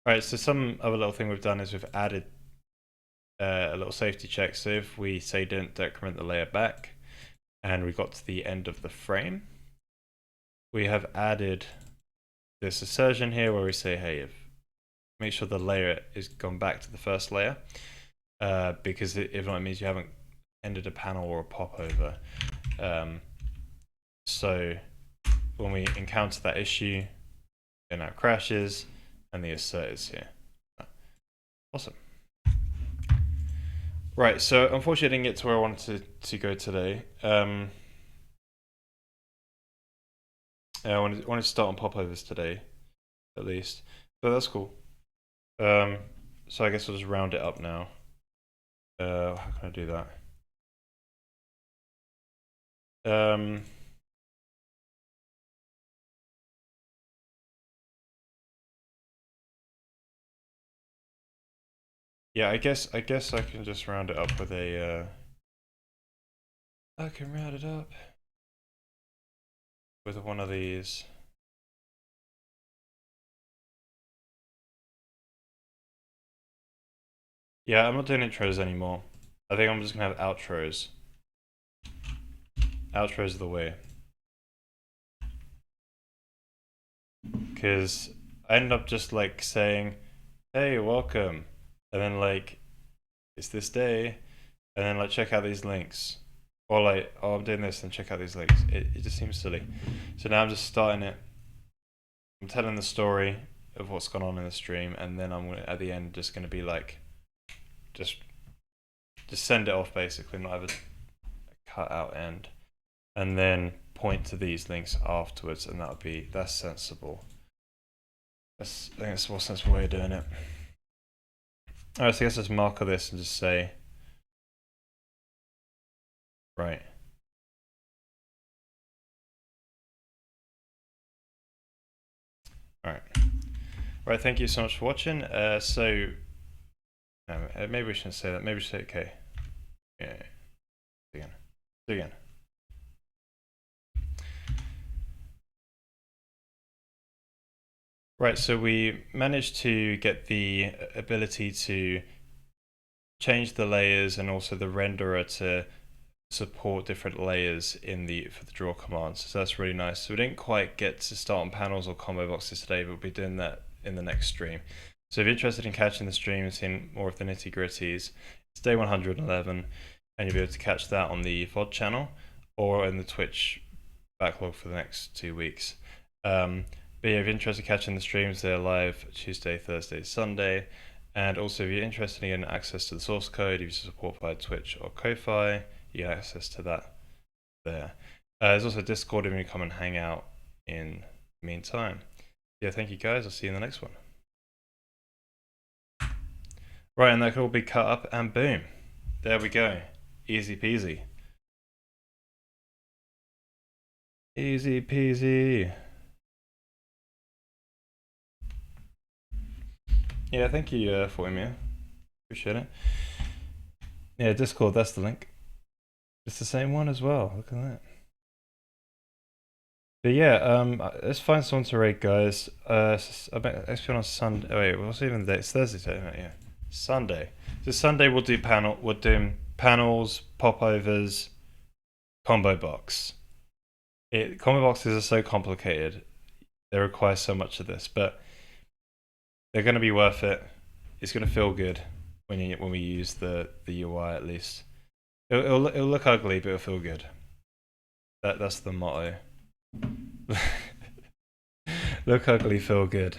Right, so some other little thing we've done is we've added a little safety check. So if we say don't decrement the layer back, and we got to the end of the frame, we have added this assertion here where we say, hey, if make sure the layer is gone back to the first layer, because if not, it means you haven't ended a panel or a popover. So when we encounter that issue, it now crashes, and the assert is here. Awesome. Right, so unfortunately I didn't get to where I wanted to go today. I wanted to start on popovers today, at least, but that's cool. So I guess we'll just round it up now. How can I do that? Yeah, I guess I can just round it up with a. I can round it up with one of these. Yeah, I'm not doing intros anymore. I think I'm just gonna have outros. Outros are the way. Because I ended up just like saying, hey, welcome. And then like, it's this day. And then like, check out these links. Or like, oh, I'm doing this and check out these links. It just seems silly. So now I'm just starting it. I'm telling the story of what's gone on in the stream. And then I'm gonna, at the end, just gonna be like, just send it off basically, not have a cut out end. And then point to these links afterwards. And that's sensible. I think that's a more sensible way of doing it. Alright, so I guess let's marker this and just say, right. Alright. Right, thank you so much for watching. Maybe we shouldn't say that. Maybe we should say okay. Yeah. Do again. Right, so we managed to get the ability to change the layers and also the renderer to support different layers for the draw commands. So that's really nice. So we didn't quite get to start on panels or combo boxes today, but we'll be doing that in the next stream. So if you're interested in catching the stream and seeing more of the nitty gritties, it's day 111, and you'll be able to catch that on the VOD channel or in the Twitch backlog for the next 2 weeks. But yeah, if you're interested in catching the streams, they're live Tuesday, Thursday, Sunday. And also, if you're interested in getting access to the source code, if you support via Twitch or Ko-Fi, you get access to that there. There's also Discord if you come and hang out in the meantime. Yeah, thank you guys. I'll see you in the next one. Right, and that can all be cut up and boom. There we go. Easy peasy. Easy peasy. Yeah, thank you for me. Appreciate it. Yeah, Discord, that's the link. It's the same one as well. Look at that. But yeah, let's find someone to raid, guys. Let's be on Sunday. Oh, wait, what's even the day? It's Thursday today, isn't it? Yeah, Sunday. So Sunday we'll do panels, popovers, combo box. Combo boxes are so complicated. They require so much of this, but they're going to be worth it. It's going to feel good when we use the UI at least. It'll look ugly, but it'll feel good. That's the motto. Look ugly, feel good.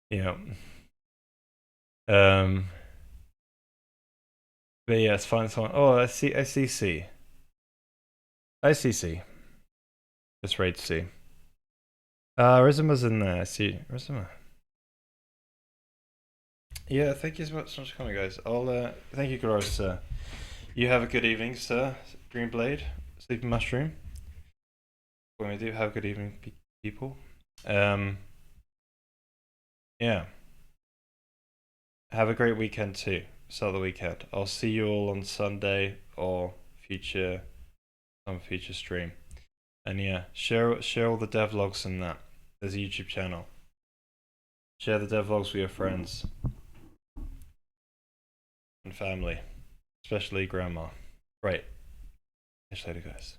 Yeah. But yeah, let's find someone. Oh, I see C. Let's raid C. Rizima's in there. I see Rizima. Yeah, thank you so much for coming, guys. Thank you, Gross, sir. You have a good evening, sir. Green Blade, Sleeping Mushroom. When we do have a good evening, people. Yeah. Have a great weekend too. Start the weekend. I'll see you all on Sunday or some future stream. And yeah, share all the devlogs and that. There's a YouTube channel. Share the devlogs with your friends and family, especially grandma. Right. Catch you later, guys.